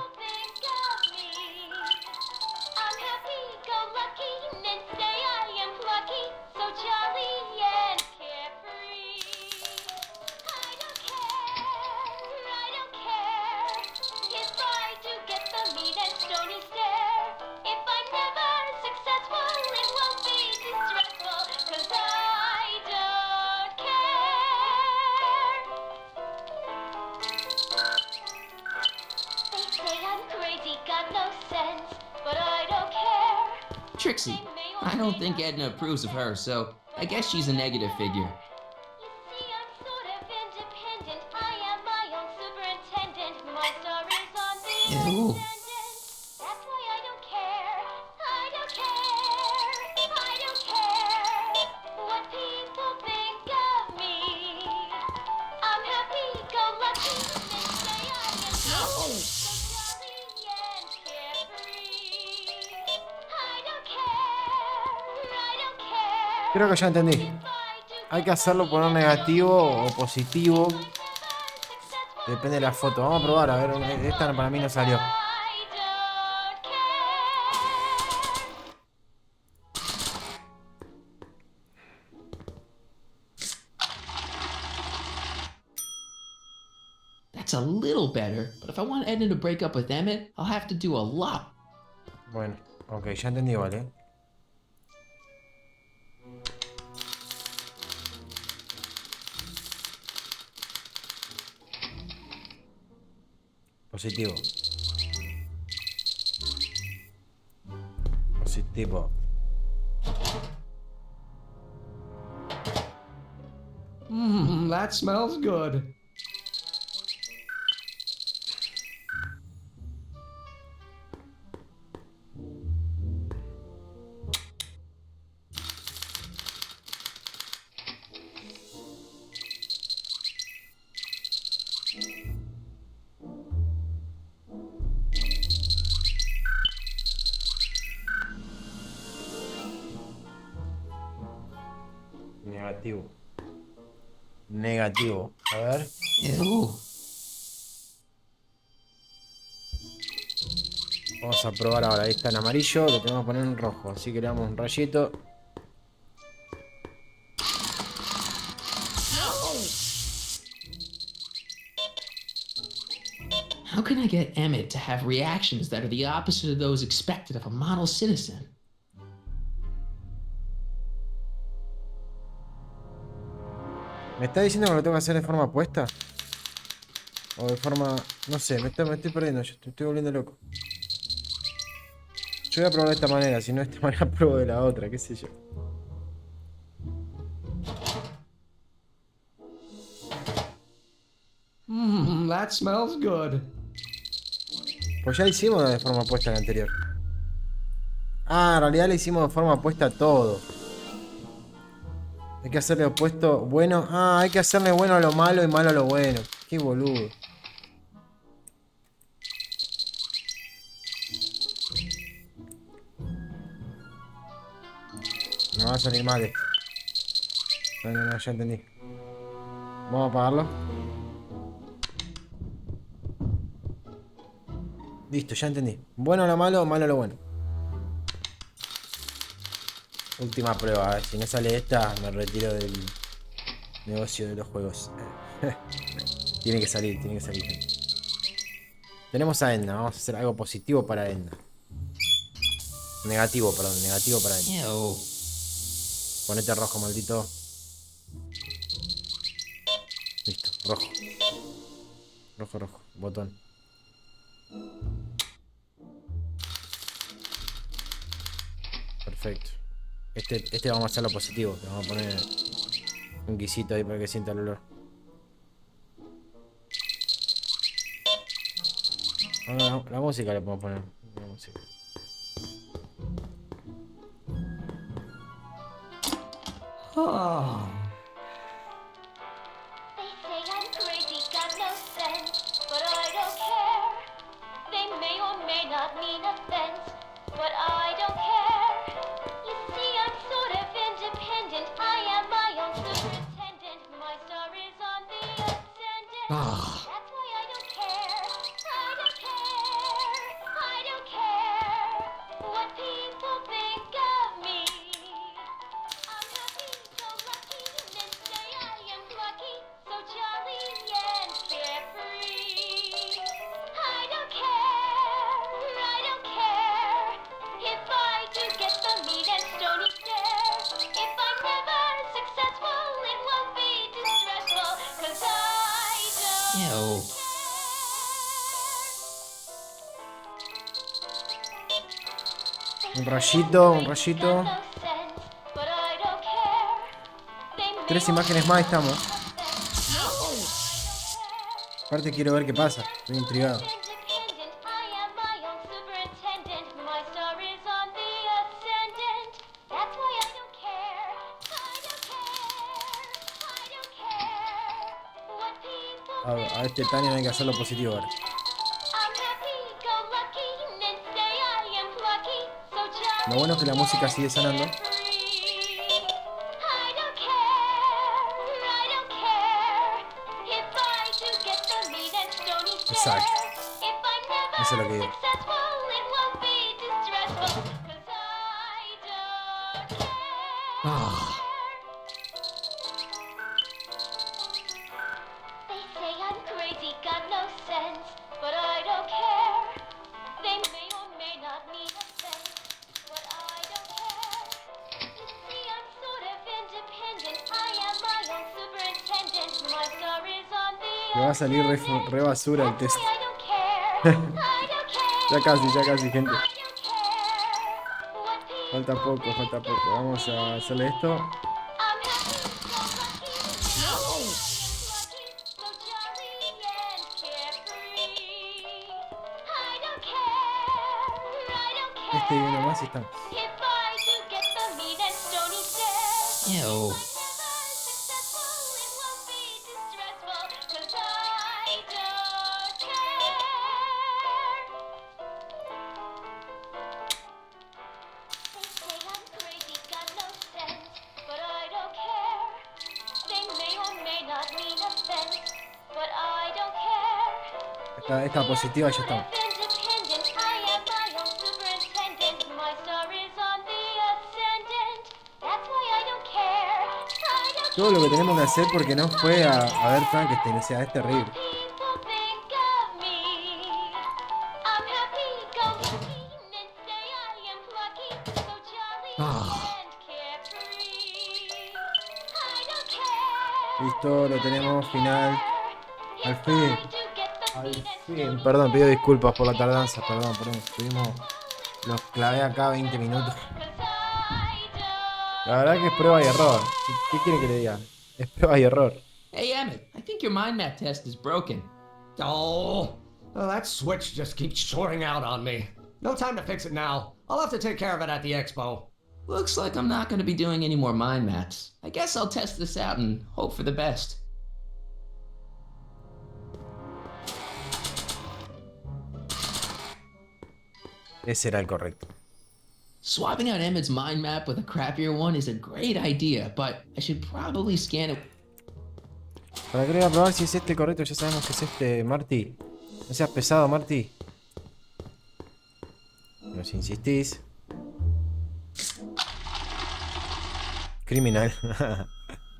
Trixie. I don't think Edna approves of her, so I guess she's a negative figure. Ew. That's why I don't care. I don't care. I don't care what people think of me. I'm happy, go lucky, and say I am so jolly and carefree. I don't care. I don't care. Creo que ya entendí. Hay que hacerlo poner negativo o positivo. Depende de la foto. Vamos a probar, a ver. Esta para mí no salió. That's a little better, but if I want Edna to break up with Emmett, I'll have to do a lot. Bueno, ok, ya entendí, vale. Positivo. Positivo. That smells good. Negativo. Negativo. A ver. Ew. Vamos a probar ahora. Ahí está en amarillo. Lo tenemos que poner en rojo. Así que le damos un rayito. How can I get Emmett to have reactions that are the opposite of those expected of a model citizen? ¿Me está diciendo que lo tengo que hacer de forma opuesta? O de forma... No sé, me estoy perdiendo. Yo estoy volviendo loco. Yo voy a probar de esta manera. Si no de esta manera, pruebo de la otra. Qué sé yo. That smells good. Pues ya hicimos de forma opuesta en la anterior. Ah, en realidad le hicimos de forma opuesta a todo. Hay que hacerle opuesto bueno. Ah, hay que hacerle bueno a lo malo y malo a lo bueno. Qué boludo. Me va a salir mal esto. No, ya entendí. Vamos a apagarlo. Listo, ya entendí. Bueno a lo malo, malo a lo bueno. Última prueba, a ver, si no sale esta, me retiro del negocio de los juegos. Tiene que salir, tiene que salir. Tenemos a Edna, vamos a hacer algo positivo para Edna. Negativo, perdón, negativo para Edna. Ew. Ponete rojo, maldito. Listo, rojo. Rojo, rojo, botón. Perfecto. Este vamos a hacer lo positivo. Le vamos a poner un guisito ahí para que sienta el olor. La música le podemos poner. La música. Oh. They say I'm crazy, got no sense, but I don't care. They may or may not mean offense, but I don't care. You see, I'm sort of independent. I am my own superintendent. My star is on the ascendant. That's why I don't care. I don't care. I don't care what people think of me. I'm happy, so lucky, and say I am lucky, so jolly and carefree. I don't care. I don't care if I do get the mean and stony stare. If I'm never successful, it won't be distressful, 'cause I don't Ew. Un rayito, un rayito. got no sense, but I don't care. They may 3 or imágenes más estamos. may Aparte quiero ver qué pasa. Estoy intrigado. independent. I A este Tanya hay que hacerlo positivo ahora. Lo bueno es que la música sigue sonando. Exacto. Eso es lo que digo. Ah. They say I'm crazy, got no sense, but I don't care. They may or may not mean offense, but I don't care. You see, I'm sort of independent. I am my own superintendent. My star is on the Me va a salir re basura el test. Ya casi, gente. Falta poco. Vamos a hacerle esto. Este y uno más y estamos. Ew. Esta positiva ya estamos. Todo lo que tenemos que hacer porque no fue a ver Frankenstein, o sea, es terrible. Listo, lo tenemos, final. Al fin. Perdón, pido disculpas por la tardanza, perdón. Los clavé acá 20 minutos. La verdad que es prueba y error. ¿Qué quiere que le diga? Es prueba y error. Hey, Emmett, I think your mind map test is broken. Oh, well, that switch just keeps shorting out on me. No time to fix it now. I'll have to take care of it at the expo. Looks like I'm not going to be doing any more mind maps. I guess I'll test this out and hope for the best. Ese era el correcto. Swapping out Emmett's mind map with a crappier one is a great idea, but I should probably scan it. ¿Para qué le voy a probar si es este correcto? Ya sabemos que es este, Marty. No seas pesado, Marty. Pero si insistís. Criminal.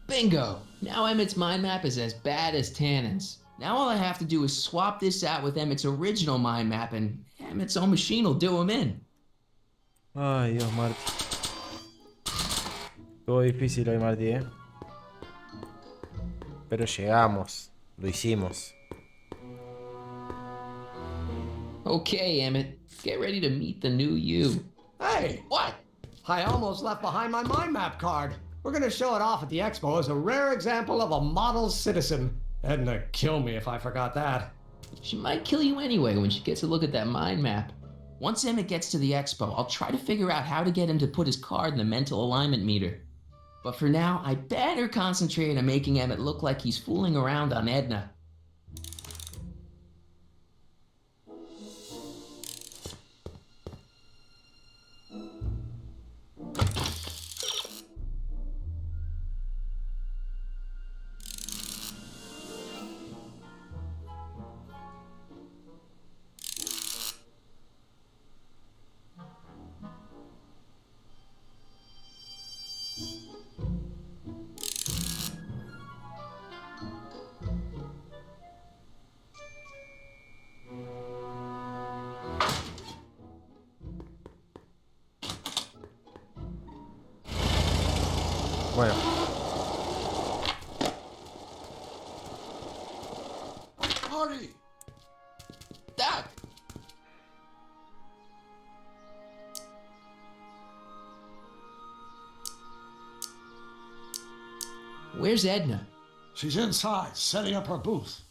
Bingo! Now Emmett's mind map is as bad as Tannen's. Now all I have to do is swap this out with Emmett's original mind map and Emmett's own machine will do him in. Ay, Dios, Marty. Estuvo difícil hoy, Marty, Pero llegamos. Lo hicimos. Okay, Emmett. Get ready to meet the new you. Hey, what? I almost left behind my mind map card. We're gonna show it off at the expo as a rare example of a model citizen. Edna kill me if I forgot that. She might kill you anyway when she gets a look at that mind map. Once Emmett gets to the expo, I'll try to figure out how to get him to put his card in the mental alignment meter. But for now, I better concentrate on making Emmett look like he's fooling around on Edna. Bueno. Marty! Doc! Where's Edna? She's inside, setting up her booth.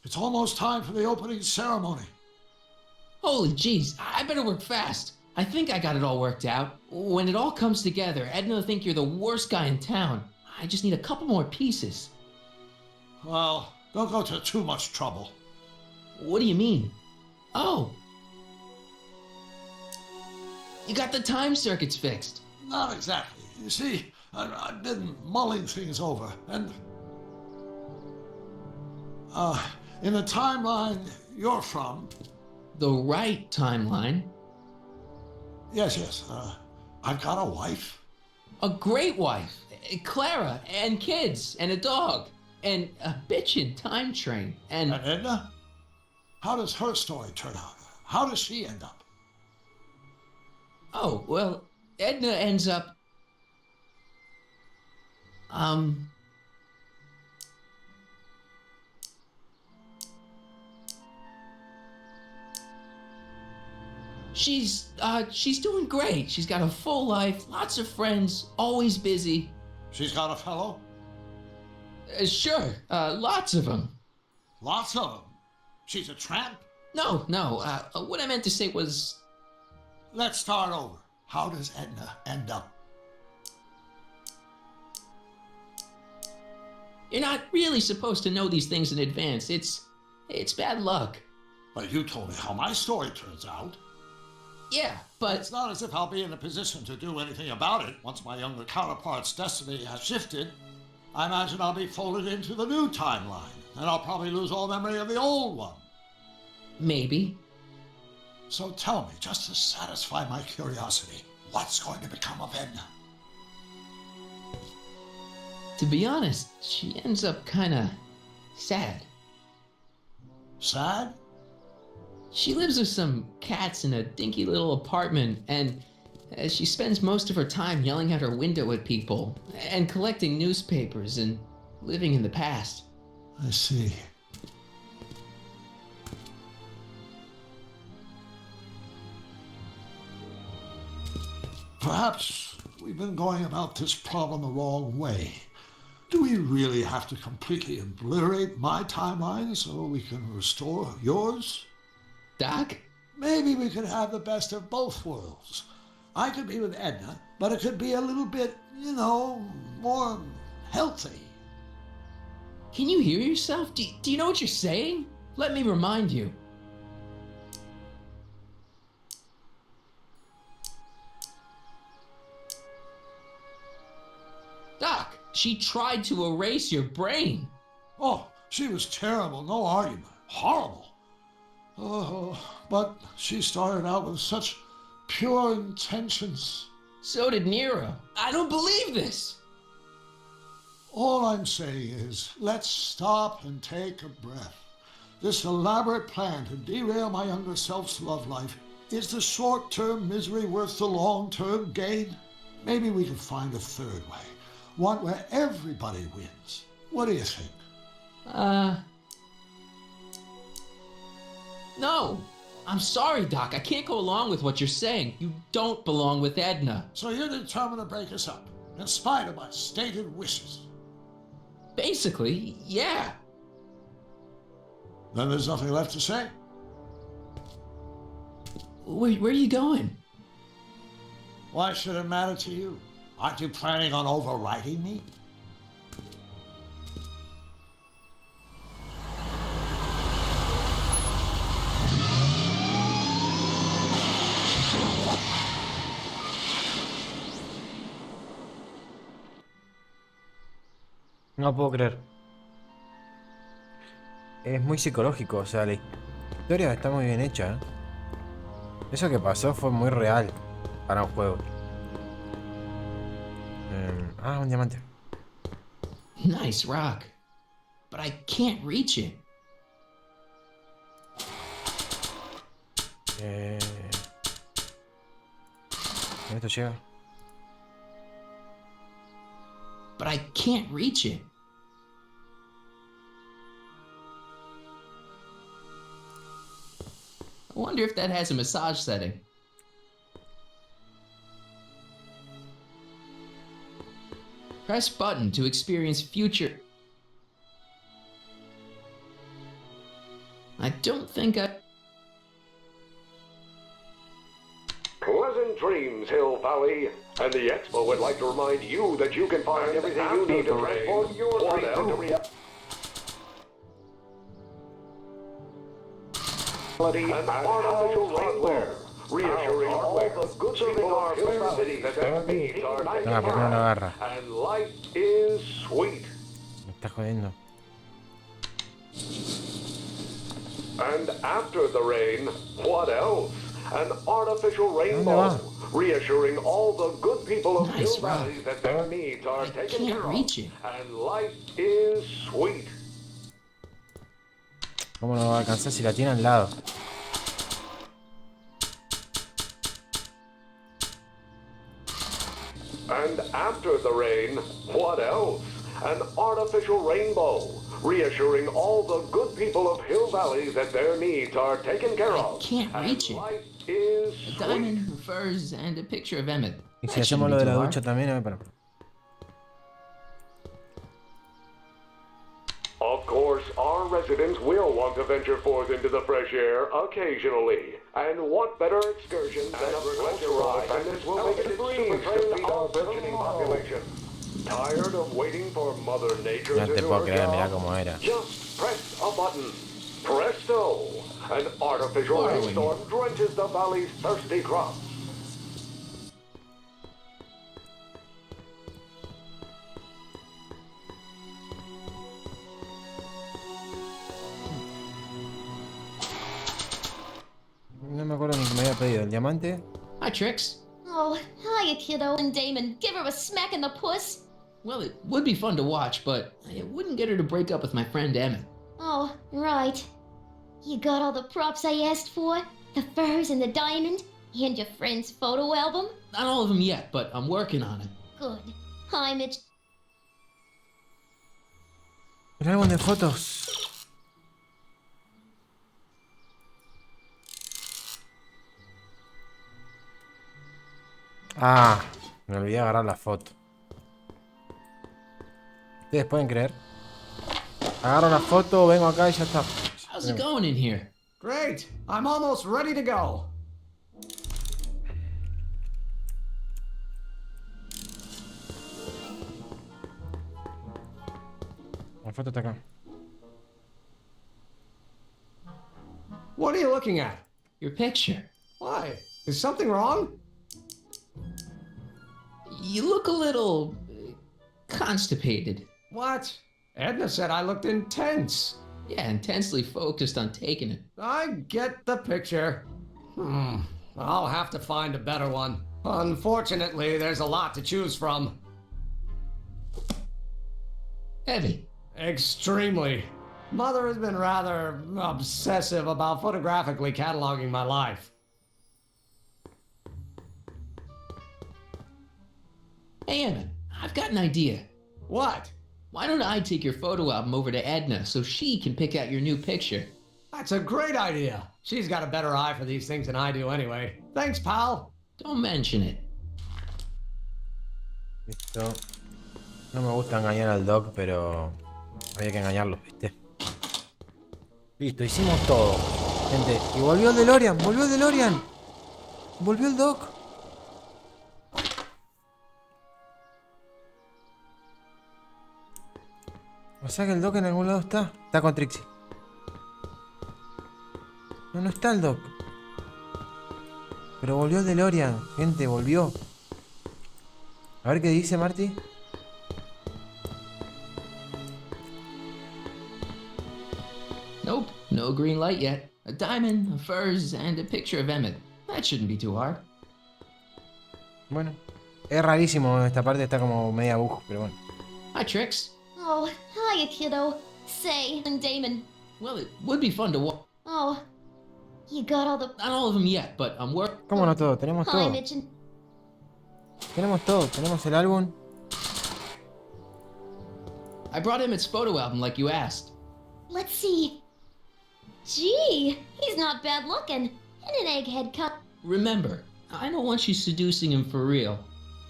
It's almost time for the opening ceremony. Holy jeez, I better work fast. I think I got it all worked out. When it all comes together, Edna will think you're the worst guy in town. I just need a couple more pieces. Well, Don't go to too much trouble. What do you mean? Oh! You got the time circuits fixed. Not exactly. You see, I've been mulling things over, and... in the timeline you're from... The right timeline? Yes. I've got a wife. A great wife. Clara, and kids, and a dog, and a bitchin' time train, and... And Edna? How does her story turn out? How does she end up? Oh, well, Edna ends up... She's doing great. She's got a full life, lots of friends, always busy. She's got a fellow? Sure, lots of them. Lots of them? She's a tramp? No, what I meant to say was... Let's start over. How does Edna end up? You're not really supposed to know these things in advance. It's bad luck. But you told me how my story turns out. Yeah, but... It's not as if I'll be in a position to do anything about it once my younger counterpart's destiny has shifted. I imagine I'll be folded into the new timeline, and I'll probably lose all memory of the old one. Maybe. So tell me, just to satisfy my curiosity, what's going to become of Edna? To be honest, she ends up kinda sad. Sad? She lives with some cats in a dinky little apartment, and she spends most of her time yelling out her window at people, and collecting newspapers, and living in the past. I see. Perhaps we've been going about this problem the wrong way. Do we really have to completely obliterate my timeline so we can restore yours? Doc? Maybe we could have the best of both worlds. I could be with Edna, but it could be a little bit, more healthy. Can you hear yourself? Do you know what you're saying? Let me remind you. Doc, she tried to erase your brain. Oh, she was terrible, no argument. Horrible. Oh, but she started out with such pure intentions. So did Nero. I don't believe this. All I'm saying is, let's stop and take a breath. This elaborate plan to derail my younger self's love life, is the short-term misery worth the long-term gain? Maybe we can find a third way. One where everybody wins. What do you think? No. I'm sorry, Doc. I can't go along with what you're saying. You don't belong with Edna. So you're determined to break us up, in spite of my stated wishes? Basically, yeah. Then there's nothing left to say. Where are you going? Why should it matter to you? Aren't you planning on overriding me? No puedo creer. Es muy psicológico, o sea, la historia está muy bien hecha, ¿eh? Eso que pasó fue muy real para un juego. Un diamante. Nice rock. But I can't reach it. Esto llega. But I can't reach it. I wonder if that has a massage setting. Press button to experience future. I don't think I... Pleasant dreams, Hill Valley. And the Expo would like to remind you that you can find everything you need to transport your dream to reality. and artificial hardware, reassuring all the good people of Hill Valley that their needs are taken ¿por qué no lo agarra? and life is sweet. Me está jodiendo. And after the rain, what else? An artificial rainbow, reassuring all the good people of Hill Valley that their needs are taken care of and life is sweet. ¿Cómo no va a alcanzar si la tiene al lado? And after the rain, what else? An artificial rainbow, reassuring all the good people of Hill Valley that their needs are taken care of. Can't reach it. A diamond, furs, and a picture of Emmett. Y si hacemos lo de la ducha también, a ver, para. Of course, our residents will want to venture forth into the fresh air occasionally. And what better excursion than a pleasure ride? And this will make it a breeze to feed our burgeoning population. Tired of waiting for Mother Nature No to te do puedo her creer, mirá job? cómo era. Just press a button. Presto! An artificial rainstorm drenches the valley's thirsty crops. No me acuerdo ni que me había pedido. ¿El diamante? Hi, Trix. Oh, hiya, kiddo. And Damon, give her a smack in the puss. Well, it would be fun to watch, but it wouldn't get her to break up with my friend Emmett. Oh, right. You got all the props I asked for? The furs and the diamond? And your friend's photo album? Not all of them yet, but I'm working on it. Good. Hi, Mitch. El álbum de fotos. Ah, me olvidé agarrar la foto. ¿Ustedes pueden creer? Agarro la foto, vengo acá y ya está. How's it going in here? Great. I'm almost ready to go. La foto está acá. What are you looking at? Your picture. Why? Is something wrong? You look a little constipated. What? Edna said I looked intense. Yeah, intensely focused on taking it. I get the picture. I'll have to find a better one. Unfortunately, there's a lot to choose from. Heavy. Extremely. Mother has been rather obsessive about photographically cataloging my life. Hey, Emmett, I've got an idea. What? Why don't I take your photo album over to Edna so she can pick out your new picture? That's a great idea. She's got a better eye for these things than I do anyway. Thanks, pal. Don't mention it. Listo. No me gusta engañar al Doc, pero había que engañarlos, ¿viste? Listo, hicimos todo. Gente, y volvió el DeLorean, volvió el DeLorean. Volvió el Doc. O sea que el Doc en algún lado está. Está con Trixie. No, no está el Doc. Pero volvió el DeLorean. Gente, volvió. A ver qué dice Marty. Nope, no green light yet. A diamond, a furs, and a picture of Emmett. That shouldn't be too hard. Bueno. Es rarísimo, esta parte está como media bug, pero bueno. Hi, Trix. Oh, hiya, kiddo. Say, and Damon. Well, it would be fun to watch. Oh, you got all the... Not all of them yet, but I'm working. ¿Cómo no todo? Tenemos Hi, todo. Mitch. Tenemos todo. Tenemos el álbum. I brought Emmett's photo album like you asked. Let's see. Gee, he's not bad looking. And an egghead cut. Remember, I don't want you seducing him for real.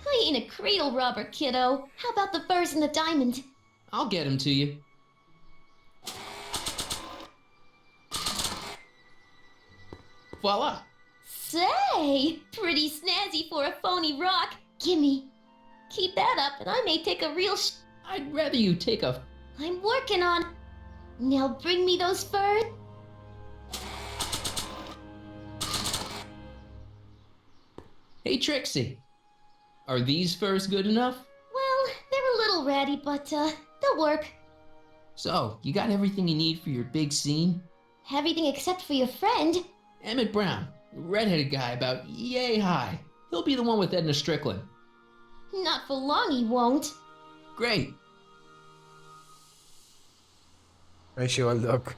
I ain't a cradle robber, kiddo. How about the furs and the diamond? I'll get him to you. Voila! Say, pretty snazzy for a phony rock. Gimme. Keep that up and I may take a real I'd rather you take a... I'm working on... Now bring me those furs. Hey, Trixie. Are these furs good enough? Well, they're a little ratty, but they'll work. So, you got everything you need for your big scene? Everything except for your friend. Emmett Brown, the redheaded guy about yay high. He'll be the one with Edna Strickland. Not for long, he won't. Great. Ahí llegó el doc.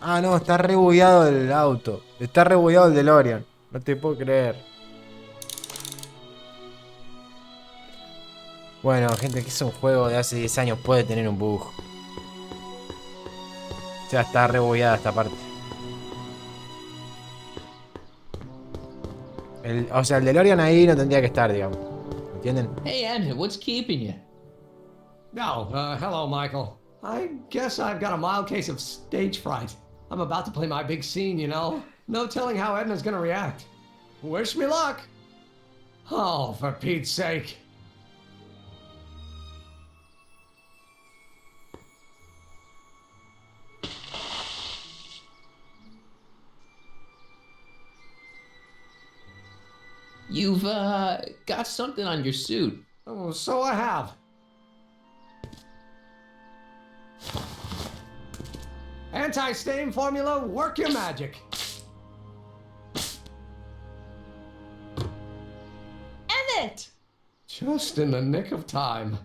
Ah, no, está re bugueado el auto. Está re bugueado el DeLorean. No te puedo creer. Bueno, gente, que es un juego de hace 10 años, puede tener un bug. O sea, está re bugueada esta parte. O sea, el DeLorean ahí no tendría que estar, digamos. ¿Entienden? Hey, Emmett, what's keeping you? No, hello, Michael. I guess I've got a mild case of stage fright. I'm about to play my big scene, you know? No telling how Edna's gonna react. Wish me luck. Oh, for Pete's sake. You've, got something on your suit. Oh, so I have. Anti-stain formula, work your magic. Emmett! Just in the nick of time.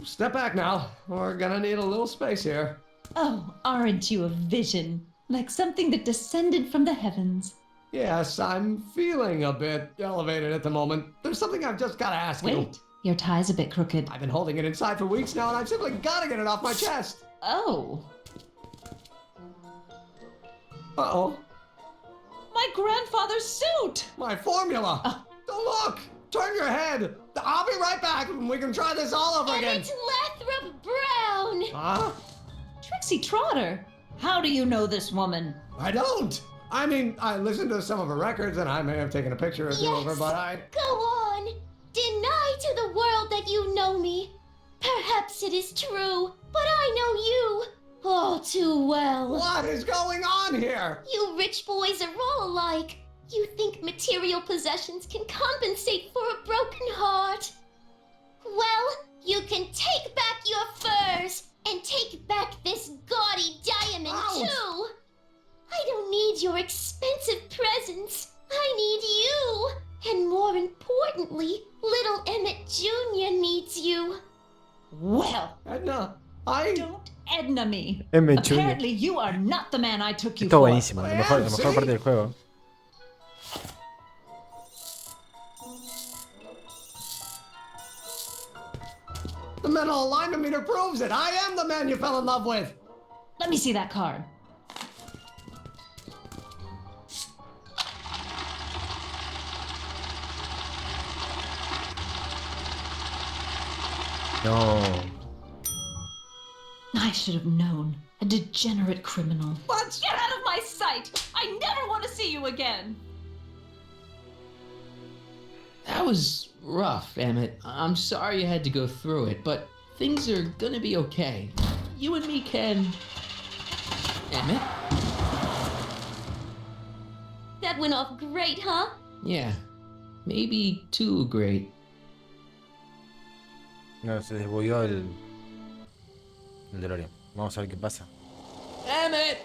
Step back now. We're gonna need a little space here. Oh, aren't you a vision? Like something that descended from the heavens. Yes, I'm feeling a bit elevated at the moment. There's something I've just gotta ask you. Wait, your tie's a bit crooked. I've been holding it inside for weeks now, and I've simply gotta get it off my chest. Oh. Uh-oh. My grandfather's suit! My formula! Don't look! Turn your head! I'll be right back, and we can try this all over again. Emmett Lathrop Brown! Huh? Trixie Trotter! How do you know this woman? I don't! I mean, I listened to some of her records, and I may have taken a picture or two of her, but I... Go on! Deny to the world that you know me. Perhaps it is true, but I know you all too well. What is going on here? You rich boys are all alike. You think material possessions can compensate for a broken heart. Well, you can take back your furs, and take back this gaudy diamond, too. I don't need your expensive presents. I need you. And more importantly, little Emmett Jr. needs you. Well, Edna, don't Edna me. Emmett Jr. Apparently you are not the man I took you Está for. buenísimo, la mejor parte del juego. The mental alignment meter proves it. I am the man you fell in love with. Let me see that card. No. I should have known. A degenerate criminal. What? Get out of my sight! I never want to see you again! That was rough, Emmett. I'm sorry you had to go through it, but things are gonna be okay. You and me can... Emmett? That went off great, huh? Yeah. Maybe too great. No, se desbugueó el DeLorean. Vamos a ver qué pasa. Emmett!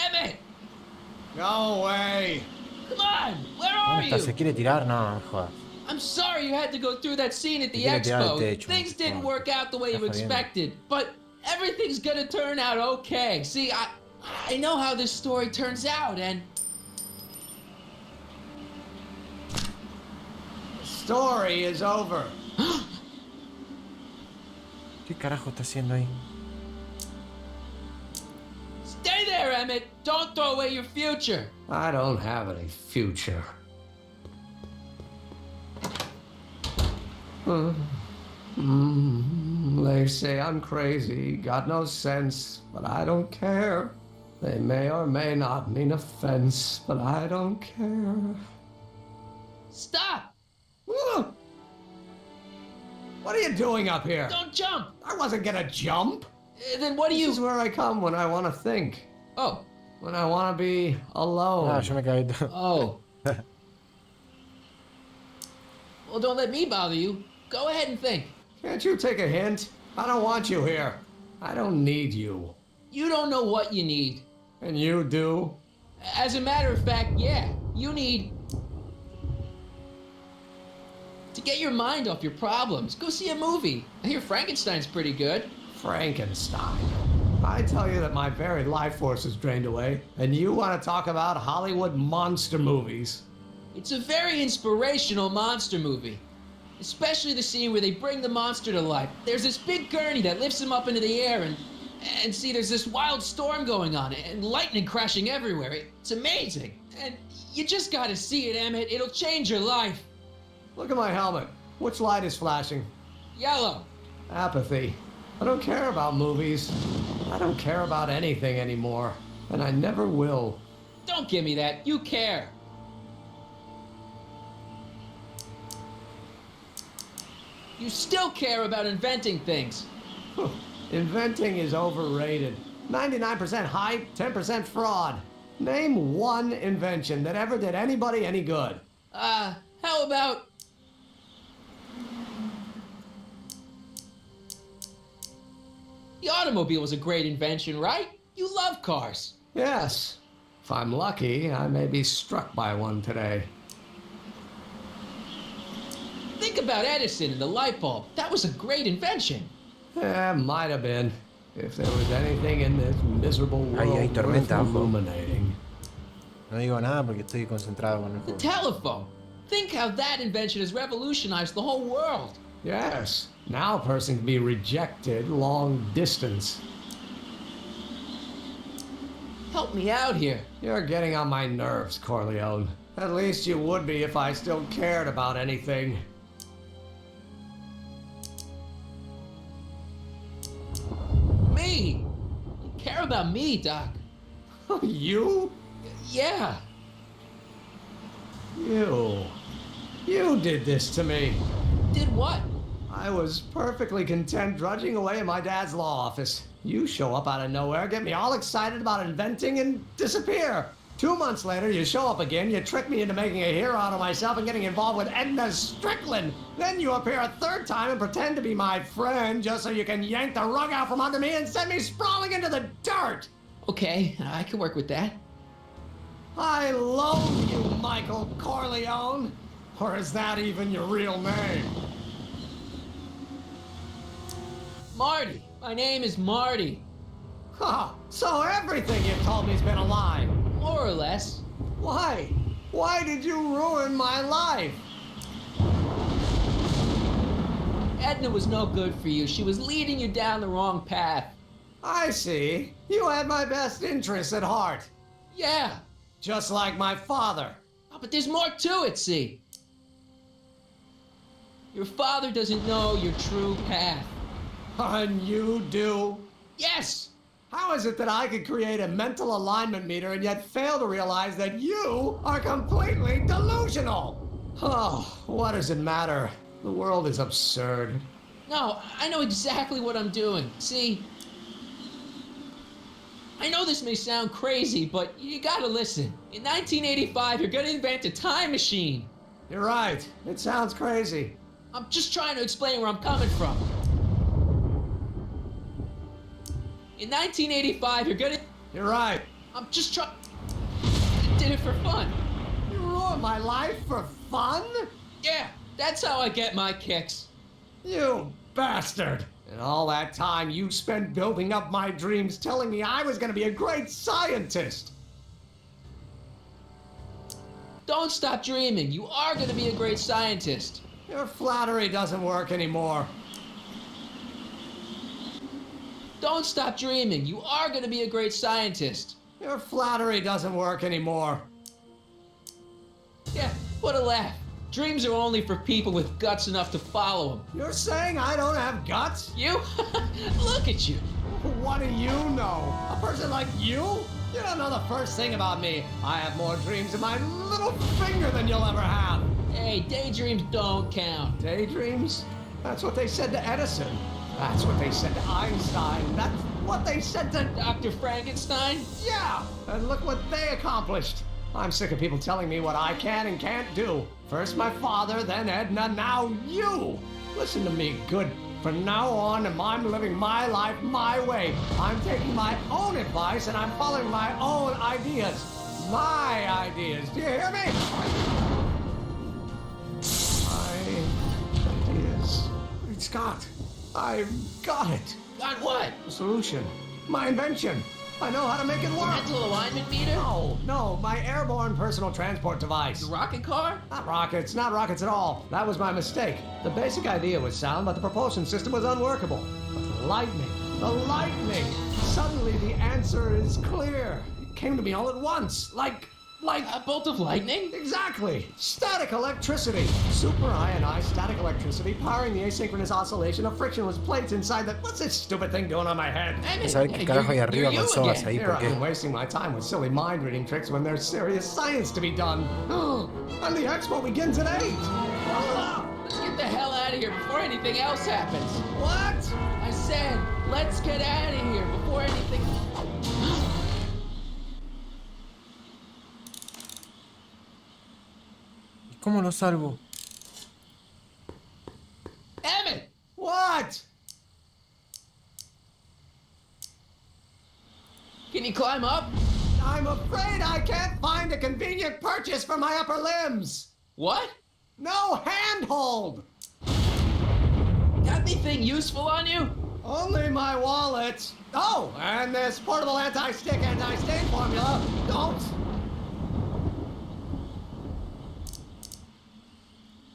Emmett! No way. Come on! Where are ¿Dónde está? you? ¿Se quiere tirar? No, no jodas. I'm sorry you had to go through that scene at the Quiere tirar al expo. techo. Things didn't work out the way you Está jodiendo. expected, but everything's gonna turn out okay. See, I know how this story turns out, and... The story is over. ¿Qué carajo está haciendo ahí? Stay there, Emmett! Don't throw away your future! I don't have any future. They say I'm crazy, got no sense, but I don't care. They may or may not mean offense, but I don't care. Stop! What are you doing up here? Don't jump! I wasn't gonna jump. Then what do you... This is where I come when I want to think. Oh. When I want to be alone. Ah, yo me caí todo. Oh. Well, don't let me bother you. Go ahead and think. Can't you take a hint? I don't want you here. I don't need you. You don't know what you need. And you do? As a matter of fact, yeah. You need... to get your mind off your problems. Go see a movie. I hear Frankenstein's pretty good. Frankenstein. I tell you that my very life force is drained away, and you want to talk about Hollywood monster movies. It's a very inspirational monster movie. Especially the scene where they bring the monster to life. There's this big gurney that lifts him up into the air, and see, there's this wild storm going on, and lightning crashing everywhere. It's amazing. And you just gotta see it, Emmett. It'll change your life. Look at my helmet. Which light is flashing? Yellow. Apathy. I don't care about movies. I don't care about anything anymore. And I never will. Don't give me that. You care. You still care about inventing things. Inventing is overrated. 99% hype, 10% fraud. Name one invention that ever did anybody any good. How about... the automobile was a great invention, right? You love cars. Yes. If I'm lucky, I may be struck by one today. Think about Edison and the light bulb. That was a great invention. Might have been. If there was anything in this miserable world hay tormenta, worth ojo. illuminating. No digo nada porque estoy concentrado con el The juego. telephone. Think how that invention has revolutionized the whole world. Yes. Now a person can be rejected long distance. Help me out here. You're getting on my nerves, Corleone. At least you would be if I still cared about anything. Me. You care about me, Doc. You? Yeah. You did this to me. Did what? I was perfectly content drudging away in my dad's law office. You show up out of nowhere, get me all excited about inventing, and disappear. 2 months later, you show up again, you trick me into making a hero out of myself and getting involved with Edna Strickland. Then you appear a third time and pretend to be my friend just so you can yank the rug out from under me and send me sprawling into the dirt. Okay, I can work with that. I loathe you, Michael Corleone. Or is that even your real name? Marty. My name is Marty. Huh, so everything you've told me's been a lie. More or less. Why? Why did you ruin my life? Edna was no good for you. She was leading you down the wrong path. I see. You had my best interests at heart. Yeah. Just like my father. Oh, but there's more to it, see. Your father doesn't know your true path. And you do? Yes! How is it that I could create a mental alignment meter and yet fail to realize that you are completely delusional? Oh, what does it matter? The world is absurd. No, I know exactly what I'm doing. See, I know this may sound crazy, but you gotta listen. In 1985, you're gonna invent a time machine. You're right. It sounds crazy. I'm just trying to explain where I'm coming from. In 1985, you're gonna... You're right. I'm just trying... I did it for fun. You ruined my life for fun? Yeah, that's how I get my kicks. You bastard. And all that time you spent building up my dreams, telling me I was gonna be a great scientist. Don't stop dreaming. You are gonna be a great scientist. Your flattery doesn't work anymore. Don't stop dreaming. You are gonna be a great scientist. Your flattery doesn't work anymore. Yeah, what a laugh. Dreams are only for people with guts enough to follow them. You're saying I don't have guts? You? Look at you. What do you know? A person like you? You don't know the first thing about me. I have more dreams in my little finger than you'll ever have. Hey, daydreams don't count. Daydreams? That's what they said to Edison. That's what they said to Einstein. That's what they said to Dr. Frankenstein? Yeah, and look what they accomplished. I'm sick of people telling me what I can and can't do. First my father, then Edna, now you. Listen to me, good. From now on, I'm living my life my way. I'm taking my own advice and I'm following my own ideas. My ideas. Do you hear me? My ideas. Scott, I've got it. Got what? The solution. My invention. I know how to make it work. Mental alignment meter? No, my airborne personal transport device. The rocket car? Not rockets at all. That was my mistake. The basic idea was sound, but the propulsion system was unworkable. But the lightning. Suddenly the answer is clear. It came to me all at once, like a bolt of lightning? Exactly. Static electricity. Superionized static electricity powering the asynchronous oscillation of frictionless plates inside the... What's this stupid thing doing on my head? ¿Saber qué carajo hay arriba con sogas ahí? Here ¿Por I've qué? been wasting my time with silly mind-reading tricks when there's serious science to be done. And the expo begins at 8. Let's get the hell out of here before anything else happens. What? I said, let's get out of here before anything... ¿Cómo lo salvo? Emmett! What? Can you climb up? I'm afraid I can't find a convenient purchase for my upper limbs. What? No handhold. Got anything useful on you? Only my wallet. Oh, and this portable anti-stick, anti-stain formula. Don't.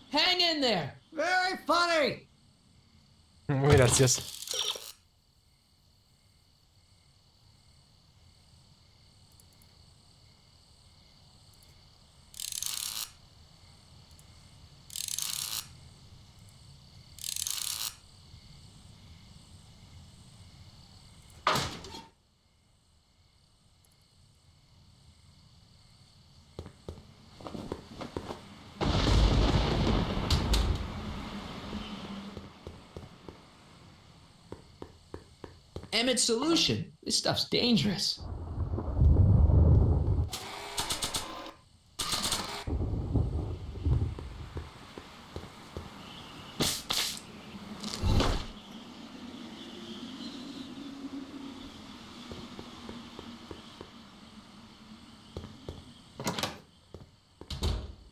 Hang in there. Very funny. Muy gracioso. Emmett's solution. This stuff's dangerous.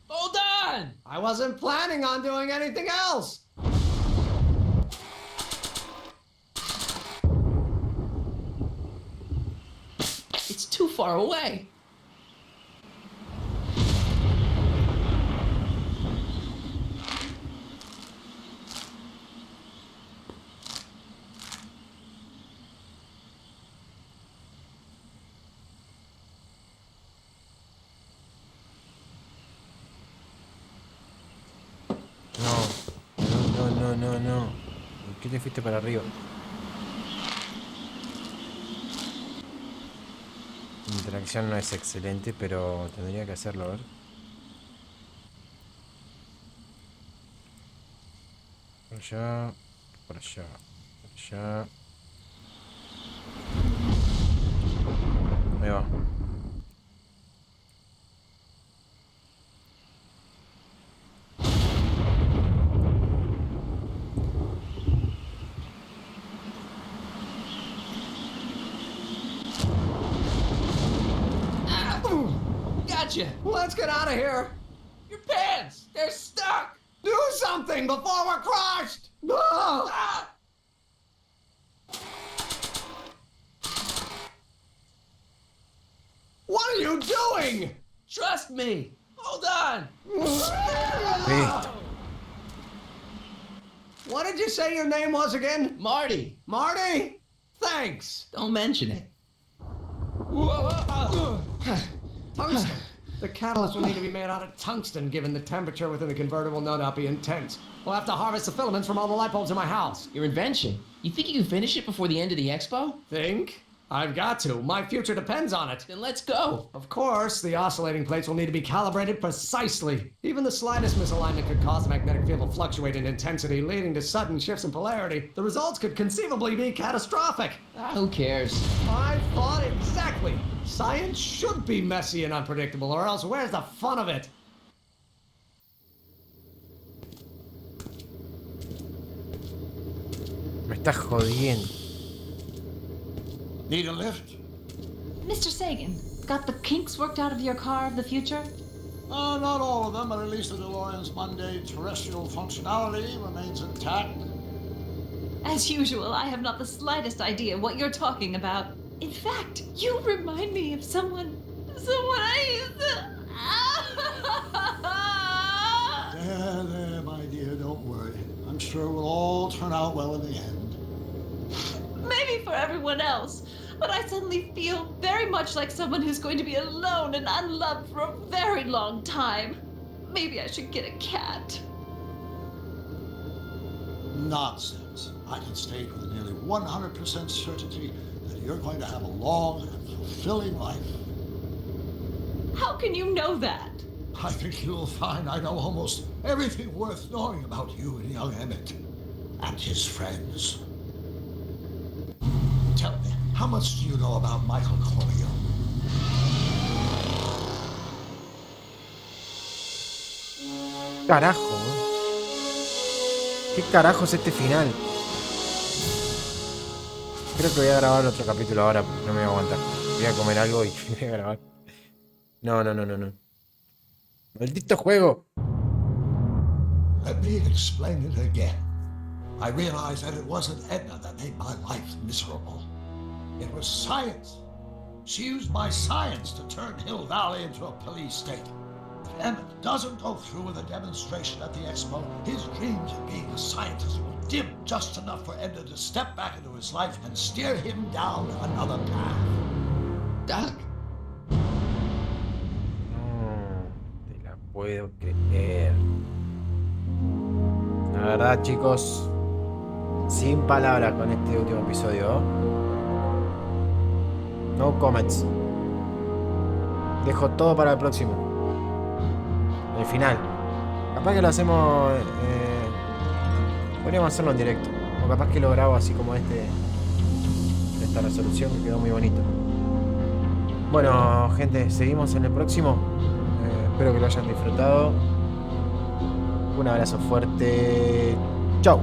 Hold on! I wasn't planning on doing anything else. It's too far away. No. ¿Por qué te fuiste para arriba? La interacción no es excelente, pero tendría que hacerlo, a ver. Por allá, por allá, por allá. Ahí va. Gotcha. Let's get out of here. Your pants, they're stuck. Do something before we're crushed. Ah! What are you doing? Trust me. Hold on. Listo. What did you say your name was again? Marty. Marty? Thanks. Don't mention it. Tungsten. The catalyst will need to be made out of tungsten, given the temperature within the converter will no doubt be intense. We'll have to harvest the filaments from all the light bulbs in my house. Your invention. You think you can finish it before the end of the expo? Think? I've got to. My future depends on it. Then let's go. Of course, the oscillating plates will need to be calibrated precisely. Even the slightest misalignment could cause the magnetic field to fluctuate in intensity, leading to sudden shifts in polarity. The results could conceivably be catastrophic. Who cares? I thought exactly. Science should be messy and unpredictable, or else where's the fun of it? Me estás jodiendo. Need a lift? Mr. Sagan, got the kinks worked out of your car of the future? Not all of them, but at least the DeLorean's mundane terrestrial functionality remains intact. As usual, I have not the slightest idea what you're talking about. In fact, you remind me of someone I used to... There, my dear, don't worry. I'm sure we'll all turn out well in the end. Maybe for everyone else, but I suddenly feel very much like someone who's going to be alone and unloved for a very long time. Maybe I should get a cat. Nonsense. I can state with nearly 100% certainty that you're going to have a long and fulfilling life. How can you know that? I think you'll find I know almost everything worth knowing about you and young Emmett and his friends. Tell me, how much do you know about Michael Corleone? Carajo, ¿qué carajo es este final? Creo que voy a grabar otro capítulo ahora, no me voy a aguantar. Voy a comer algo y voy a grabar. No. ¡Maldito juego! Let me explain it again. I realized that it wasn't Edna that made my life miserable. It was science. She used my science to turn Hill Valley into a police state. If Emmett doesn't go through with a demonstration at the expo, his dreams of being a scientist will dim just enough for Edna to step back into his life and steer him down another path. Doc. Te la puedo creer. La verdad, chicos, sin palabras con este último episodio. No comments. Dejo todo para el próximo. El final. Capaz que lo hacemos... podríamos hacerlo en directo. O capaz que lo grabo así como esta resolución que quedó muy bonito. Bueno, gente, seguimos en el próximo. Espero que lo hayan disfrutado. Un abrazo fuerte. Chau.